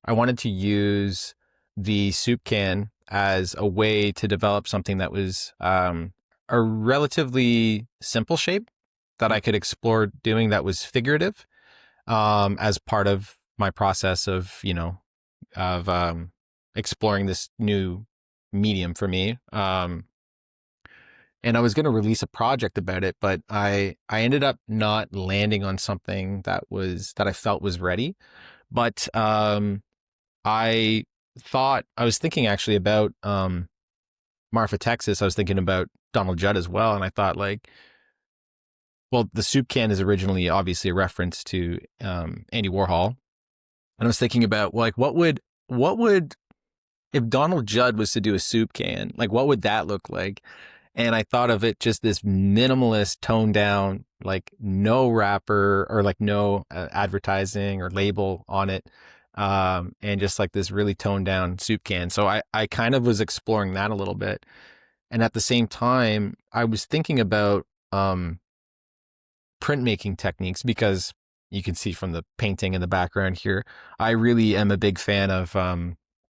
I wanted to use the soup can as a way to develop something that was a relatively simple shape that I could explore doing, that was figurative, as part of my process of, exploring this new medium for me. And I was going to release a project about it, but I ended up not landing on something that I felt was ready. But I was thinking actually about Marfa, Texas. I was thinking about Donald Judd as well, and I thought, like, well, the soup can is originally obviously a reference to Andy Warhol, and I was thinking about, like, what would if Donald Judd was to do a soup can, like, what would that look like? And I thought of it just this minimalist, toned down, like no wrapper or like no advertising or label on it. And just like this really toned down soup can. So I kind of was exploring that a little bit. And at the same time, I was thinking about printmaking techniques, because you can see from the painting in the background here, I really am a big fan of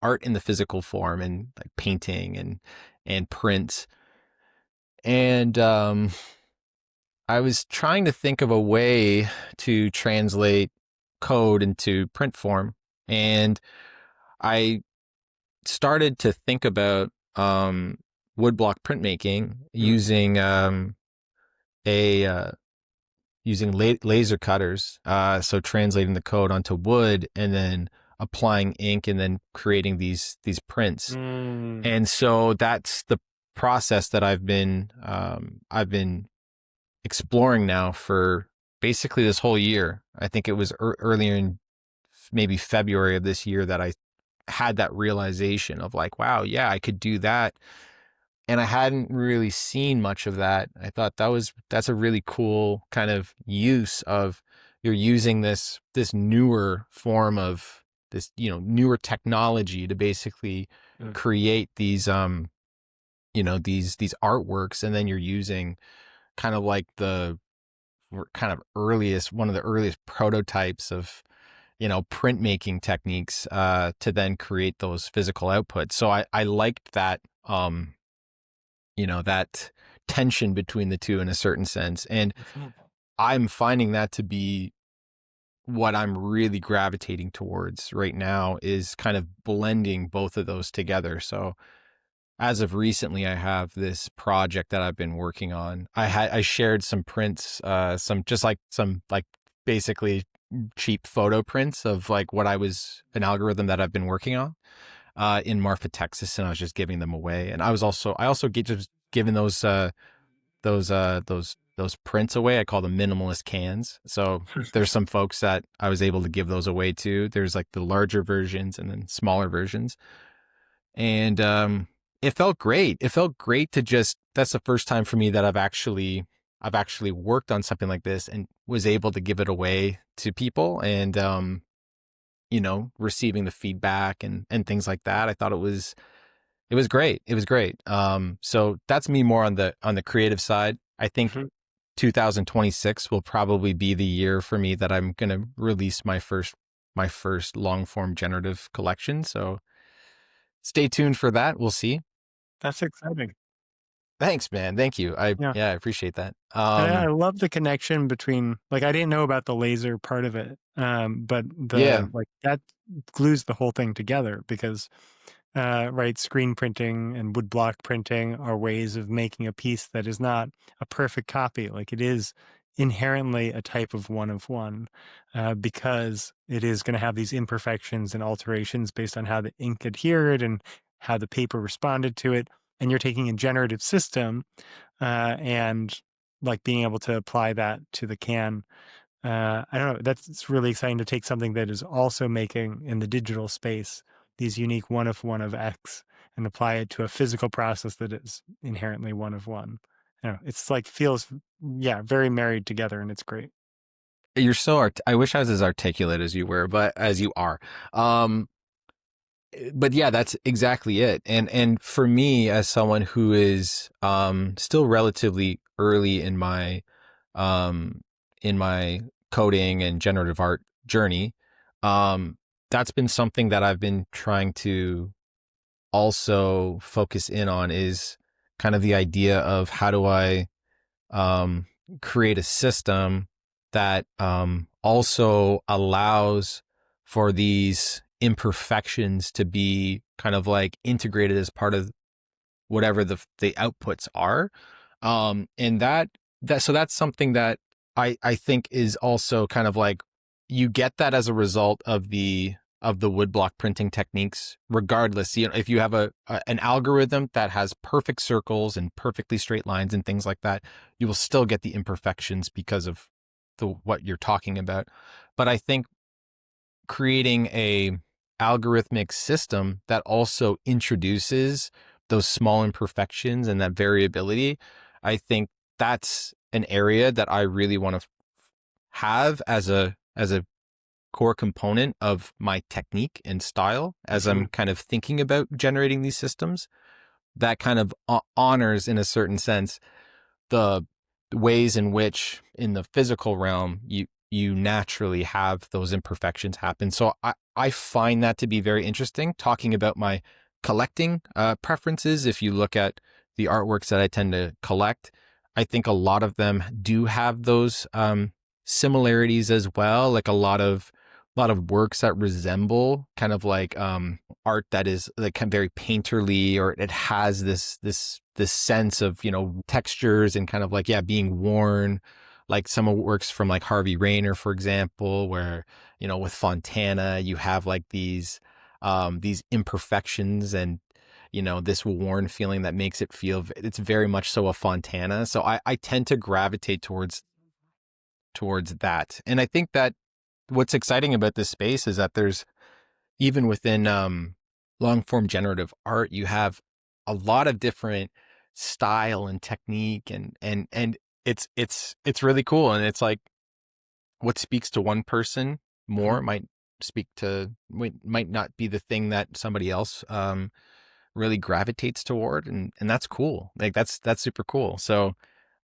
art in the physical form, and like painting and print. And I was trying to think of a way to translate code into print form. And I started to think about woodblock printmaking using laser cutters. So translating the code onto wood and then applying ink and then creating these prints. And so that's the process that I've been exploring now for basically this whole year. I think it was earlier in maybe February of this year that I had that realization of like, wow, yeah, I could do that. And I hadn't really seen much of that. I thought that's a really cool kind of use of, you're using this newer form of this, newer technology to basically create these these artworks, and then you're using kind of like the kind of one of the earliest prototypes of printmaking techniques to then create those physical outputs. So I liked that that tension between the two in a certain sense. And I'm finding that to be what I'm really gravitating towards right now, is kind of blending both of those together. So as of recently, I have this project that I've been working on. I shared some prints, some basically cheap photo prints of like an algorithm that I've been working on in Marfa, Texas, and I was just giving them away. And I also just giving those prints away. I call them minimalist cans. So there's some folks that I was able to give those away to. There's like the larger versions and then smaller versions. And it felt great. It felt great to that's the first time for me that I've actually worked on something like this and was able to give it away to people, and receiving the feedback and things like that. I thought it was great. It was great. So that's me more on the creative side. I think 2026 will probably be the year for me that I'm going to release my first long form generative collection. So stay tuned for that. We'll see. That's exciting. Thanks, man. Thank you. I Yeah. appreciate that. And I love the connection between, like, I didn't know about the laser part of it, but like that glues the whole thing together, because right, screen printing and woodblock printing are ways of making a piece that is not a perfect copy. Like, it is inherently a type of one, because it is going to have these imperfections and alterations based on how the ink adhered and how the paper responded to it. And you're taking a generative system and like being able to apply that to the can. I don't know, it's really exciting to take something that is also making in the digital space these unique one of X and apply it to a physical process that is inherently one of one. I don't know, it's like feels, very married together, and it's great. You're so I wish I was as articulate as you were, but as you are. But yeah, that's exactly it. And for me, as someone who is still relatively early in my coding and generative art journey, that's been something that I've been trying to also focus in on, is kind of the idea of how do I create a system that also allows for these imperfections to be kind of like integrated as part of whatever the outputs are. And so that's something that I think is also kind of like, you get that as a result of the woodblock printing techniques, regardless. If you have an algorithm that has perfect circles and perfectly straight lines and things like that, you will still get the imperfections because of what you're talking about. But I think creating a algorithmic system that also introduces those small imperfections and that variability, I think that's an area that I really want to have as a core component of my technique and style as I'm kind of thinking about generating these systems, that kind of honors, in a certain sense, the ways in which in the physical realm you naturally have those imperfections happen. So I find that to be very interesting, talking about my collecting preferences. If you look at the artworks that I tend to collect, I think a lot of them do have those similarities as well, like a lot of works that resemble kind of like art that is like kind of very painterly, or it has this sense of textures and kind of like being worn, like some works from like Harvey Rainer, for example, where with Fontana you have like these imperfections and this worn feeling that makes it feel, it's very much so a Fontana. So I tend to gravitate towards that, and I think that what's exciting about this space is that there's even within long form generative art, you have a lot of different style and technique, and it's really cool. And it's like what speaks to one person Mhm. more might not be the thing that somebody else really gravitates toward, and that's cool. Like that's super cool. So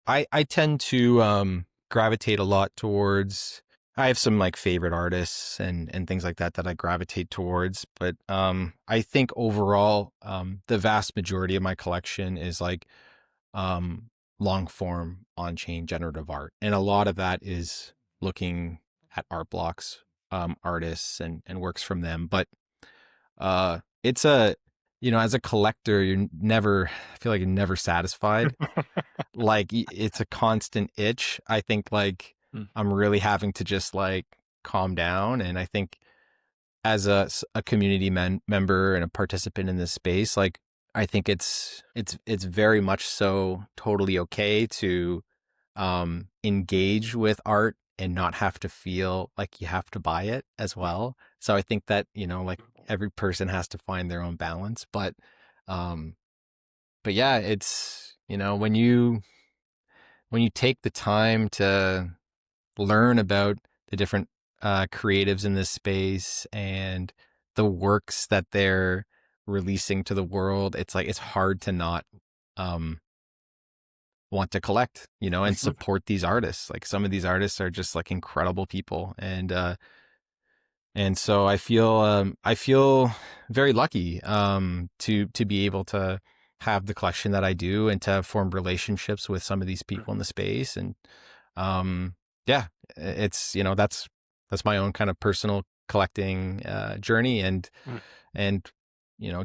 I tend to gravitate a lot towards. I have some like favorite artists and things like that that I gravitate towards, but I think overall the vast majority of my collection is like um, long form on chain generative art, and a lot of that is looking at art blocks, artists, and works from them. But it's a as a collector, you're never I feel like you're never satisfied. Like it's a constant itch. I think like Mm. I'm really having to just like calm down. And I think as a community member and a participant in this space, like I think it's very much so totally okay to engage with art and not have to feel like you have to buy it as well. So I think that, like every person has to find their own balance. Um, but yeah, it's, when you take the time to learn about the different creatives in this space and the works that they're releasing to the world, it's like it's hard to not um, want to collect, and support these artists. Like some of these artists are just like incredible people, and so I feel very lucky to be able to have the collection that I do and to form relationships with some of these people in the space. And um, yeah, it's that's my own kind of personal collecting journey, Mm. and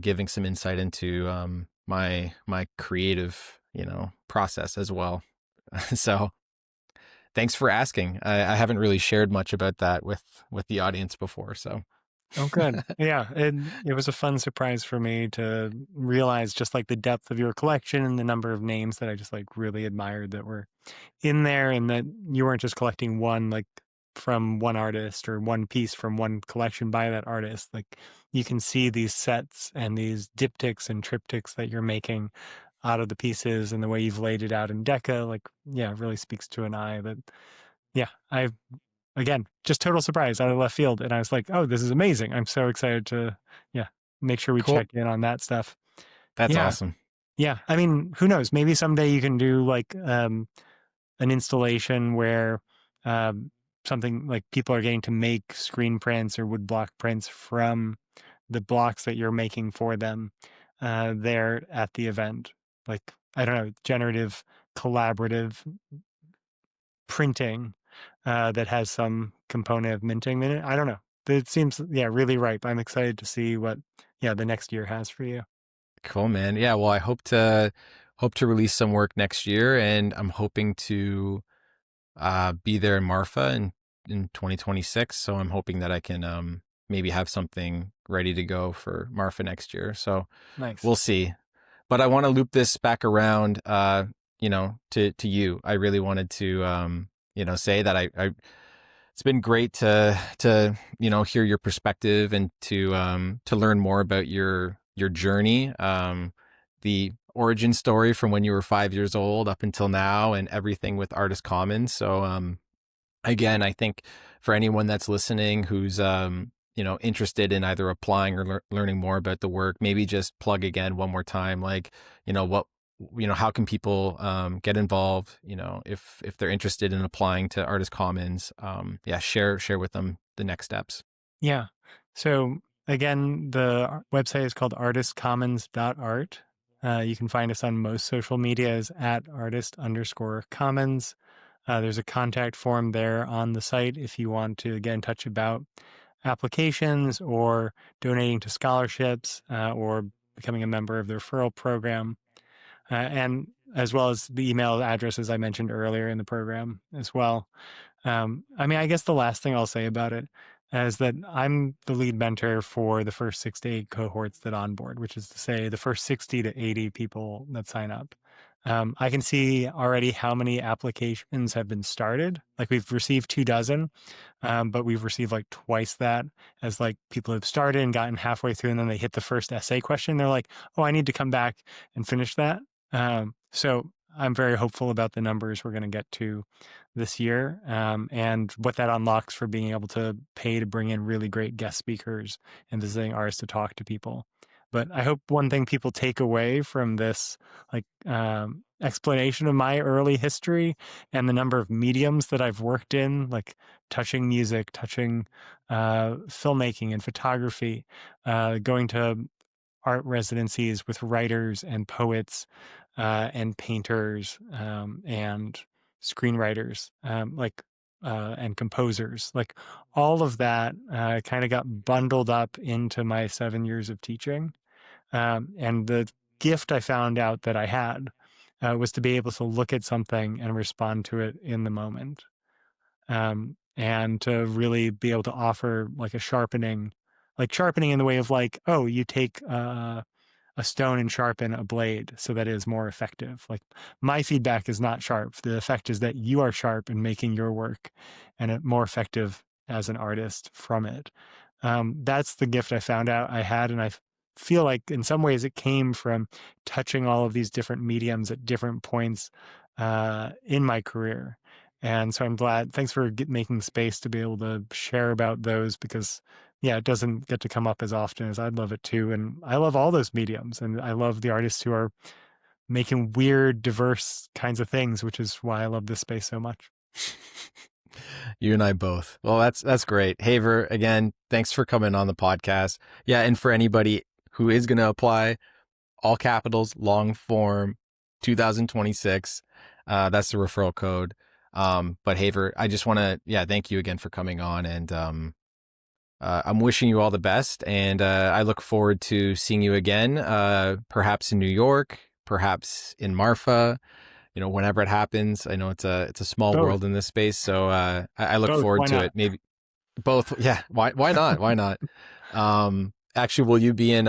giving some insight into my creative process as well. So thanks for asking. I haven't really shared much about that with the audience before, so Oh, good. Yeah, and it was a fun surprise for me to realize just like the depth of your collection and the number of names that I just like really admired that were in there, and that you weren't just collecting one like from one artist or one piece from one collection by that artist. Like you can see these sets and these diptychs and triptychs that you're making out of the pieces and the way you've laid it out in Deca. Like, yeah, it really speaks to an eye that, yeah, I again, just total surprise out of left field. And I was like, oh, this is amazing. I'm so excited to, yeah, make sure we cool. check in on that stuff. That's Yeah. awesome. Yeah. I mean, who knows? Maybe someday you can do like an installation where something like people are getting to make screen prints or woodblock prints from the blocks that you're making for them there at the event. Like, I don't know, generative, collaborative printing that has some component of minting in it. I don't know. It seems, yeah, really ripe. I'm excited to see what, yeah, the next year has for you. Cool, man. Yeah, well, I hope to release some work next year, and I'm hoping to be there in Marfa in 2026. So I'm hoping that I can maybe have something ready to go for Marfa next year. So Nice. we'll see. But I want to loop this back around, to you. I really wanted to, say that I it's been great to hear your perspective and to learn more about your journey, the origin story from when you were 5 years old up until now, and everything with Artist Commons. So again, I think for anyone that's listening who's interested in either applying or learning more about the work, maybe just plug again one more time, like what how can people get involved, if they're interested in applying to Artist Commons. Yeah, share with them the next steps. Yeah. So again, the website is called artistcommons.art. You can find us on most social medias at artist_commons. There's a contact form there on the site if you want to get in touch about applications or donating to scholarships or becoming a member of the referral program. And as well as the email addresses I mentioned earlier in the program as well. I mean, I guess the last thing I'll say about it is that I'm the lead mentor for the first 6 to 8 cohorts that onboard, which is to say the first 60 to 80 people that sign up. I can see already how many applications have been started. Like we've received 24, but we've received like twice that, as like people have started and gotten halfway through and then they hit the first essay question. They're like, oh, I need to come back and finish that. So I'm very hopeful about the numbers we're going to get to this year, and what that unlocks for being able to pay to bring in really great guest speakers and visiting artists to talk to people. But I hope one thing people take away from this, like explanation of my early history and the number of mediums that I've worked in, like touching music, touching filmmaking and photography, going to art residencies with writers and poets and painters and screenwriters, and composers. Like all of that kind of got bundled up into my 7 years of teaching. And the gift I found out that I had was to be able to look at something and respond to it in the moment. And to really be able to offer like sharpening in the way of like, oh, you take a stone and sharpen a blade so that it is more effective. Like my feedback is not sharp. The effect is that you are sharp in making your work and more effective as an artist from it. That's the gift I found out I had. And I feel like in some ways it came from touching all of these different mediums at different points in my career. And so I'm glad. Thanks for making space to be able to share about those, because it doesn't get to come up as often as I'd love it to. And I love all those mediums, and I love the artists who are making weird, diverse kinds of things, which is why I love this space so much. You and I both. Well, that's great. Haiver, again, thanks for coming on the podcast. Yeah, and for anybody who is going to apply, all capitals, long form, 2026. That's the referral code. But Haiver, I just want to, thank you again for coming on, and I'm wishing you all the best, and I look forward to seeing you again, perhaps in New York, perhaps in Marfa, whenever it happens. I know it's a small world in this space, so I look forward to it. Maybe both. Yeah. Why not? Why not? Actually, will you be in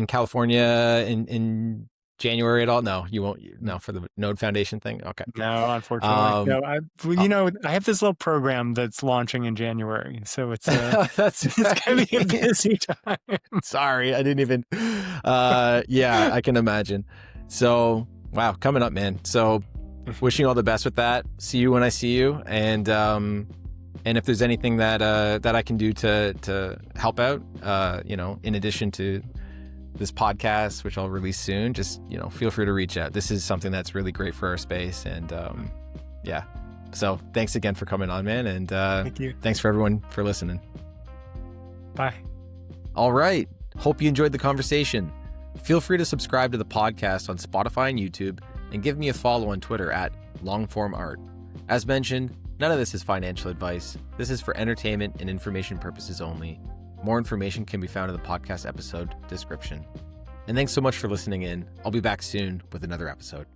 California in January at all? No, you won't. No, for the Node Foundation thing. Okay. No, unfortunately. No, I have this little program that's launching in January, so it's it's gonna be a busy time. Sorry, I didn't even. I can imagine. So, wow, coming up, man. So, wishing you all the best with that. See you when I see you, and if there's anything that I can do to help out, in addition to this podcast, which I'll release soon, just, feel free to reach out. This is something that's really great for our space. And so thanks again for coming on, man. And thank you. Thanks for everyone for listening. Bye. All right. Hope you enjoyed the conversation. Feel free to subscribe to the podcast on Spotify and YouTube, and give me a follow on Twitter at longformart. As mentioned, none of this is financial advice. This is for entertainment and information purposes only. More information can be found in the podcast episode description. And thanks so much for listening in. I'll be back soon with another episode.